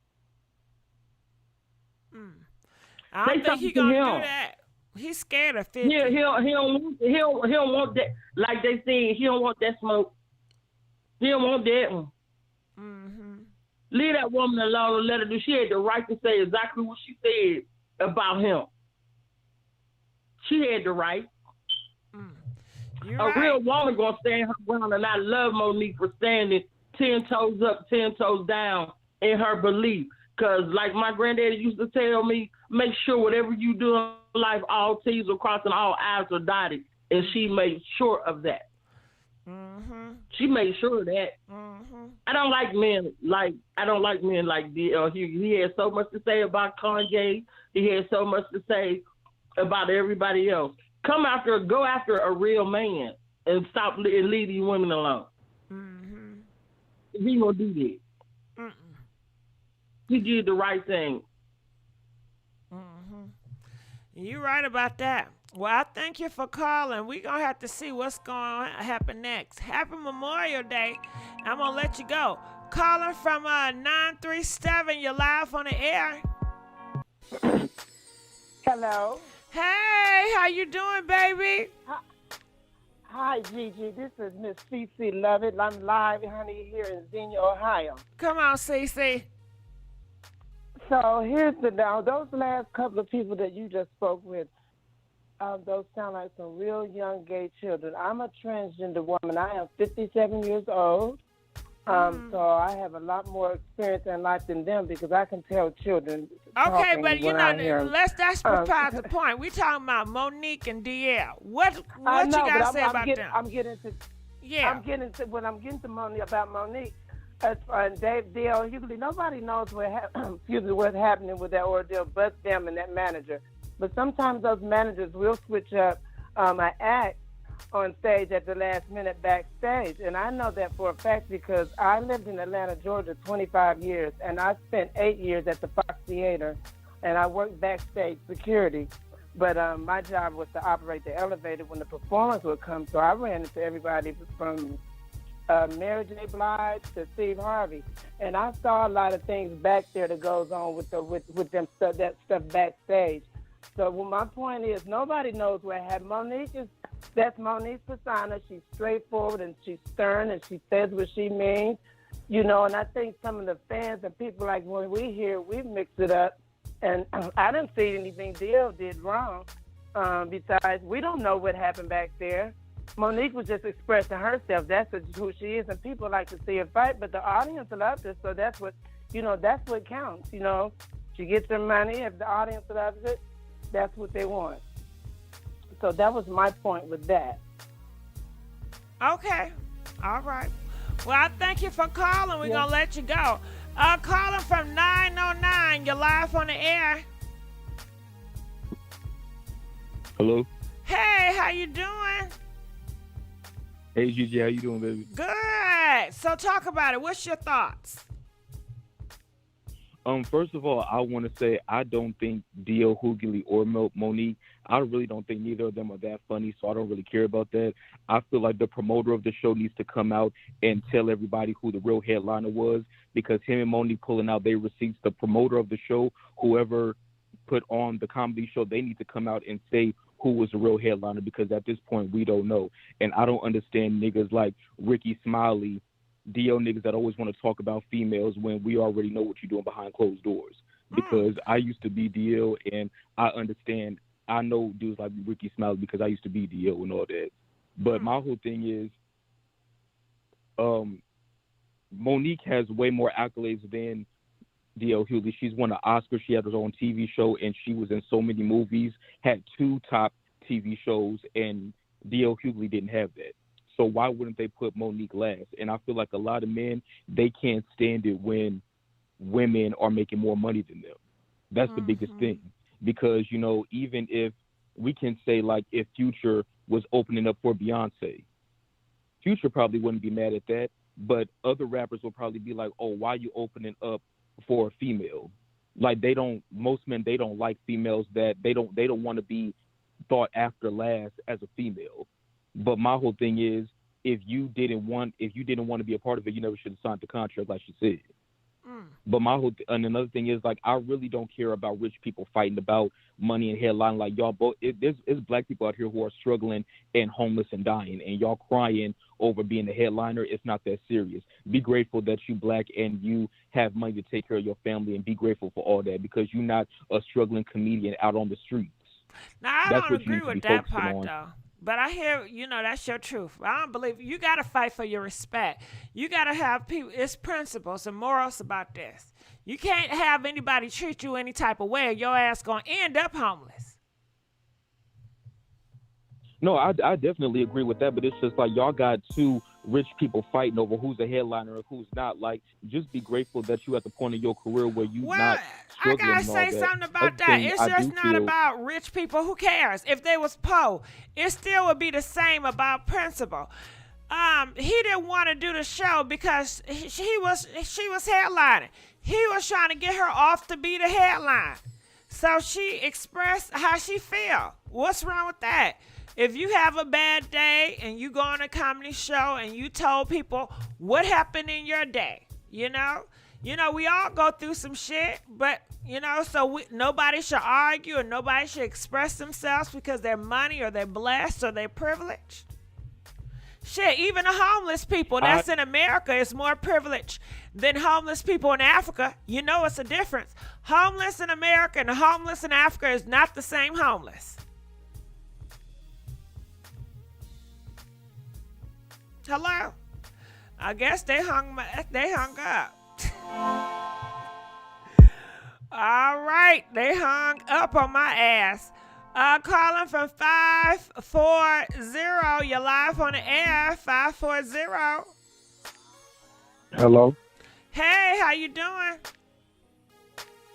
Speaker 1: I don't think he's gonna do that. He's scared of 50.
Speaker 9: Yeah, he don't want that. Like they said, he don't want that smoke. He don't want that one. Leave that woman alone and let her do. She had the right to say exactly what she said about him. She had the right. A real woman gonna stand her ground, and I love Monique for standing 10 toes up, 10 toes down in her belief. Cause like my granddaddy used to tell me, make sure whatever you do in life, all T's are crossed and all I's are dotted, and she made sure of that. She made sure of that. I don't like men like D.L. He has so much to say about Kanye. He has so much to say about everybody else. Go after a real man and stop and leave these women alone. He gonna do that. He did the right thing.
Speaker 1: You're right about that. Well, I thank you for calling. We're going to have to see what's going to happen next. Happy Memorial Day. I'm going to let you go. Calling from 937. You're live on the air.
Speaker 10: Hello.
Speaker 1: Hey, how you doing, baby?
Speaker 10: Hi, Gigi. This is Miss CC Lovett. I'm live, honey, here in Xenia, Ohio.
Speaker 1: Come on, CC.
Speaker 10: So here's those last couple of people that you just spoke with, those sound like some real young gay children. I'm a transgender woman. I am 57 years old. So I have a lot more experience in life than them because I can tell children.
Speaker 1: Okay, but that's besides the point. We're talking about Monique and DL. What you got to say about them? Yeah.
Speaker 10: When I'm getting to Monique about Monique. And Dale Hughley, nobody knows what's happening with that ordeal but them and that manager. But sometimes those managers will switch up an act on stage at the last minute backstage. And I know that for a fact because I lived in Atlanta, Georgia 25 years, and I spent 8 years at the Fox Theater, and I worked backstage security. But my job was to operate the elevator when the performers would come. So I ran into everybody from Mary J. Blige to Steve Harvey, and I saw a lot of things back there that goes on with them stuff, that stuff backstage. So my point is, nobody knows what happened. That's Monique's persona. She's straightforward and she's stern and she says what she means, And I think some of the fans and people like when we hear, we mix it up, and I didn't see anything Dio did wrong. Besides, we don't know what happened back there. Monique was just expressing herself. That's who she is, and people like to see her fight, but the audience loves it, so that's what counts. She gets her money. If the audience loves it, that's what they want. So that was my point with that.
Speaker 1: Okay. All right. Well, I thank you for calling. We're going to let you go. Calling from 909. You're live on the air.
Speaker 11: Hello.
Speaker 1: Hey, how you doing?
Speaker 11: Hey, Gigi, how you doing, baby?
Speaker 1: Good. So talk about it. What's your thoughts?
Speaker 11: First of all, I want to say I don't think Dio, Hughley, or Monique, I really don't think neither of them are that funny, so I don't really care about that. I feel like the promoter of the show needs to come out and tell everybody who the real headliner was, because him and Monique pulling out their receipts, the promoter of the show, whoever put on the comedy show, they need to come out and say who was the real headliner, because at this point we don't know. And I don't understand niggas like Ricky Smiley, Dio niggas that always want to talk about females when we already know what you're doing behind closed doors. Because I used to be Dio, and I know dudes like Ricky Smiley because I used to be Dio and all that. But my whole thing is Monique has way more accolades than Dio Hughley. She's won an Oscar. She had her own TV show, and she was in so many movies, had 2 top TV shows, and Dio Hughley didn't have that. So why wouldn't they put Monique last? And I feel like a lot of men, they can't stand it when women are making more money than them. That's the biggest thing. Because, even if we can say, like, if Future was opening up for Beyonce, Future probably wouldn't be mad at that, but other rappers will probably be like, oh, why are you opening up for a female? Like, most men, they don't like females that they don't want to be thought after last as a female. But my whole thing is, if you didn't want to be a part of it, you never should have signed the contract, like she said. But and another thing is, like, I really don't care about rich people fighting about money and headline. Like, y'all both, there's black people out here who are struggling and homeless and dying, and y'all crying over being a headliner. It's not that serious. Be grateful that you black and you have money to take care of your family, and be grateful for all that, because you're not a struggling comedian out on the streets.
Speaker 1: Now, I don't agree with that part, though. But I hear, that's your truth. I don't believe you got to fight for your respect. You got to have people. It's principles and morals about this. You can't have anybody treat you any type of way, or your ass gonna end up homeless.
Speaker 11: No, I definitely agree with that. But it's just like y'all got 2 rich people fighting over who's a headliner and who's not. Like, just be grateful that you at the point of your career where you not struggling.
Speaker 1: I gotta say something about that. It's just not about rich people. Who cares? If they was poor, it still would be the same about principle. He didn't want to do the show because she was headlining. He was trying to get her off to be the headline. So she expressed how she feel. What's wrong with that? If you have a bad day and you go on a comedy show and you told people what happened in your day, we all go through some shit, but, so nobody should argue and nobody should express themselves because they're money or they're blessed or they're privileged. Shit, even the homeless people that's in America is more privileged than homeless people in Africa. It's a difference. Homeless in America and the homeless in Africa is not the same homeless. Hello? I guess they hung up. All right, they hung up on my ass. Calling from 540. You're live on the air. 540.
Speaker 12: Hello.
Speaker 1: Hey, how you doing?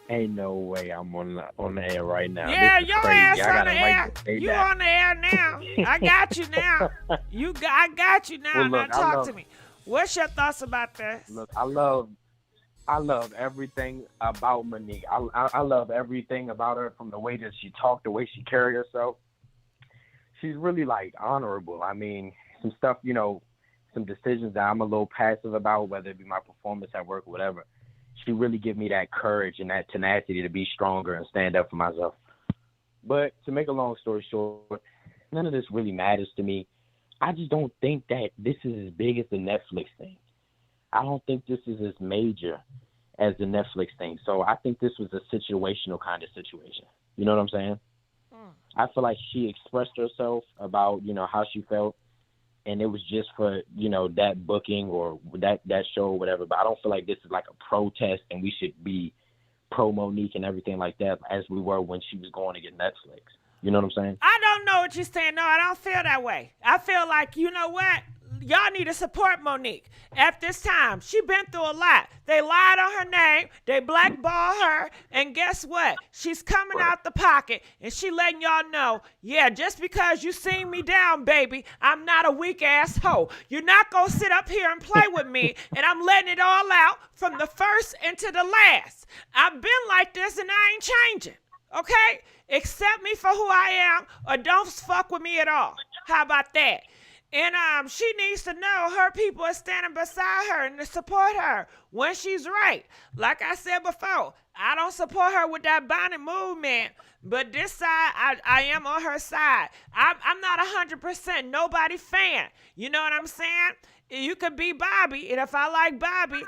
Speaker 12: Ain't no way I'm on the air right now.
Speaker 1: Yeah,
Speaker 12: this is
Speaker 1: your
Speaker 12: crazy.
Speaker 1: ass
Speaker 12: I
Speaker 1: on
Speaker 12: gotta
Speaker 1: the
Speaker 12: write
Speaker 1: air.
Speaker 12: this day
Speaker 1: You
Speaker 12: down.
Speaker 1: on the air now. I got you now. I got you now.
Speaker 12: Well, look,
Speaker 1: now talk to me. What's your thoughts about this?
Speaker 12: Look, I love everything about Monique. I love everything about her, from the way that she talked, the way she carried herself. She's really like honorable. I mean, some stuff, some decisions that I'm a little passive about, whether it be my performance at work or whatever. She really give me that courage and that tenacity to be stronger and stand up for myself. But to make a long story short, none of this really matters to me. I just don't think that this is as big as the Netflix thing. I don't think this is as major as the Netflix thing. So I think this was a situational kind of situation. You know what I'm saying? I feel like she expressed herself about, how she felt. And it was just for, that booking or that show or whatever. But I don't feel like this is like a protest and we should be pro Monique and everything like that as we were when she was going to get Netflix. You know what I'm saying?
Speaker 1: I don't know what you're saying. No, I don't feel that way. I feel like, you know what? Y'all need to support Monique at this time. She been through a lot. They lied on her name. They blackballed her. And guess what? She's coming out the pocket, and she letting y'all know, yeah, just because you seen me down, baby, I'm not a weak-ass hoe. You're not going to sit up here and play with me, and I'm letting it all out from the first into the last. I've been like this, and I ain't changing, okay? Accept me for who I am, or don't fuck with me at all. How about that? And she needs to know her people are standing beside her and to support her when she's right. Like I said before, I don't support her with that bonnet movement, but this side, I am on her side. I'm not 100% nobody fan. You know what I'm saying? You could be Bobby, and if I like Bobby,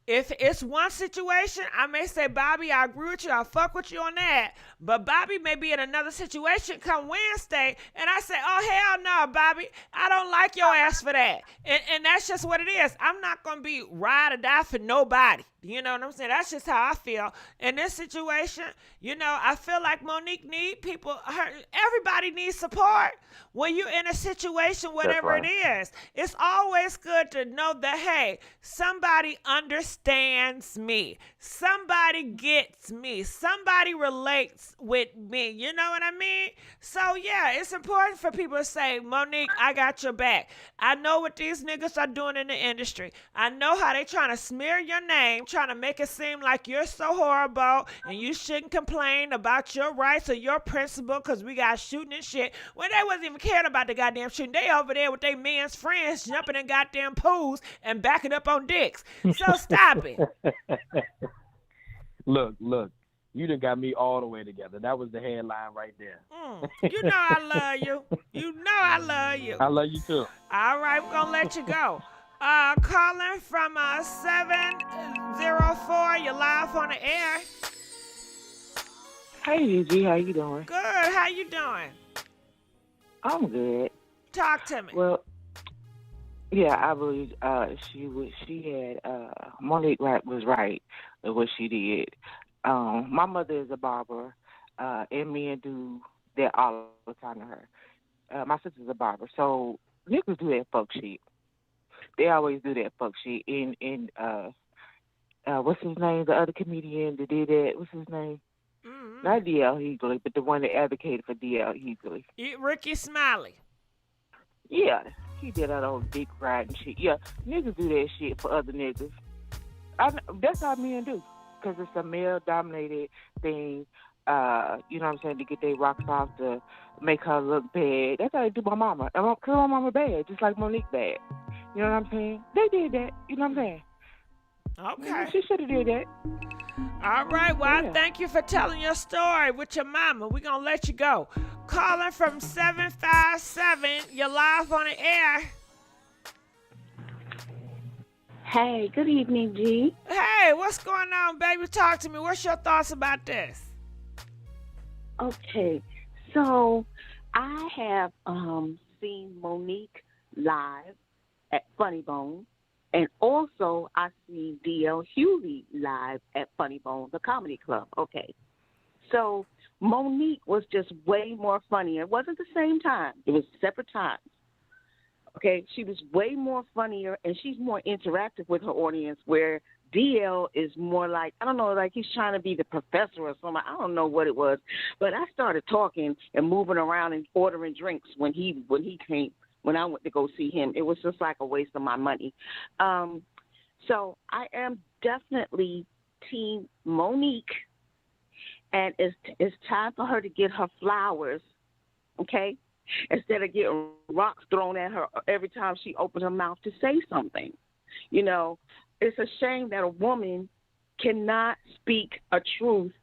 Speaker 1: if it's one situation, I may say, Bobby, I agree with you. I fuck with you on that. But Bobby may be in another situation come Wednesday, and I say, oh, hell no, Bobby. I don't like your ass for that. And that's just what it is. I'm not going to be ride or die for nobody. You know what I'm saying? That's just how I feel. In this situation, I feel like Monique need people. Everybody needs support. When you're in a situation, whatever it is, it's always good to know that, hey, somebody understands me. Somebody gets me. Somebody relates with me. You know what I mean? So, yeah, it's important for people to say, Monique, I got your back. I know what these niggas are doing in the industry. I know how they trying to smear your name, trying to make it seem like you're so horrible and you shouldn't complain about your rights or your principle because we got shooting and shit. When they wasn't even caring about the goddamn shooting. They over there with their men's friends jumping in goddamn pools and backing up on dicks. So stop it.
Speaker 12: Look. You done got me all the way together. That was the headline right there.
Speaker 1: You know I love you. You know I love you.
Speaker 12: I love you too.
Speaker 1: All right, we're going to let you go. Calling from 704. You're live on the air.
Speaker 13: Hey, Gigi. How you doing?
Speaker 1: Good. How you doing?
Speaker 13: I'm good.
Speaker 1: Talk to me.
Speaker 13: Well, yeah, I believe Monique was right in what she did. My mother is a barber, and men do that all the time to her. My sister's a barber, so niggas do that fuck shit. They always do that fuck shit. And what's his name? The other comedian that did that. What's his name? Mm-hmm. Not D.L. Hughley, but the one that advocated for D.L. Hughley.
Speaker 1: Ricky Smiley.
Speaker 13: Yeah, he did that old dick riding shit. Yeah, niggas do that shit for other niggas. That's how men do, because it's a male-dominated thing. You know what I'm saying, to get their rocks off, to make her look bad. That's how they do my mama. Because my mama bad, just like Monique bad. You know what I'm saying? They did that. You know what I'm saying?
Speaker 1: Okay.
Speaker 13: She should have did that.
Speaker 1: All right. Well, yeah. Thank you for telling your story with your mama. We're going to let you go. Calling from 757. You're live on the air.
Speaker 14: Hey, good evening, G.
Speaker 1: Hey, what's going on, baby? Talk to me. What's your thoughts about this?
Speaker 14: Okay. So I have seen Monique live at Funny Bone. And also, I see D.L. Hughley live at Funny Bone, the comedy club. Okay. So Monique was just way more funnier. It wasn't the same time. It was separate times. Okay, she was way more funnier, and she's more interactive with her audience, where DL is more like, I don't know, like he's trying to be the professor or something. I don't know what it was, but I started talking and moving around and ordering drinks when he came, when I went to go see him. It was just like a waste of my money. So I am definitely Team Monique, and it's time for her to get her flowers, okay? Instead of getting rocks thrown at her every time she opened her mouth to say something. You know, it's a shame that a woman cannot speak a truth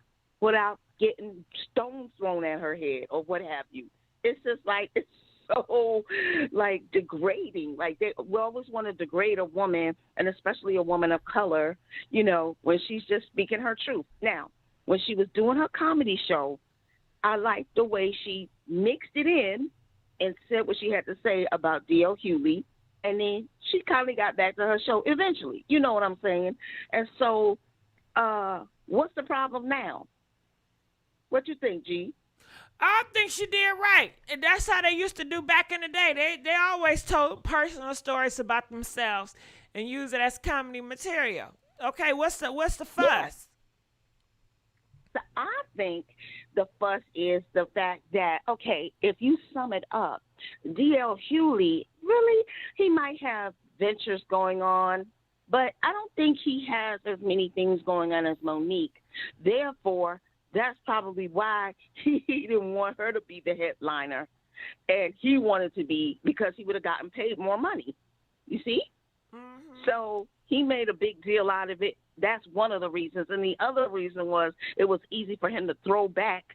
Speaker 14: without getting stones thrown at her head or what have you. It's just like, it's so, like, degrading. Like, we always want to degrade a woman, and especially a woman of color, you know, when she's just speaking her truth. Now, when she was doing her comedy show, I liked the way she mixed it in and said what she had to say about D.L. Hughley, and then she kind of got back to her show eventually. You know what I'm saying? And so what's the problem now? What you think, G?
Speaker 1: I think she did right. And that's how they used to do back in the day. They always told personal stories about themselves and use it as comedy material. Okay, what's the fuss?
Speaker 14: Yes. So I think the fuss is the fact that, okay, if you sum it up, D.L. Hughley, really, he might have ventures going on, but I don't think he has as many things going on as Monique. Therefore, that's probably why he didn't want her to be the headliner, and he wanted to be, because he would have gotten paid more money. You see? Mm-hmm. So he made a big deal out of it. That's one of the reasons. And the other reason was it was easy for him to throw back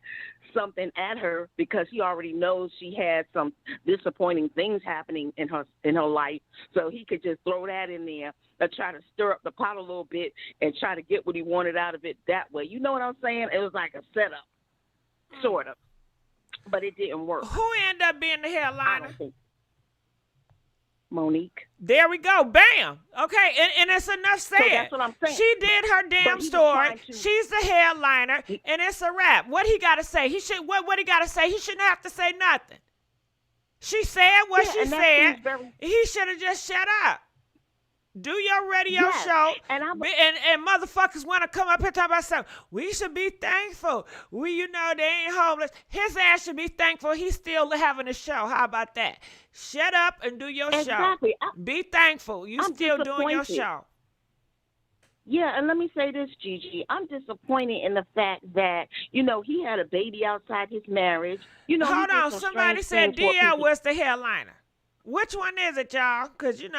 Speaker 14: something at her because he already knows she had some disappointing things happening in her life. So he could just throw that in there and try to stir up the pot a little bit and try to get what he wanted out of it that way. You know what I'm saying? It was like a setup, sort of. But it didn't work.
Speaker 1: Who ended up being the headliner?
Speaker 14: I don't think. Monique.
Speaker 1: There we go. Bam. Okay, and it's enough said.
Speaker 14: So that's what I'm saying.
Speaker 1: She did her damn story. She's the headliner, and it's a wrap. What he got to say? What he got to say? He shouldn't have to say nothing. She said what she said. He should have just shut up. Do your radio show, and motherfuckers want to come up here and talk about something. We should be thankful. They ain't homeless. His ass should be thankful he's still having a show. How about that? Shut up and do your show. Be thankful. I'm still doing your show.
Speaker 14: Yeah, and let me say this, Gigi. I'm disappointed in the fact that, he had a baby outside his marriage.
Speaker 1: Hold on. Somebody said DL was the headliner. Which one is it, y'all? Because, if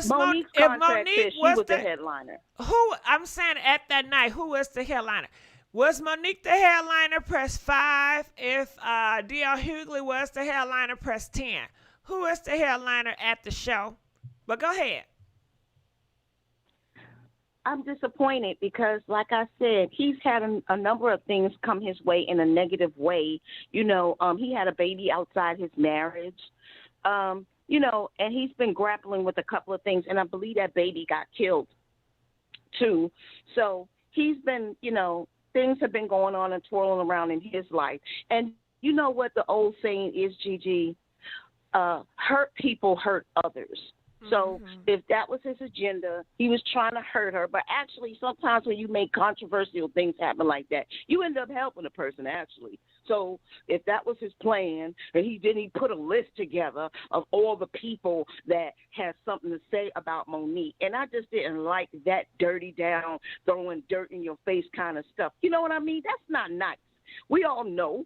Speaker 1: Monique was
Speaker 14: the headliner.
Speaker 1: I'm saying at that night, who was the headliner? Was Monique the headliner? Press 5. If D.L. Hughley was the headliner, press 10. Who is the headliner at the show? But go ahead.
Speaker 14: I'm disappointed because, like I said, he's had a number of things come his way in a negative way. He had a baby outside his marriage. And he's been grappling with a couple of things, and I believe that baby got killed, too. So he's been, things have been going on and twirling around in his life. And you know what the old saying is, Gigi? Hurt people hurt others. So if that was his agenda, he was trying to hurt her. But actually, sometimes when you make controversial things happen like that, you end up helping a person, actually. So if that was his plan, and he put a list together of all the people that had something to say about Monique. And I just didn't like that dirty down, throwing dirt in your face kind of stuff. You know what I mean? That's not nice. We all know.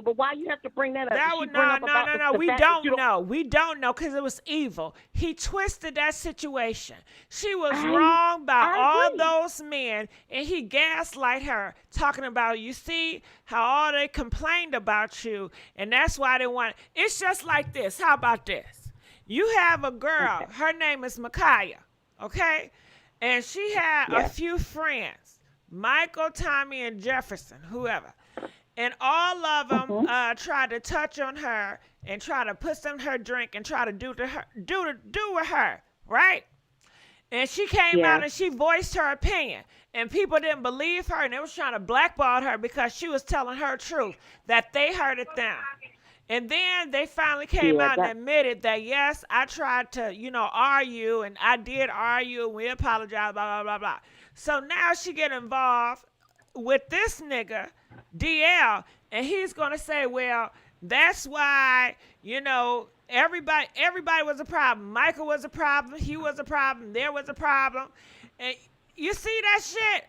Speaker 14: But why you have to bring that up?
Speaker 1: No. We don't know. We don't know because it was evil. He twisted that situation. She was wrong by all those men, and he gaslight her, talking about, you see how all they complained about you, and that's why they want. It's just like this. How about this? You have a girl. Okay. Her name is Micaiah, okay? And she had a few friends, Michael, Tommy, and Jefferson, whoever. And all of them tried to touch on her and try to put some in her drink and try to do with her, right? And she came out and she voiced her opinion. And people didn't believe her, and they was trying to blackball her because she was telling her truth, that they heard it them. And then they finally came out and admitted that, yes, I tried to, argue, and I did argue, and we apologize, blah, blah, blah, blah. So now she get involved with this nigga, DL, and he's going to say, well, that's why, everybody was a problem. Michael was a problem. He was a problem. There was a problem. And you see that shit,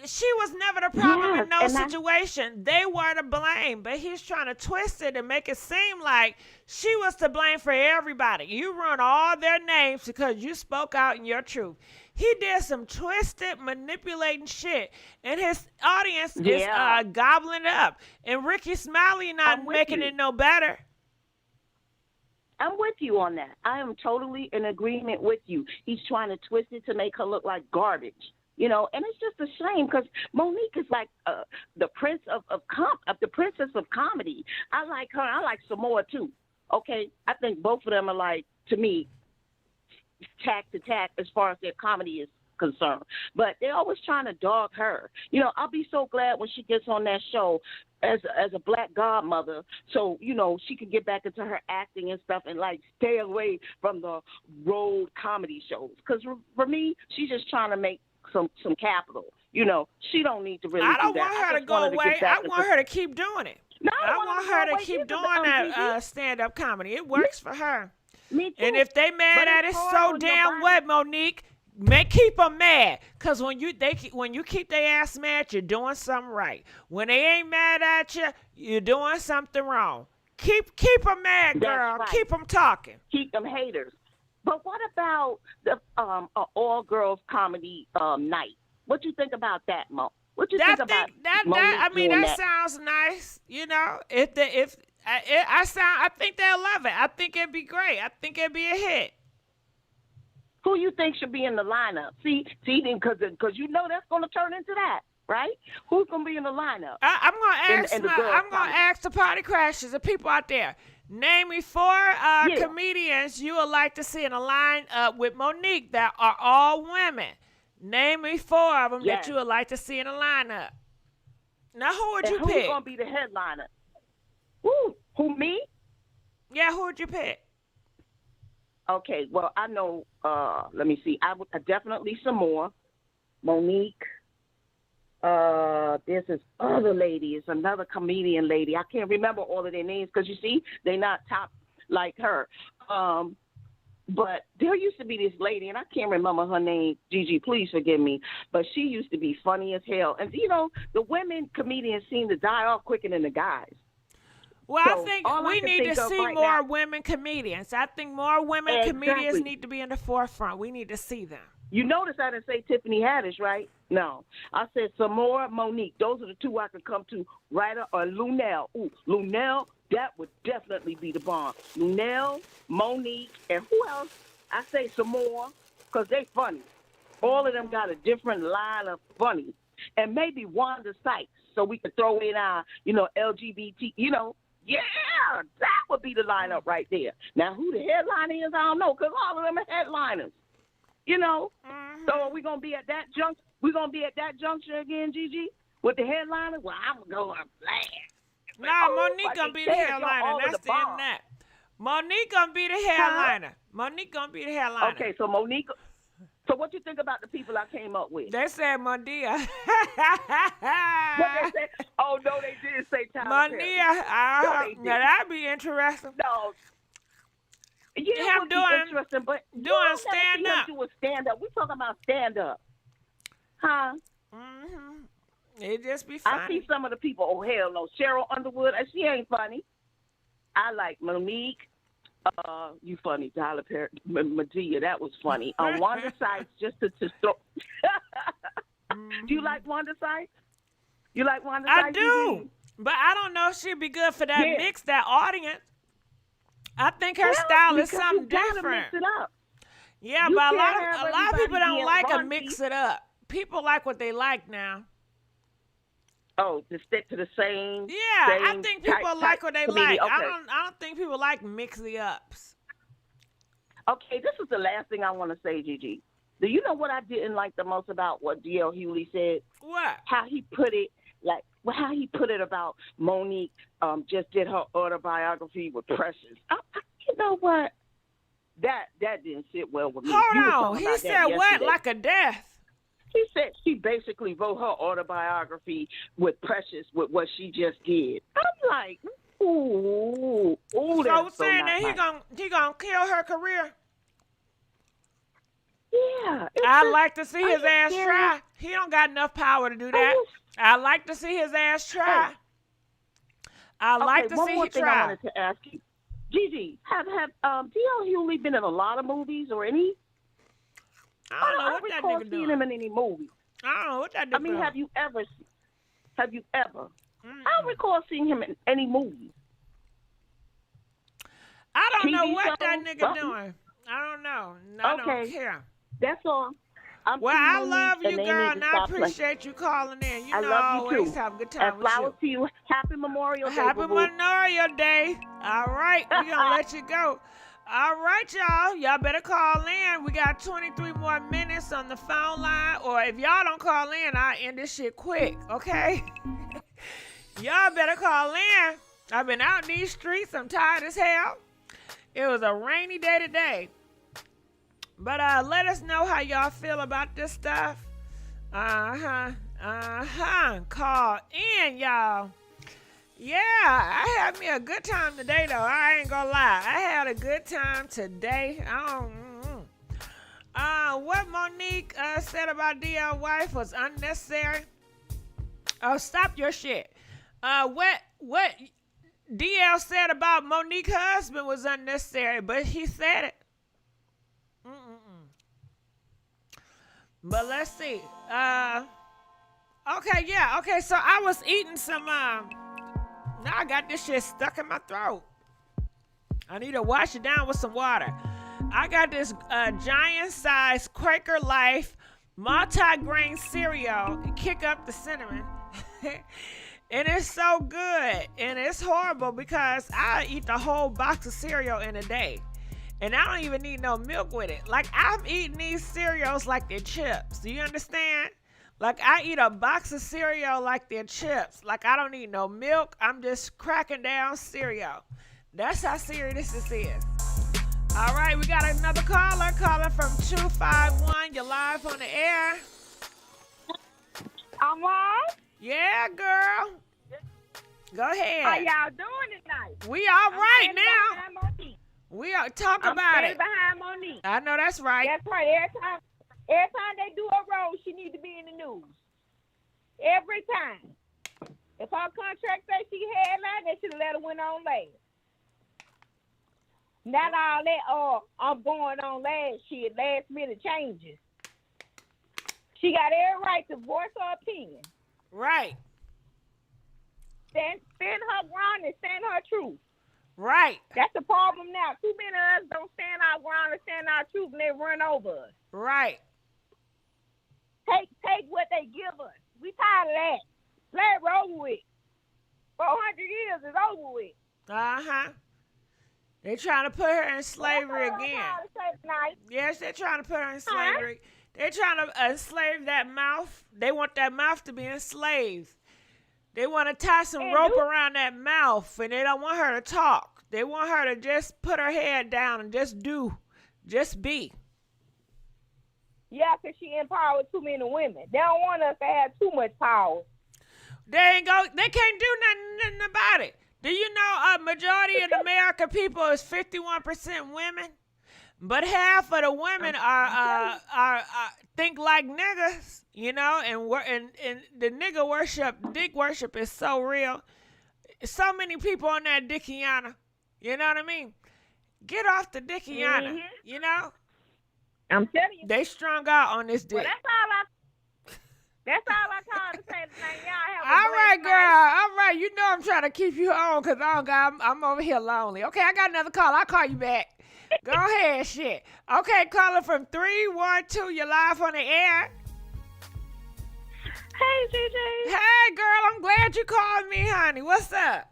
Speaker 1: she was never the problem in no situation. They were to blame, but he's trying to twist it and make it seem like she was to blame for everybody. You ruined all their names because you spoke out in your truth. He did some twisted, manipulating shit, and his audience is gobbling it up. And Ricky Smiley not making it no better.
Speaker 14: I'm with you on that. I am totally in agreement with you. He's trying to twist it to make her look like garbage. And it's just a shame because Monique is like the princess of comedy. I like her. I like Samoa too. Okay, I think both of them are like, to me, tack to tack as far as their comedy is concerned. But they're always trying to dog her. I'll be so glad when she gets on that show as a black godmother, so she can get back into her acting and stuff and like stay away from the road comedy shows. Because for me, she's just trying to make some capital. She don't need to really.
Speaker 1: I don't
Speaker 14: do that.
Speaker 1: want her to go away. I want her to keep doing it.
Speaker 14: No,
Speaker 1: I want her to keep doing that stand-up comedy. It works for her.
Speaker 14: Me too.
Speaker 1: And if they mad at it so damn what, Monique, keep them mad. Because when you keep their ass mad, you're doing something right. When they ain't mad at you, you're doing something wrong. Keep them mad, girl.
Speaker 14: Right.
Speaker 1: Keep them talking.
Speaker 14: Keep them haters. But what about the all-girls comedy night? What you think about that, Mo? What you think about that?
Speaker 1: That sounds nice. I think they'll love it. I think it'd be great. I think it'd be a hit.
Speaker 14: Who you think should be in the lineup? See, because that's going to turn into that, right? Who's going to be in the lineup?
Speaker 1: I'm going to ask the party crashers, the people out there. Name me 4 comedians you would like to see in a lineup with Monique that are all women. Name me 4 of them that you would like to see in a lineup. Now, who would you pick?
Speaker 14: Who's going to be the headliner? Who, me?
Speaker 1: Yeah, who would you pick?
Speaker 14: Okay, well, I know, let me see. I definitely some more. Monique. There's this other lady. It's another comedian lady. I can't remember all of their names because, you see, they're not top like her. But there used to be this lady, and I can't remember her name. Gigi, please forgive me. But she used to be funny as hell. And, the women comedians seem to die off quicker than the guys.
Speaker 1: Well, I think we need to see more women comedians. I think more women comedians need to be in the forefront. We need to see them.
Speaker 14: You notice I didn't say Tiffany Haddish, right? No. I said some more Monique. Those are the 2 I could come to right or Lunel. Ooh, Lunel, that would definitely be the bomb. Lunel, Monique, and who else? I say some more because they funny. All of them got a different line of funny. And maybe Wanda Sykes so we could throw in our, LGBT, yeah, that would be the lineup right there. Now, who the headliner is, I don't know, because all of them are headliners.
Speaker 1: Mm-hmm.
Speaker 14: So are we gonna be at that junction? We're gonna be at that juncture again, Gigi, with the headliner. Well, I'm going blast.
Speaker 1: No, Monique gonna be the headliner. That's the end of that. Monique gonna be the headliner. Monique gonna be the headliner.
Speaker 14: Okay, so Monique. So what you think about the people I came up with?
Speaker 1: They said Monia.
Speaker 14: What they said? Oh no, they did say Tyler Perry.
Speaker 1: Monia. Now that'd be interesting.
Speaker 14: No. Yeah,
Speaker 1: him
Speaker 14: interesting, but
Speaker 1: doing stand up.
Speaker 14: Do a stand up. We talking about stand up, huh?
Speaker 1: Mhm. It just be funny.
Speaker 14: I see some of the people. Oh hell no, Cheryl Underwood. She ain't funny. I like Monique. You funny, Tyler Perry, Medea. That was funny. Wanda Sykes, just to throw. Do you like Wanda Sykes? You like Wanda Sykes?
Speaker 1: I do, but I don't know if she'd be good for that mix, that audience. I think her style is something different.
Speaker 14: Mix it up.
Speaker 1: Yeah, but a lot of people don't like a mix it up. People like what they like now.
Speaker 14: Oh, to stick to the same.
Speaker 1: Yeah, I think people like what they like.
Speaker 14: Okay.
Speaker 1: I don't think people like mix-the-ups.
Speaker 14: Okay, this is the last thing I want to say, Gigi. Do you know what I didn't like the most about what D.L. Hughley said?
Speaker 1: What?
Speaker 14: How he put it, how he put it about Monique just did her autobiography with Precious. You know what? That didn't sit well with me.
Speaker 1: Hold on. He said what? Like a death?
Speaker 14: He said she basically wrote her autobiography with Precious with what she just did. I'm like, ooh,
Speaker 1: so
Speaker 14: that's so
Speaker 1: saying
Speaker 14: not
Speaker 1: that
Speaker 14: nice.
Speaker 1: he gonna kill her career?
Speaker 14: Yeah.
Speaker 1: I'd like to see his ass try. He don't got enough power to do that. I'd like to see his ass try. I'd like to see
Speaker 14: one more
Speaker 1: he
Speaker 14: thing
Speaker 1: try.
Speaker 14: I wanted to ask you. Gigi, have D.L. Hughley been in a lot of movies or any?
Speaker 1: I don't know what that
Speaker 14: recall
Speaker 1: nigga
Speaker 14: seeing
Speaker 1: doing.
Speaker 14: him in any movies.
Speaker 1: I don't know what that nigga
Speaker 14: I mean,
Speaker 1: doing.
Speaker 14: have you ever? I don't recall seeing him in any movies.
Speaker 1: I don't know
Speaker 14: TV
Speaker 1: what that
Speaker 14: shows,
Speaker 1: nigga
Speaker 14: something?
Speaker 1: doing. I don't know. I don't care.
Speaker 14: That's all.
Speaker 1: Well,
Speaker 14: Team
Speaker 1: I
Speaker 14: Monique,
Speaker 1: love you,
Speaker 14: and they
Speaker 1: girl,
Speaker 14: need to
Speaker 1: and I
Speaker 14: stop playing.
Speaker 1: appreciate you calling in. You
Speaker 14: I
Speaker 1: know,
Speaker 14: love
Speaker 1: I
Speaker 14: you
Speaker 1: always
Speaker 14: too.
Speaker 1: have a good time
Speaker 14: And
Speaker 1: with
Speaker 14: flowers
Speaker 1: you.
Speaker 14: to you. Happy Memorial Day.
Speaker 1: Happy
Speaker 14: boo-boo.
Speaker 1: Memorial Day. All right, we're going to let you go. All right, y'all. Y'all better call in. We got 23 more minutes on the phone line. Or if y'all don't call in, I'll end this shit quick, okay? Y'all better call in. I've been out in these streets. I'm tired as hell. It was a rainy day today. But let us know how y'all feel about this stuff. Call in, y'all. Yeah, I had me a good time today, though. I ain't gonna lie. I had a good time today. What Monique said about D.L. wife was unnecessary. Oh, stop your shit. What D.L. said about Monique's husband was unnecessary, but he said it. But let's see. Okay, so I was eating some, now I got this shit stuck in my throat. I need to wash it down with some water. I got this giant-sized Quaker Life multi-grain cereal. Kick up the cinnamon. And it's so good. And it's horrible because I eat the whole box of cereal in a day. And I don't even need no milk with it. Like, I'm eating these cereals like they're chips. Do you understand? Like, I eat a box of cereal like they're chips. Like, I don't need no milk. I'm just cracking down cereal. That's how serious this is. All right, we got another caller. Caller from 251. You're live on the air.
Speaker 15: I'm on?
Speaker 1: Yeah, girl. Go ahead.
Speaker 15: How y'all doing tonight?
Speaker 1: We all right now. We are talk about it.
Speaker 15: Behind Monique.
Speaker 1: I know that's right.
Speaker 15: That's right. Every time they do a role, she need to be in the news. Every time. If her contract says she headline, they should have let her win on last. Not all that, I'm going on last shit, last minute changes. She got every right to voice her opinion.
Speaker 1: Right.
Speaker 15: Stand her ground and stand her truth.
Speaker 1: Right.
Speaker 15: That's the problem now. Too many of us don't stand our ground and stand our truth, and they run over us.
Speaker 1: Right.
Speaker 15: Take what they give us. We tired of that. Let it roll with. 400 years is over with.
Speaker 1: They trying to put her in slavery again. Yes, they're trying to put her in slavery. They're trying to enslave that mouth. They want that mouth to be enslaved. They want to tie some rope around that mouth, and they don't want her to talk. They want her to just put her head down and just be.
Speaker 15: Yeah, because she empowered too many women. They don't want us to have too much power.
Speaker 1: They can't do nothing about it. Do you know a majority of the American people is 51% women? But half of the women are think like niggas, you know, and the nigga worship, dick worship is so real. So many people on that Dickiana, you know what I mean? Get off the Dickiana, you know?
Speaker 15: I'm telling you.
Speaker 1: They strung out on this dick.
Speaker 15: Well, that's all I call to say tonight. Y'all have a
Speaker 1: All right,
Speaker 15: blessed
Speaker 1: girl.
Speaker 15: night.
Speaker 1: All right. You know I'm trying to keep you on because I'm over here lonely. Okay, I got another call. I'll call you back. Go ahead, shit. Okay, caller from 312. You're live on the air.
Speaker 15: Hey, GG.
Speaker 1: Hey, girl. I'm glad you called me, honey. What's up?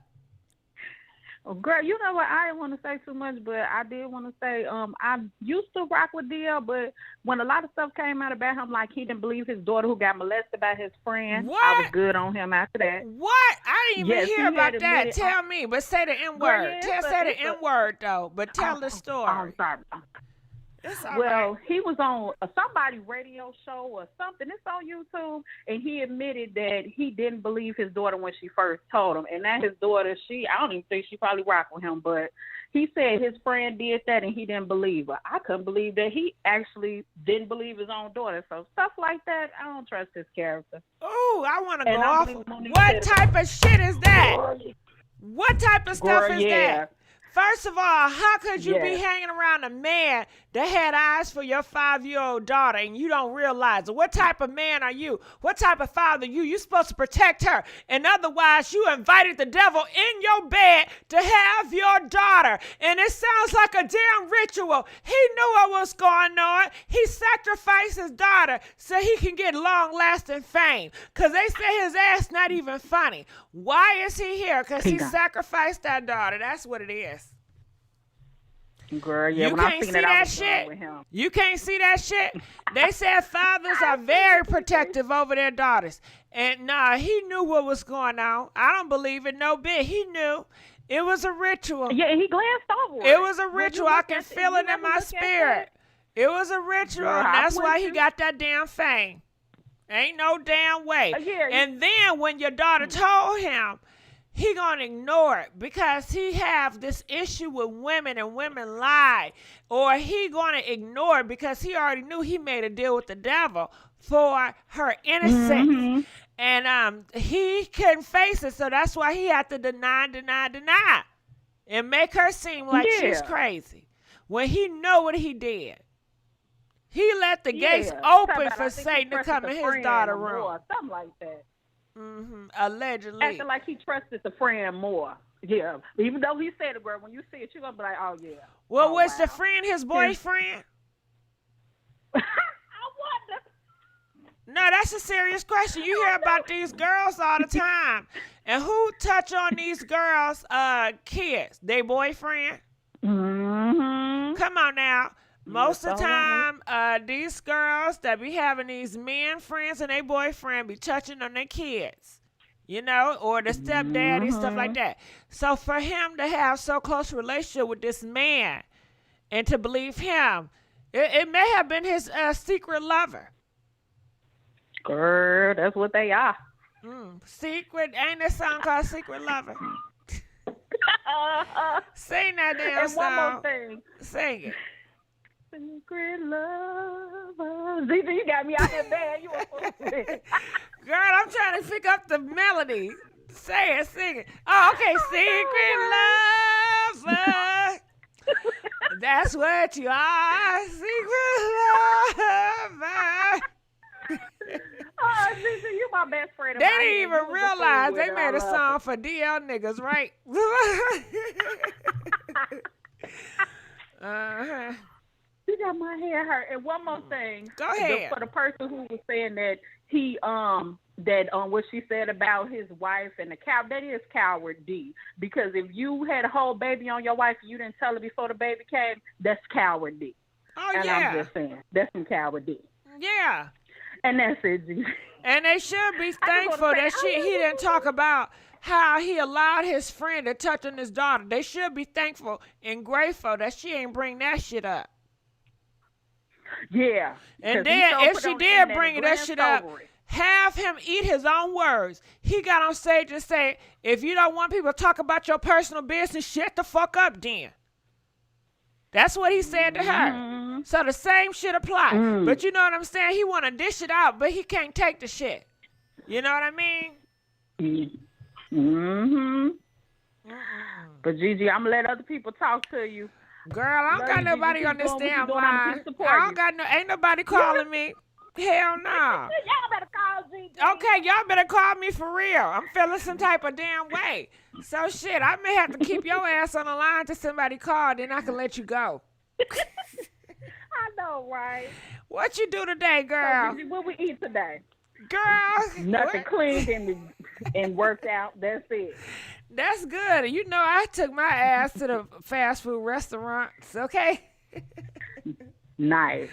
Speaker 7: Girl, you know what? I didn't want to say too much, but I did want to say I used to rock with DL, but when a lot of stuff came out about him, like he didn't believe his daughter who got molested by his friend,
Speaker 1: What?
Speaker 7: I was good on him after that.
Speaker 1: What? I didn't even hear about that.
Speaker 7: admitted-
Speaker 1: Tell me, but say the N word. Say the N word though, but tell the story.
Speaker 7: I'm sorry.
Speaker 1: It's all
Speaker 7: Well,
Speaker 1: right.
Speaker 7: he was on somebody's radio show or something. It's on YouTube, and he admitted that he didn't believe his daughter when she first told him, and that his daughter, I don't even think she probably rocked with him, but he said his friend did that and he didn't believe her. I couldn't believe that he actually didn't believe his own daughter. So stuff like that, I don't trust his character.
Speaker 1: Ooh, I want to
Speaker 7: And
Speaker 1: go
Speaker 7: I
Speaker 1: off.
Speaker 7: believe Monique
Speaker 1: What
Speaker 7: said
Speaker 1: type of shit is that? What type of stuff
Speaker 7: Girl,
Speaker 1: is
Speaker 7: yeah.
Speaker 1: that? First of all, how could you be
Speaker 7: Yeah.
Speaker 1: hanging around a man that had eyes for your 5-year-old daughter and you don't realize it? What type of man are you? What type of father are you? You're supposed to protect her. And otherwise, you invited the devil in your bed to have your daughter. And it sounds like a damn ritual. He knew what was going on. He sacrificed his daughter so he can get long-lasting fame. Because they say his ass not even funny. Why is he here? Because he sacrificed that daughter. That's what it is.
Speaker 7: Girl, yeah,
Speaker 1: You
Speaker 7: when I
Speaker 1: can't
Speaker 7: seen
Speaker 1: see
Speaker 7: that, I
Speaker 1: that
Speaker 7: was done
Speaker 1: shit.
Speaker 7: with him.
Speaker 1: You can't see that shit. They said fathers are very protective over their daughters. And nah, he knew what was going on. I don't believe it no bit. He knew. It was a ritual.
Speaker 7: Yeah, he glanced over
Speaker 1: It was a
Speaker 7: When you
Speaker 1: ritual. I
Speaker 7: look
Speaker 1: can
Speaker 7: at
Speaker 1: feel
Speaker 7: you
Speaker 1: it in
Speaker 7: ever
Speaker 1: my
Speaker 7: look at
Speaker 1: spirit. It was a ritual,
Speaker 7: Girl,
Speaker 1: and
Speaker 7: I'm
Speaker 1: that's why
Speaker 7: with
Speaker 1: he
Speaker 7: you.
Speaker 1: got that damn fame. Ain't no damn way.
Speaker 7: Yeah,
Speaker 1: And then when your daughter told him, he gonna ignore it because he have this issue with women and women lie, or he gonna ignore it because he already knew he made a deal with the devil for her innocence, and he couldn't face it, so that's why he had to deny, and make her seem like she's
Speaker 7: Yeah.
Speaker 1: crazy when he know what he did. He let the gates
Speaker 7: Yeah.
Speaker 1: open
Speaker 7: Talking about,
Speaker 1: for
Speaker 7: I think he
Speaker 1: Satan to
Speaker 7: trusted
Speaker 1: come
Speaker 7: the
Speaker 1: in his
Speaker 7: friend
Speaker 1: daughter
Speaker 7: more,
Speaker 1: room.
Speaker 7: something like that.
Speaker 1: Allegedly.
Speaker 7: Acting like he trusted the friend more. Yeah, even though he said it, girl, when you see it, you're going to be like, oh, yeah.
Speaker 1: Well,
Speaker 7: Oh,
Speaker 1: was
Speaker 7: wow.
Speaker 1: the friend his boyfriend? No, that's a serious question. You hear about these girls all the time. And who touch on these girls' kids? They boyfriend? Come on now. Most of the time, these girls that be having these men friends and their boyfriend be touching on their kids, you know, or the stepdaddy, stuff like that. So for him to have so close a relationship with this man and to believe him, it may have been his secret lover.
Speaker 7: Girl, that's what they are.
Speaker 1: Secret, ain't that song called Secret Lover? Sing that damn
Speaker 7: And one
Speaker 1: song.
Speaker 7: more thing.
Speaker 1: Sing it.
Speaker 7: Secret lover. Zizi, you got me out there bad. You were supposed to sing.
Speaker 1: Girl, I'm trying to pick up the melody. Say it, sing it. Oh, okay. Secret lover. That's what you are. Secret lover.
Speaker 7: Oh, Zizi, you my best friend.
Speaker 1: They didn't even realize they made a song for DL niggas, right? Uh-huh.
Speaker 7: You got my hair hurt. And one more thing.
Speaker 1: Go ahead.
Speaker 7: For the person who was saying that what she said about his wife and the cow, that is cowardly. Because if you had a whole baby on your wife and you didn't tell her before the baby came, that's cowardly.
Speaker 1: Oh,
Speaker 7: and
Speaker 1: yeah.
Speaker 7: I'm just saying, that's some cowardly.
Speaker 1: Yeah.
Speaker 7: And that's it, G.
Speaker 1: And they should be thankful that he didn't talk about how he allowed his friend to touch on his daughter. They should be thankful and grateful that she ain't bring that shit up.
Speaker 7: Yeah.
Speaker 1: And then if she did bring that shit up, have him eat his own words. He got on stage and say, if you don't want people to talk about your personal business, shut the fuck up then. That's what he said to her. So the same shit apply. But you know what I'm saying? He want to dish it out, but he can't take the shit. You know what I mean?
Speaker 7: But Gigi, I'm going to let other people talk to you.
Speaker 1: Girl, I don't got nobody on this damn line. I don't got ain't nobody calling me. Hell no.
Speaker 15: Y'all better call Gigi.
Speaker 1: Okay, y'all better call me for real. I'm feeling some type of damn way. So shit, I may have to keep your ass on the line till somebody call, then I can let you go.
Speaker 15: I know, right?
Speaker 1: What you do today, girl?
Speaker 7: So, Gigi, what we eat today?
Speaker 1: Girl.
Speaker 7: Nothing clean and worked out. That's it.
Speaker 1: That's good. You know, I took my ass to the fast food restaurants, okay?
Speaker 16: Nice.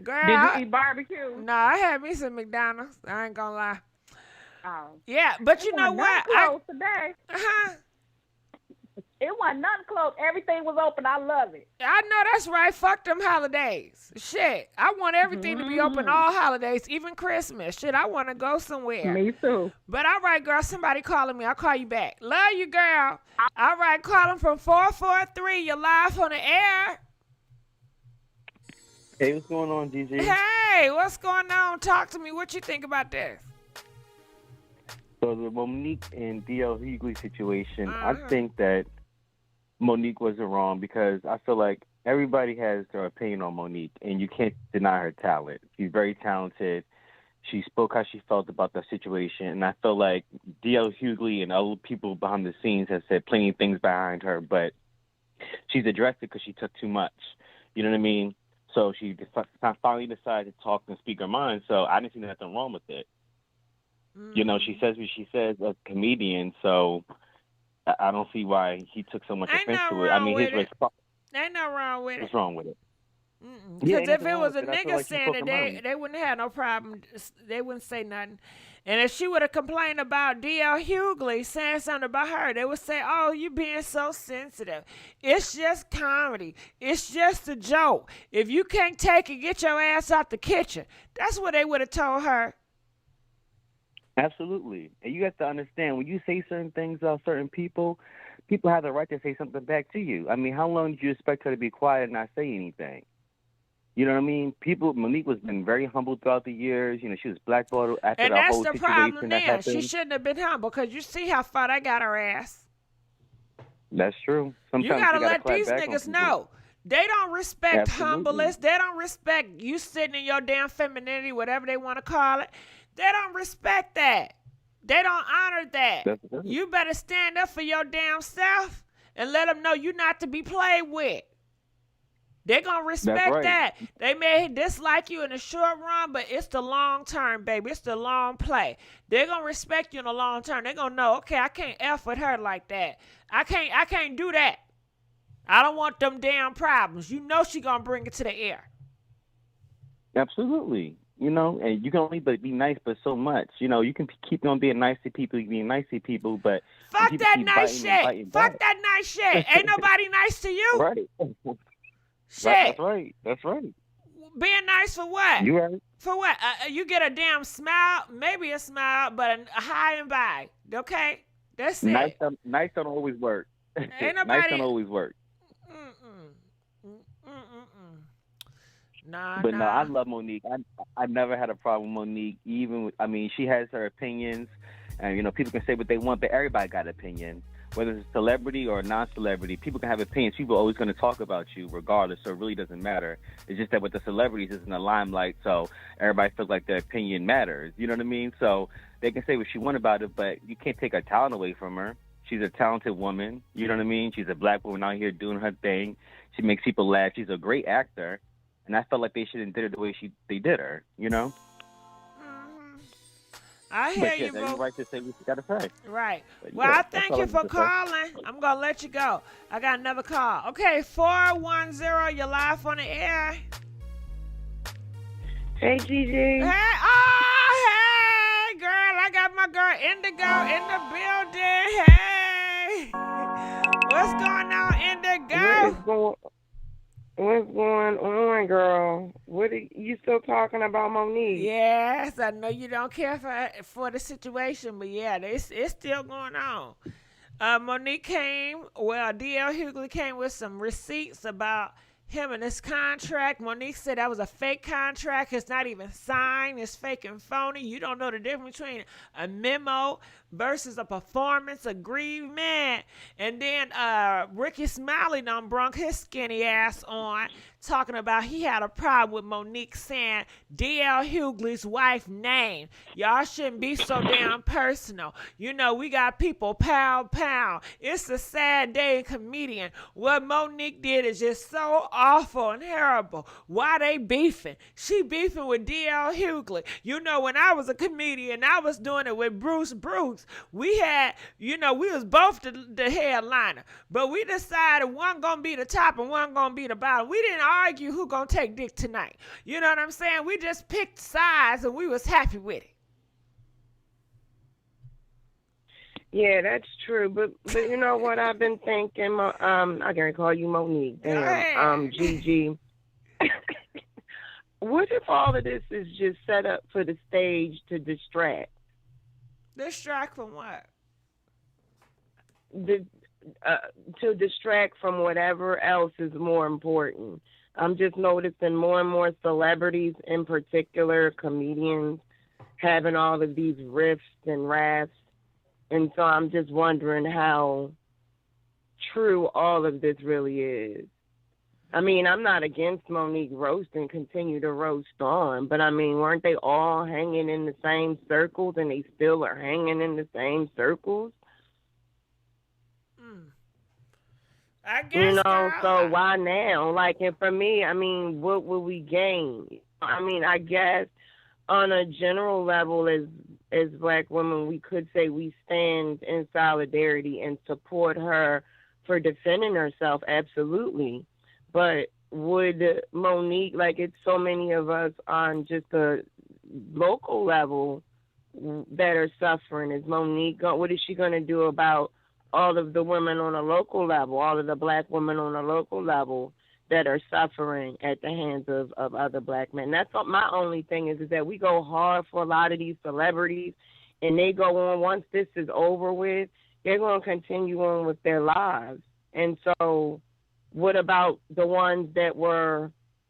Speaker 1: Girl.
Speaker 16: Did you eat barbecue?
Speaker 1: No, I had me some McDonald's. I ain't gonna lie.
Speaker 16: Oh.
Speaker 1: Yeah, but you know what?
Speaker 16: Closed today.
Speaker 1: Uh-huh.
Speaker 16: It wasn't nothing closed. Everything was open. I love it.
Speaker 1: I know that's right. Fuck them holidays. Shit. I want everything to be open all holidays, even Christmas. Shit, I want to go somewhere.
Speaker 16: Me too.
Speaker 1: But all right, girl, somebody calling me. I'll call you back. Love you, girl. All right, calling from 443. You're live on the air.
Speaker 17: Hey, what's going on, GG?
Speaker 1: Hey, what's going on? Talk to me. What you think about this?
Speaker 17: So the Monique and DL Hughley situation, I think that Monique wasn't wrong because I feel like everybody has their opinion on Monique, and you can't deny her talent. She's very talented. She spoke how she felt about the situation, and I feel like DL Hughley and other people behind the scenes have said plenty of things behind her, but she's addressed it because she took too much. You know what I mean? So she finally decided to talk and speak her mind, so I didn't see nothing wrong with it. You know, she says what she says as a comedian, so I don't see why he took so much offense to it. I mean, his response.
Speaker 1: Ain't no wrong with it.
Speaker 17: What's wrong with it?
Speaker 1: Because if it was a nigga saying it, they wouldn't have no problem. They wouldn't say nothing. And if she would have complained about D.L. Hughley saying something about her, they would say, oh, you being so sensitive. It's just comedy. It's just a joke. If you can't take it, get your ass out the kitchen. That's what they would have told her.
Speaker 17: Absolutely. And you have to understand, when you say certain things about certain people have the right to say something back to you. I mean, how long did you expect her to be quiet and not say anything? You know what I mean? Monique was been very humble throughout the years. You know, she was blackballed after the whole situation.
Speaker 1: And that's the problem there. She
Speaker 17: happened.
Speaker 1: shouldn't have been humble because you see how far they got her ass.
Speaker 17: That's true. Sometimes
Speaker 1: you gotta let
Speaker 17: clap
Speaker 1: these
Speaker 17: back
Speaker 1: niggas know. They don't respect humbleness. They don't respect you sitting in your damn femininity, whatever they want to call it. They don't respect that. They don't honor that. You better stand up for your damn self and let them know you're not to be played with. They're going to respect that. They may dislike you in the short run, but it's the long term, baby. It's the long play. They're going to respect you in the long term. They're going to know, okay, I can't F with her like that. I can't do that. I don't want them damn problems. You know she going to bring it to the air.
Speaker 17: Absolutely. You know, and you can only be nice, but so much. You know, you can keep on being nice to people, but
Speaker 1: fuck that nice shit. Fuck that nice shit. Ain't nobody nice to you.
Speaker 17: Right.
Speaker 1: Shit.
Speaker 17: That's right.
Speaker 1: Being nice for what?
Speaker 17: You right.
Speaker 1: For what? You get a damn smile, maybe a smile, but a high and by. Okay? That's it.
Speaker 17: Nice don't always work.
Speaker 1: Ain't nobody...
Speaker 17: Nice don't always work.
Speaker 1: Nah,
Speaker 17: no, I love Monique. I never had a problem with Monique. She has her opinions, and you know, people can say what they want, but everybody got an opinion. Whether it's a celebrity or a non-celebrity, people can have opinions. People are always going to talk about you regardless, so it really doesn't matter. It's just that with the celebrities, it's in the limelight, so everybody feels like their opinion matters. You know what I mean? So they can say what she want about it, but you can't take her talent away from her. She's a talented woman. You know what I mean? She's a black woman out here doing her thing. She makes people laugh. She's a great actor. And I felt like they shouldn't did it the way they did her, you know?
Speaker 1: I hear you,
Speaker 17: boo. Right to say what you got to say.
Speaker 1: Right.
Speaker 17: But
Speaker 1: well, I thank you for calling. I'm going to let you go. I got another call. Okay, 410, you're live on the air.
Speaker 18: Hey, Gigi.
Speaker 1: Hey, girl, I got my girl Indigo in the building. Hey. What's going on, Indigo?
Speaker 18: What's going on, girl? What are you still talking about, Monique?
Speaker 1: Yes, I know you don't care for the situation, but yeah, it's still going on. Monique D.L. Hughley came with some receipts about him and his contract. Monique said that was a fake contract. It's not even signed. It's fake and phony. You don't know the difference between a memo versus a performance agreement. And then Ricky Smiley done brung his skinny ass on, talking about he had a problem with Monique saying D.L. Hughley's wife's name. Y'all shouldn't be so damn personal. You know, we got people pound. It's a sad day in comedian. What Monique did is just so awful and terrible. Why they beefing? She beefing with D.L. Hughley. You know, when I was a comedian, I was doing it with Bruce Brooks. shows. We had, we was both the headliner, but we decided one gonna be the top and one gonna be the bottom. We didn't argue who gonna take dick tonight. You know what I'm saying? We just picked sides and we was happy with it.
Speaker 18: Yeah, that's true. But you know what I've been thinking? I can't call you Monique. Damn. Gigi. What if all of this is just set up for the stage to distract?
Speaker 1: Distract from what?
Speaker 18: To distract from whatever else is more important. I'm just noticing more and more celebrities, in particular comedians, having all of these riffs and rafts. And so I'm just wondering how true all of this really is. I mean, I'm not against Monique roasting, continue to roast on, but I mean, weren't they all hanging in the same circles and they still are hanging in the same circles?
Speaker 1: I guess,
Speaker 18: so why now? Like, and for me, I mean, what will we gain? I mean, I guess on a general level as Black women, we could say we stand in solidarity and support her for defending herself, absolutely. But would Monique, like it's so many of us on just a local level that are suffering, is Monique, what is she going to do about all of the women on a local level, all of the Black women on a local level that are suffering at the hands of other Black men? That's what my only thing is that we go hard for a lot of these celebrities, and they go on, once this is over with, they're going to continue on with their lives. And so what about the ones that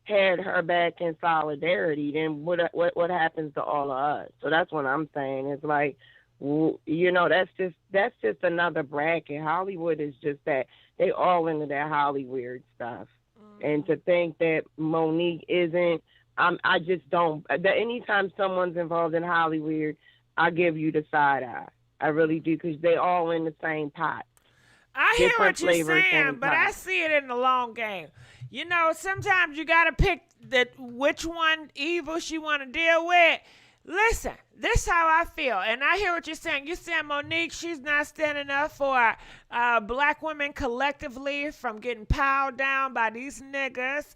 Speaker 18: had her back in solidarity? Then what happens to all of us? So that's what I'm saying. It's like, that's just another bracket. Hollywood is just that. They all into that Hollywood stuff. And to think that Monique isn't, I just don't. Anytime someone's involved in Hollywood, I give you the side eye. I really do, because they all in the same pot.
Speaker 1: I hear what you're saying, but I see it in the long game. Sometimes you got to pick which one evil she want to deal with. Listen, this is how I feel, and I hear what you're saying. You're saying Monique, she's not standing up for Black women collectively from getting piled down by these niggas.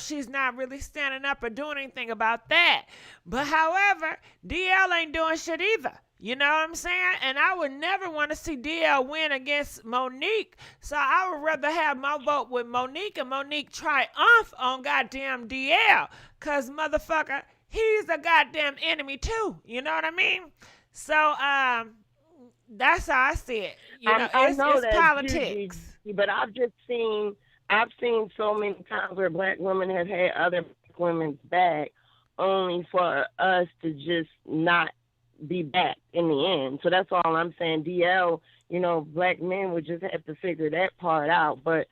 Speaker 1: She's not really standing up or doing anything about that. But however, DL ain't doing shit either. You know what I'm saying? And I would never want to see DL win against Monique. So I would rather have my vote with Monique and Monique triumph on goddamn DL. Because motherfucker, he's a goddamn enemy too. You know what I mean? So that's how I see it.
Speaker 18: I know
Speaker 1: it's politics.
Speaker 18: But I've seen so many times where Black women have had other Black women's back only for us to just not be back in the end. So that's all I'm saying. DL, Black men would just have to figure that part out. But,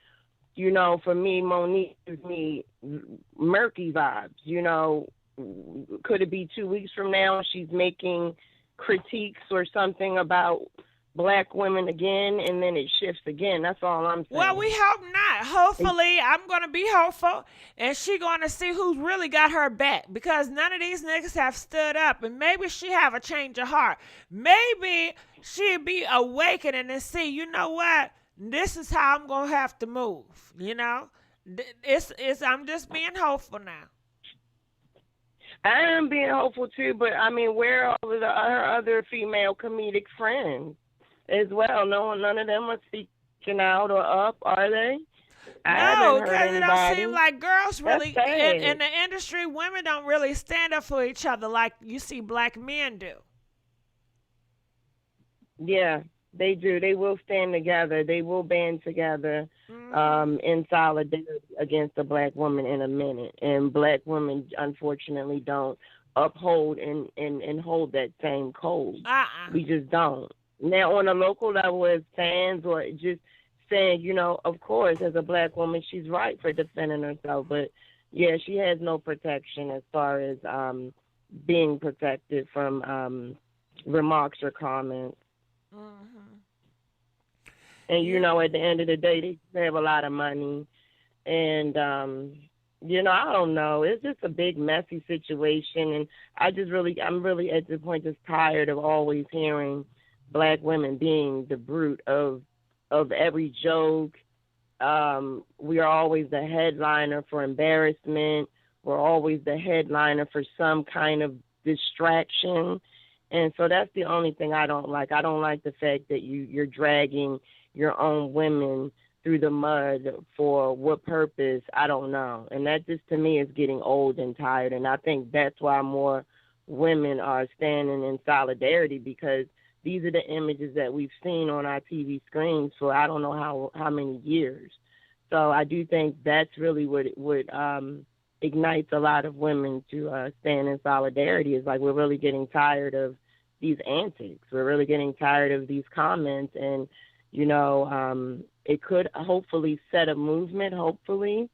Speaker 18: for me, Monique gives me murky vibes. Could it be 2 weeks from now she's making critiques or something about Black women again, and then it shifts again? That's all I'm saying.
Speaker 1: Well, we hope not. Hopefully, I'm going to be hopeful, and she going to see who's really got her back, because none of these niggas have stood up, and maybe she have a change of heart. Maybe she'll be awakening and see, you know what? This is how I'm going to have to move, I'm just being hopeful now.
Speaker 18: I am being hopeful, too, but, I mean, where are all of her other female comedic friends as well? None of them are speaking out or up, are they?
Speaker 1: No, because it don't seem like girls really, in the industry, women don't really stand up for each other like you see Black men do.
Speaker 18: Yeah, they do. They will stand together. They will band together in solidarity against a Black woman in a minute. And Black women, unfortunately, don't uphold and hold that same code. We just don't. Now, on a local level, as fans or just saying, of course, as a Black woman, she's right for defending herself. But, yeah, she has no protection as far as being protected from remarks or comments.
Speaker 1: Mm-hmm.
Speaker 18: And, at the end of the day, they have a lot of money. And, I don't know. It's just a big, messy situation. And I'm really at the point just tired of always hearing black women being the brute of every joke. We are always the headliner for embarrassment. We're always the headliner for some kind of distraction. And so that's the only thing I don't like. I don't like the fact that you're dragging your own women through the mud for what purpose, I don't know. And that just to me is getting old and tired. And I think that's why more women are standing in solidarity, because these are the images that we've seen on our TV screens for I don't know how many years. So I do think that's really what ignites a lot of women to stand in solidarity. Is like we're really getting tired of these antics. We're really getting tired of these comments, and it could hopefully set a movement, hopefully,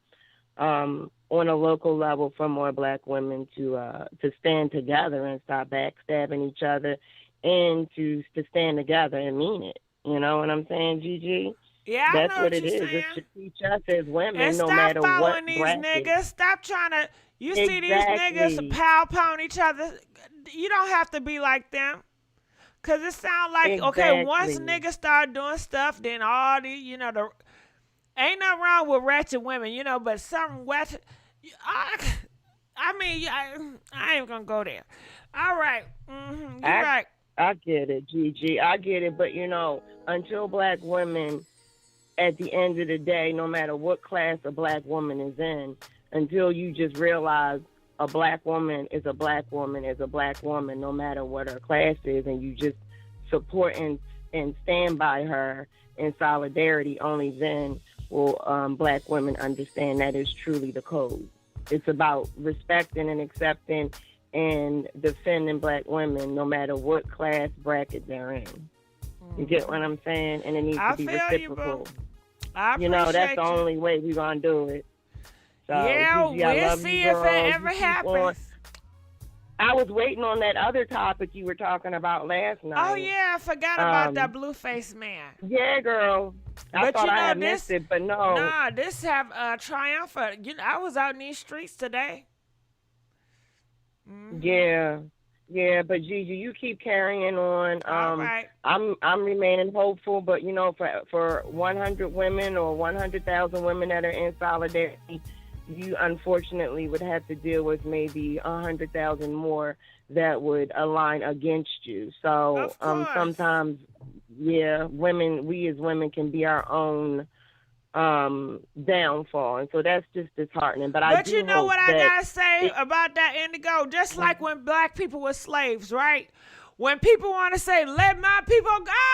Speaker 18: on a local level for more black women to stand together and stop backstabbing each other, and to stand together and mean it. You know what I'm saying, Gigi?
Speaker 1: Yeah, I
Speaker 18: That's
Speaker 1: know
Speaker 18: what
Speaker 1: what
Speaker 18: it
Speaker 1: you're
Speaker 18: is.
Speaker 1: saying.
Speaker 18: It should teach us as women,
Speaker 1: And
Speaker 18: no
Speaker 1: stop
Speaker 18: matter what
Speaker 1: following these
Speaker 18: bracket.
Speaker 1: niggas. Stop trying to. You see these niggas pow pound each other. You don't have to be like them. Cause it sounds like okay, once niggas start doing stuff, then all the ain't nothing wrong with ratchet women, but some ratchet. I ain't gonna go there. All right, you're right.
Speaker 18: I get it, Gigi. I get it, but until black women, at the end of the day, no matter what class a black woman is in, until you just realize a black woman is a black woman is a black woman, no matter what her class is, and you just support and stand by her in solidarity, only then will black women understand that is truly the code. It's about respecting and accepting and defending black women, no matter what class bracket they're in. You get what I'm saying? And it needs to be reciprocal.
Speaker 1: I appreciate
Speaker 18: that's the only way we're going to do it. So,
Speaker 1: yeah,
Speaker 18: Gigi, I
Speaker 1: we'll
Speaker 18: love
Speaker 1: see
Speaker 18: you,
Speaker 1: if
Speaker 18: girl.
Speaker 1: it ever happens.
Speaker 18: I was waiting on that other topic you were talking about last night.
Speaker 1: Oh, yeah, I forgot about that blue-faced man.
Speaker 18: Yeah, girl. I thought I had missed it, but no.
Speaker 1: Nah, this have triumphant. I was out in these streets today.
Speaker 18: Mm-hmm. Yeah, but Gigi, you keep carrying on.
Speaker 1: All right.
Speaker 18: I'm remaining hopeful, but for 100 women or 100,000 women that are in solidarity, you unfortunately would have to deal with maybe 100,000 more that would align against you. So sometimes, we as women can be our own downfall, and so that's just disheartening. But
Speaker 1: you know what I gotta say about that, Indigo? Just like when black people were slaves, right? When people want to say, let my people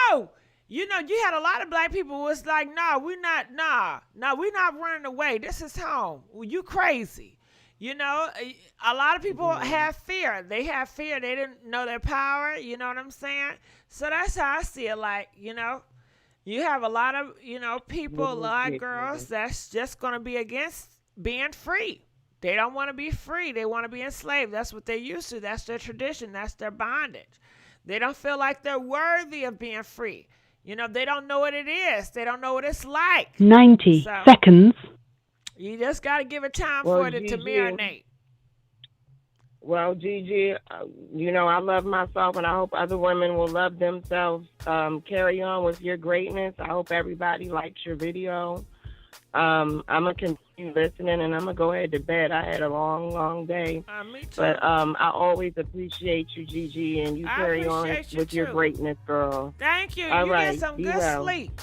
Speaker 1: go, you had a lot of black people who was like, we're not running away. This is home. Well, you crazy. A lot of people have fear. They have fear. They didn't know their power. You know what I'm saying? So that's how I see it. Like, you have a lot of, people, a lot of girls that's just going to be against being free. They don't want to be free. They want to be enslaved. That's what they're used to. That's their tradition. That's their bondage. They don't feel like they're worthy of being free. They don't know what it is. They don't know what it's like.
Speaker 19: 90 seconds.
Speaker 1: You just got to give it time for it to marinate.
Speaker 18: Well, Gigi, I love myself, and I hope other women will love themselves. Carry on with your greatness. I hope everybody likes your video. I'm going to continue listening, and I'm going to go ahead to bed. I had a long, long day.
Speaker 1: Me too.
Speaker 18: But I always appreciate you, Gigi, and you carry on with your greatness, girl.
Speaker 1: Thank you.
Speaker 18: All right,
Speaker 1: get some good sleep.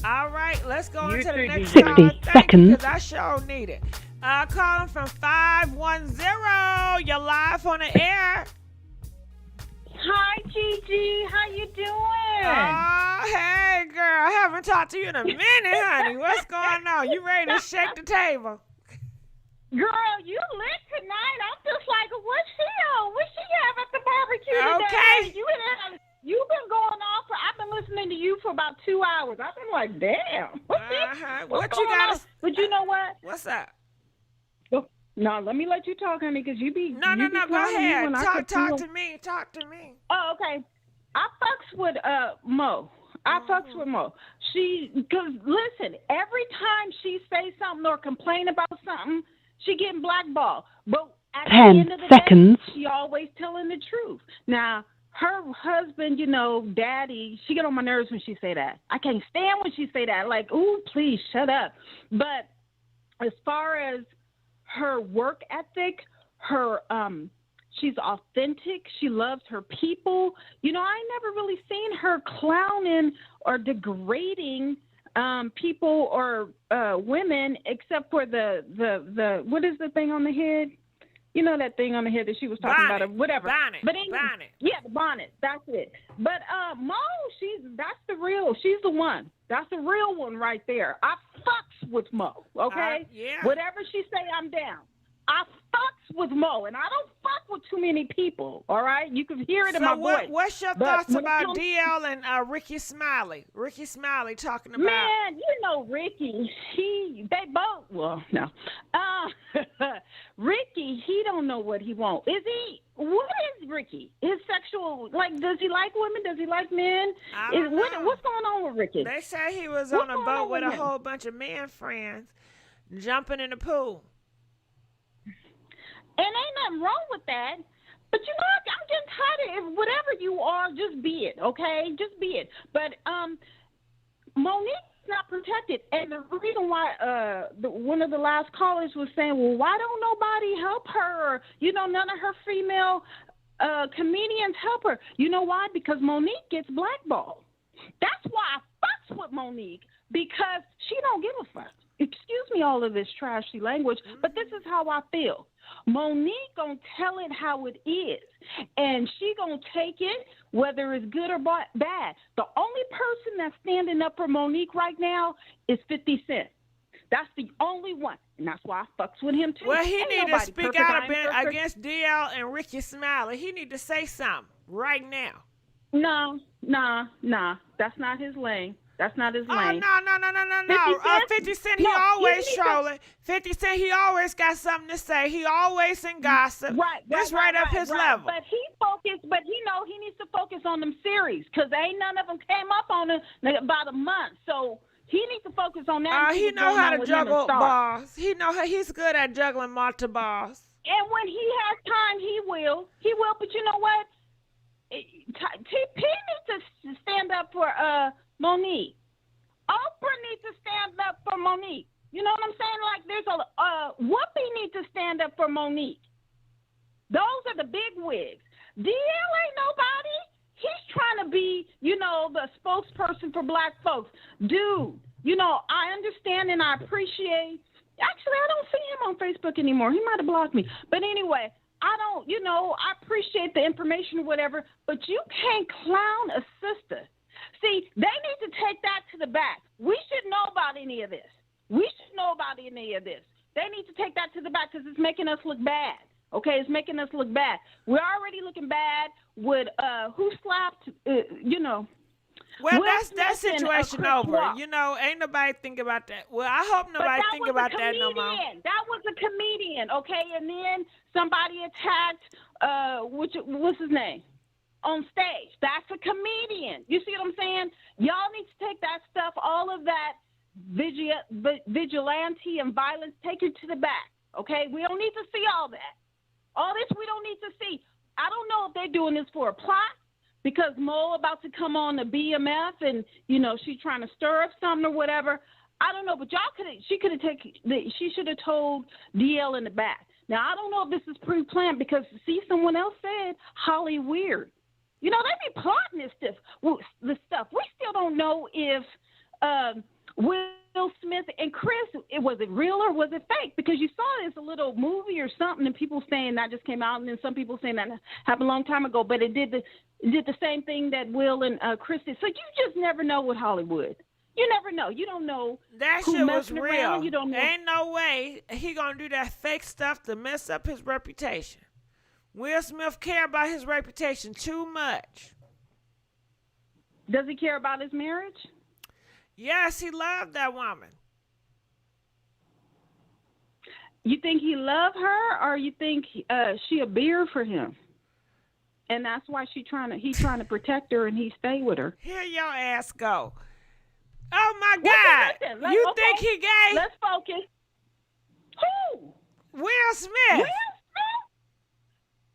Speaker 1: All right, let's go on to the next
Speaker 19: 60
Speaker 1: caller.
Speaker 19: seconds.
Speaker 1: Because I sure need it. Calling from 510. You're live on the air.
Speaker 16: Hi, Gigi. How you doing?
Speaker 1: Oh, hey, girl. I haven't talked to you in a minute, honey. What's going on? You ready to shake the table?
Speaker 16: Girl, you lit tonight. I'm just like, what's she on? What she have at the barbecue today?
Speaker 1: Okay.
Speaker 16: You've been going on I've been listening to you for about 2 hours. I've been like, damn.
Speaker 1: What you got to...
Speaker 16: But you know what?
Speaker 1: What's up?
Speaker 16: No, let me let you talk, honey, because you be...
Speaker 1: No, go ahead. Talk to me.
Speaker 16: Oh, okay. I fucks with Mo. With Mo. Because listen, every time she say something or complain about something, she getting blackballed. But at the end of the day, she always telling the truth. Now, her husband, daddy, she get on my nerves when she say that. I can't stand when she say that. Like, ooh, please shut up. But as far as her work ethic, she's authentic. She loves her people. I never really seen her clowning or degrading people or women, except for the what is the thing on the head? That thing on the head that she was talking about, or whatever.
Speaker 1: Bonnet.
Speaker 16: But anyway,
Speaker 1: bonnet.
Speaker 16: Yeah, the bonnet. That's it. But Mo, that's the real. She's the one. That's the real one right there. I fucks with Mo. Okay.
Speaker 1: Yeah.
Speaker 16: Whatever she say, I'm down. I fucks with Mo, and I don't fuck with too many people. All right, you can hear it in my voice.
Speaker 1: What's your thoughts about DL and Ricky Smiley? Ricky Smiley talking about.
Speaker 16: Man, Ricky. They both. Well, no. Ricky, he don't know what he wants. What is Ricky? His sexual, does he like women? Does he like men? What's going on with Ricky?
Speaker 1: They say he was on a boat with a whole bunch of man friends, jumping in the pool.
Speaker 16: And ain't nothing wrong with that. But I'm getting tired of whatever you are, just be it, okay? Just be it. But Monique's not protected. And the reason why one of the last callers was saying, well, why don't nobody help her? Or, none of her female comedians help her. You know why? Because Monique gets blackballed. That's why I fucks with Monique, because she don't give a fuck. Excuse me all of this trashy language, but this is how I feel. Monique gonna tell it how it is, and she gonna take it whether it's good or bad. The only person that's standing up for Monique right now is 50 Cent. That's the only one, and that's why I fucks with him too.
Speaker 1: Well, he
Speaker 16: Ain't
Speaker 1: need to
Speaker 16: nobody
Speaker 1: speak
Speaker 16: perfect.
Speaker 1: out
Speaker 16: I ain't perfect.
Speaker 1: against DL and Ricky Smiley. He need to say something right now.
Speaker 16: No, that's not his lane. That's not his lane.
Speaker 1: No. 50 Cent, he always trolling. 50 Cent, he always got something to say. He always in gossip. That's right up his level.
Speaker 16: But he focused, he needs to focus on them series, because ain't none of them came up on it about a month. So he needs to focus on that.
Speaker 1: He know how to juggle balls. He know he's good at juggling multiple balls.
Speaker 16: And when he has time, he will. He will, but you know what? TP needs to stand up for Monique. Oprah needs to stand up for Monique. You know what I'm saying? Like, there's Whoopi needs to stand up for Monique. Those are the big wigs. DL ain't nobody. He's trying to be, the spokesperson for black folks. Dude, I understand and I appreciate. Actually, I don't see him on Facebook anymore. He might have blocked me. But anyway, I don't, I appreciate the information or whatever, but you can't clown a sister. See, they need to take that to the back. We should know about any of this. They need to take that to the back, because it's making us look bad. Okay, it's making us look bad. We're already looking bad with who slapped,
Speaker 1: Well, that's that situation over. Ain't nobody think about that. Well, I hope nobody think about that no more.
Speaker 16: That was a comedian, okay? And then somebody attacked, what's his name? On stage. That's a comedian. You see what I'm saying? Y'all need to take that stuff, all of that vigilante and violence, take it to the back, okay? We don't need to see all that. All this we don't need to see. I don't know if they're doing this for a plot, because Mo about to come on the BMF and, she's trying to stir up something or whatever. I don't know, but she should have told DL in the back. Now, I don't know if this is pre-planned, because, someone else said Holly weird. They be plotting this stuff. We still don't know if Will Smith and Chris, was it real or was it fake? Because you saw this a little movie or something, and people saying that just came out, and then some people saying that happened a long time ago, but it did the same thing that Will and Chris did. So you just never know with Hollywood. You never know. You don't know.
Speaker 1: That
Speaker 16: who
Speaker 1: shit was
Speaker 16: messing
Speaker 1: real.
Speaker 16: Around. You don't know.
Speaker 1: Ain't no way he gonna do that fake stuff to mess up his reputation. Will Smith care about his reputation too much.
Speaker 16: Does he care about his marriage?
Speaker 1: Yes, he loved that woman.
Speaker 16: You think he loved her, or you think she a beer for him? And that's why he's trying to protect her, and he stay with her.
Speaker 1: Here your ass go. Oh my God!
Speaker 16: Listen,
Speaker 1: you think he gay?
Speaker 16: Let's focus. Who?
Speaker 1: Will Smith.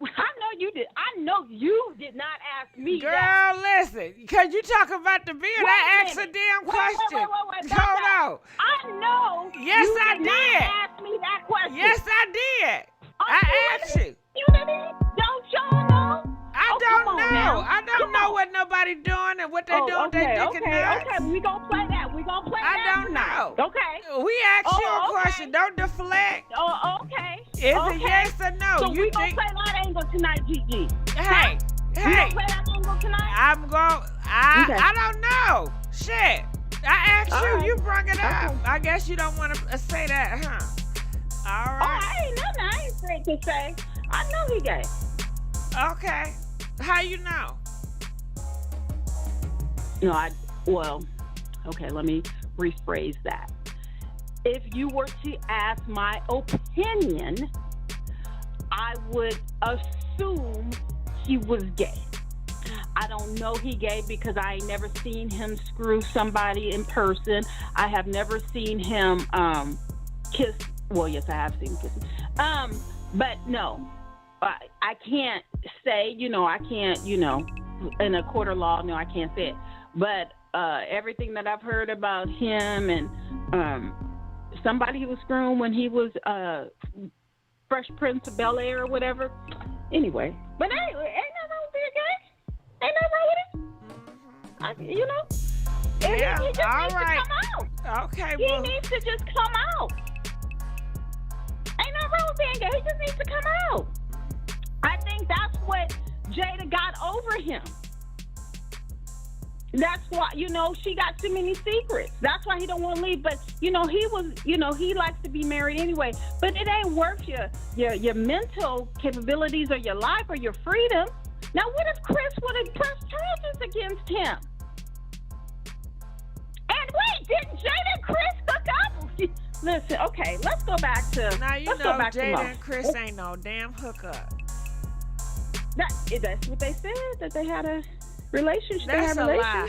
Speaker 16: I know you did. I know you did not ask me
Speaker 1: Girl,
Speaker 16: that.
Speaker 1: listen, because you talking about the beard, I asked a damn question.
Speaker 16: Wait.
Speaker 1: Hold on.
Speaker 16: I know.
Speaker 1: Yes,
Speaker 16: you
Speaker 1: I
Speaker 16: did.
Speaker 1: did.
Speaker 16: Not ask me that question.
Speaker 1: Yes, I did. I asked you.
Speaker 16: You didn't? Don't y'all know?
Speaker 1: I don't know. I don't know what nobody doing and what they doing with their dick and nuts.
Speaker 16: Okay, we gonna play that.
Speaker 1: I don't know.
Speaker 16: Okay.
Speaker 1: We asked you a question. Don't deflect.
Speaker 16: Oh, okay.
Speaker 1: Is it yes or no?
Speaker 16: So
Speaker 1: you
Speaker 16: we gonna play that angle tonight, Gigi.
Speaker 1: Hey.
Speaker 16: We gonna play that angle tonight?
Speaker 1: I don't know. Shit. I asked
Speaker 16: All
Speaker 1: you.
Speaker 16: right.
Speaker 1: You brought it up.
Speaker 16: Okay.
Speaker 1: I guess you don't want to say that, huh? All right.
Speaker 16: Oh, I ain't nothing I ain't afraid to say. I know he gay.
Speaker 1: Okay. How you know?
Speaker 16: No, okay, let me rephrase that. If you were to ask my opinion, I would assume he was gay. I don't know he gay because I ain't never seen him screw somebody in person. I have never seen him kiss. Well, yes, I have seen him kissing. But no, I can't say, I can't, in a court of law, no, I can't say it. But everything that I've heard about him and somebody he was screwing when he was Fresh Prince of Bel-Air or whatever. Anyway, but anyway, ain't nothing wrong with being gay. Ain't nothing wrong with it.
Speaker 1: Yeah,
Speaker 16: he just
Speaker 1: all
Speaker 16: needs
Speaker 1: right.
Speaker 16: to come out.
Speaker 1: Okay,
Speaker 16: He needs to just come out. Ain't nothing wrong with being gay. He just needs to come out. I think that's what Jada got over him. That's why, she got too many secrets. That's why he don't want to leave. But, he was, he likes to be married anyway. But it ain't worth your mental capabilities or your life or your freedom. Now, what if Chris would have pressed charges against him? And wait, didn't Jada and Chris hook up? Listen, okay, let's go back to
Speaker 1: Now, you
Speaker 16: let's
Speaker 1: know
Speaker 16: go back to
Speaker 1: Jada
Speaker 16: Mo.
Speaker 1: and Chris ain't no damn hookup.
Speaker 16: That's what they said, that they had a relationship.
Speaker 1: That's a lie.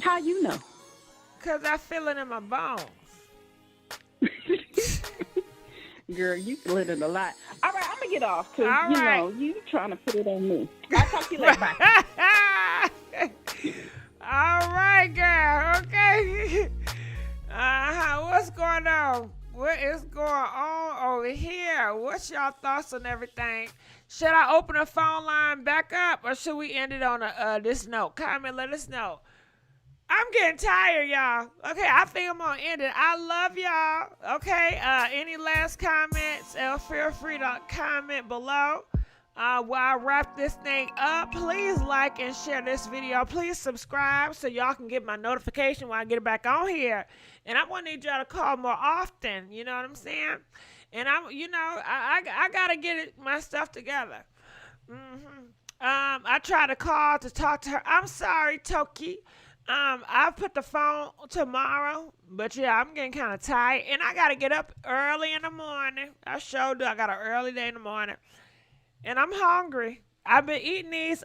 Speaker 16: How you know?
Speaker 1: Because I feel it in my bones.
Speaker 16: Girl, you feel it in a lot. All right, I'm going to get off because,
Speaker 1: All right.
Speaker 16: you trying to put it on me. I'll talk to you later. Bye.
Speaker 1: All right, girl. Okay. What's going on? What is going on over here? What's y'all thoughts on everything? Should I open a phone line back up or should we end it on this note? Comment, let us know. I'm getting tired, y'all. Okay, I think I'm going to end it. I love y'all. Okay, any last comments? Feel free to comment below. While I wrap this thing up, please like and share this video. Please subscribe so y'all can get my notification when I get it back on here. And I'm going to need y'all to call more often. You know what I'm saying? And I got to get my stuff together. I tried to call to talk to her. I'm sorry, Toki. I'll put the phone tomorrow, but yeah, I'm getting kind of tired, and I gotta get up early in the morning. I sure do. I got an early day in the morning, and I'm hungry. I've been eating these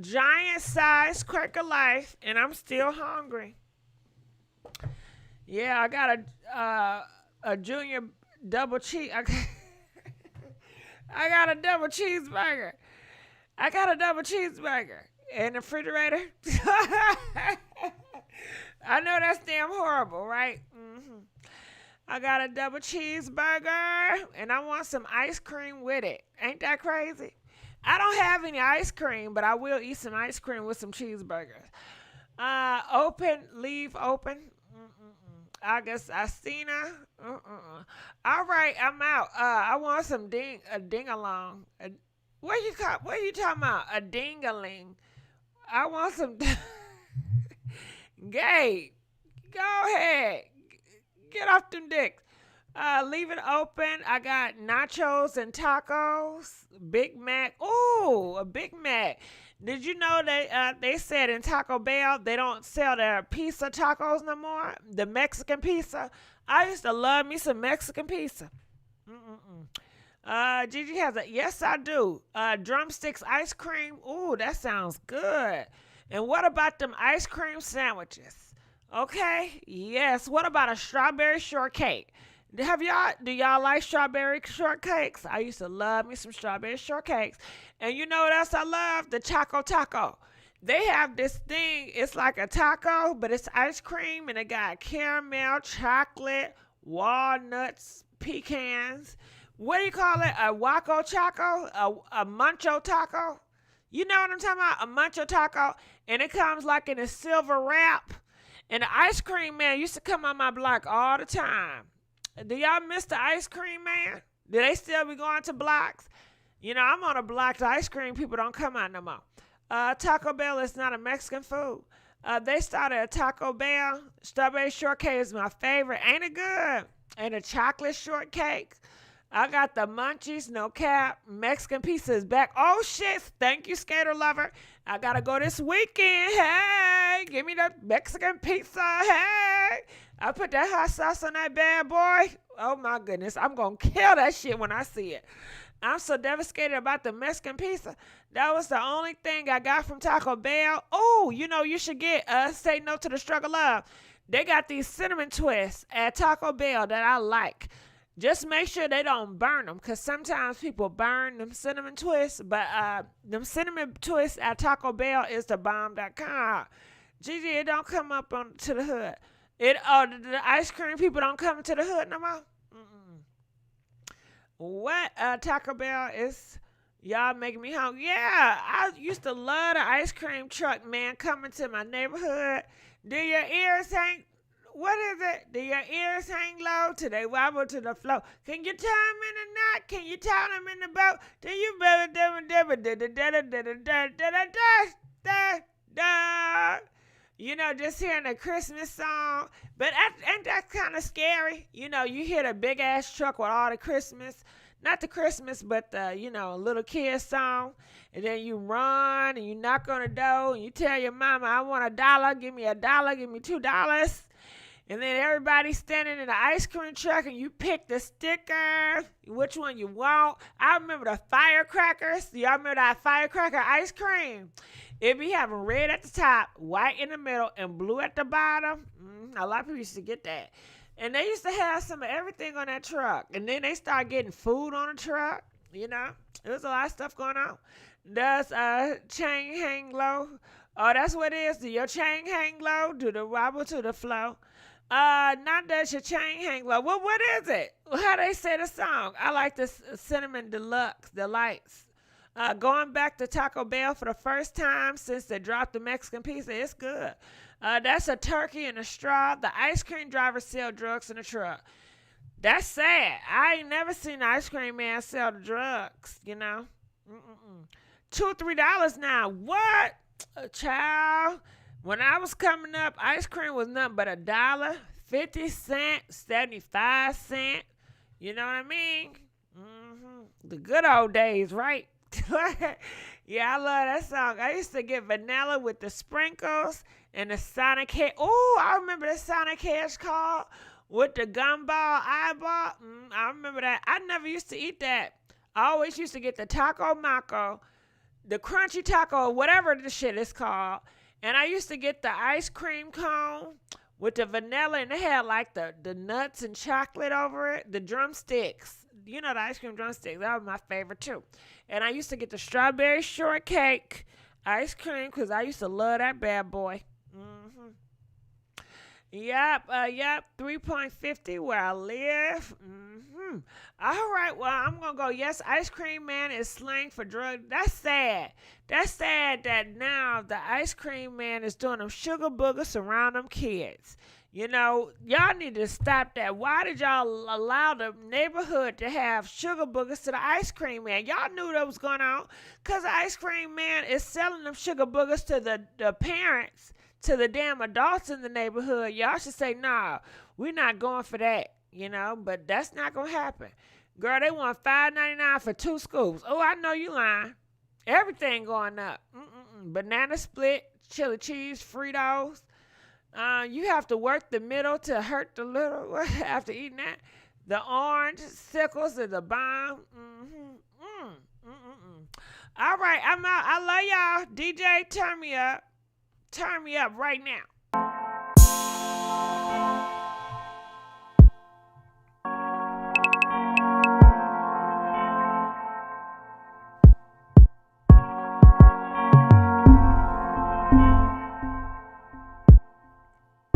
Speaker 1: giant-sized Quaker Life, and I'm still hungry. Yeah, I got a junior double cheese. I got a double cheeseburger. In the refrigerator. I know that's damn horrible, right? I got a double cheeseburger, and I want some ice cream with it. Ain't that crazy? I don't have any ice cream, but I will eat some ice cream with some cheeseburgers. Leave open. Augustina. All right, I'm out. I want some ding-along. What are you talking about? A ding-a-ling. I want some. Gabe, go ahead. Get off them dicks. Leave it open. I got nachos and tacos. Big Mac. Ooh, a Big Mac. Did you know they said in Taco Bell they don't sell their pizza tacos no more? The Mexican pizza. I used to love me some Mexican pizza. Gigi has yes, I do. Drumsticks ice cream. Ooh, that sounds good. And what about them ice cream sandwiches? Okay, yes. What about a strawberry shortcake? Do y'all like strawberry shortcakes? I used to love me some strawberry shortcakes. And you know what else I love? The Choco Taco. They have this thing, it's like a taco, but it's ice cream, and it got caramel, chocolate, walnuts, pecans. What do you call it? A Waco Choco? A Muncho Taco? You know what I'm talking about? A Muncho Taco. And it comes like in a silver wrap. And the ice cream man used to come on my block all the time. Do y'all miss the ice cream man? Do they still be going to blocks? You know, I'm on a block. The ice cream people don't come out no more. Taco Bell is not a Mexican food. They started a Taco Bell. Strawberry shortcake is my favorite. Ain't it good? And a chocolate shortcake. I got the munchies, no cap. Mexican pizza is back. Oh, shit. Thank you, Skater Lover. I got to go this weekend. Hey, give me the Mexican pizza. Hey. I put that hot sauce on that bad boy. Oh, my goodness. I'm going to kill that shit when I see it. I'm so devastated about the Mexican pizza. That was the only thing I got from Taco Bell. Oh, you know, you should get Say No to the Struggle Love. They got these cinnamon twists at Taco Bell that I like. Just make sure they don't burn them, because sometimes people burn them cinnamon twists. But them cinnamon twists at Taco Bell is the bomb.com. Gigi, it don't come up to the hood. The ice cream people don't come to the hood no more? What Taco Bell is, y'all making me hungry. Yeah, I used to love the ice cream truck, man, coming to my neighborhood. Do your ears hang, what is it? Do your ears hang low till they wobble to the floor? Can you tie them in a knot? Can you tie them in the boat? Do you you know, just hearing a Christmas song. But ain't that kind of scary? You know, you hear the big ass truck with all the Christmas, not the Christmas, but the, you know, little kid song. And then you run and you knock on the door and you tell your mama, I want $1, give me $1, give me $2. And then everybody's standing in the ice cream truck and you pick the sticker, which one you want. I remember the firecrackers. Y'all remember that firecracker ice cream? It be having red at the top, white in the middle, and blue at the bottom. A lot of people used to get that. And they used to have some of everything on that truck. And then they started getting food on the truck, you know. There was a lot of stuff going on. Does chain hang low? Oh, that's what it is. Do your chain hang low? Do the wobble to the flow? Not does your chain hang low. Well, what is it? How they say the song? I like this Cinnamon Deluxe, Delights. Going back to Taco Bell for the first time since they dropped the Mexican pizza, it's good. That's a turkey and a straw. The ice cream driver sell drugs in the truck. That's sad. I ain't never seen an ice cream man sell the drugs, you know. $2, $3 now. What? Child. When I was coming up, ice cream was nothing but $1, 50 cents, 75 cents. You know what I mean? The good old days, right? Yeah, I love that song. I used to get vanilla with the sprinkles and the Sonic Hedge. Oh, I remember the Sonic Hedge called with the gumball eyeball. I remember that. I never used to eat that. I always used to get the Taco Maco, the Crunchy Taco, whatever the shit is called. And I used to get the ice cream cone with the vanilla, and they had like the nuts and chocolate over it, the drumsticks. You know, the ice cream drumsticks. That was my favorite too. And I used to get the strawberry shortcake ice cream because I used to love that bad boy. Yep, 3.50 where I live. All right, well, I'm going to go, yes, ice cream man is slang for drug. That's sad. That's sad that now the ice cream man is doing them sugar boogers around them kids. You know, y'all need to stop that. Why did y'all allow the neighborhood to have sugar boogers to the ice cream man? Y'all knew that was going on because the ice cream man is selling them sugar boogers to the parents, to the damn adults in the neighborhood. Y'all should say, nah, we're not going for that, you know, but that's not going to happen. Girl, they want $5.99 for 2 scoops. Oh, I know you lying. Everything going up. Banana split, chili cheese, Fritos. You have to work the middle to hurt the little after eating that. The orange sickles are the bomb. All right, I'm out. I love y'all. DJ, turn me up. Turn me up right now.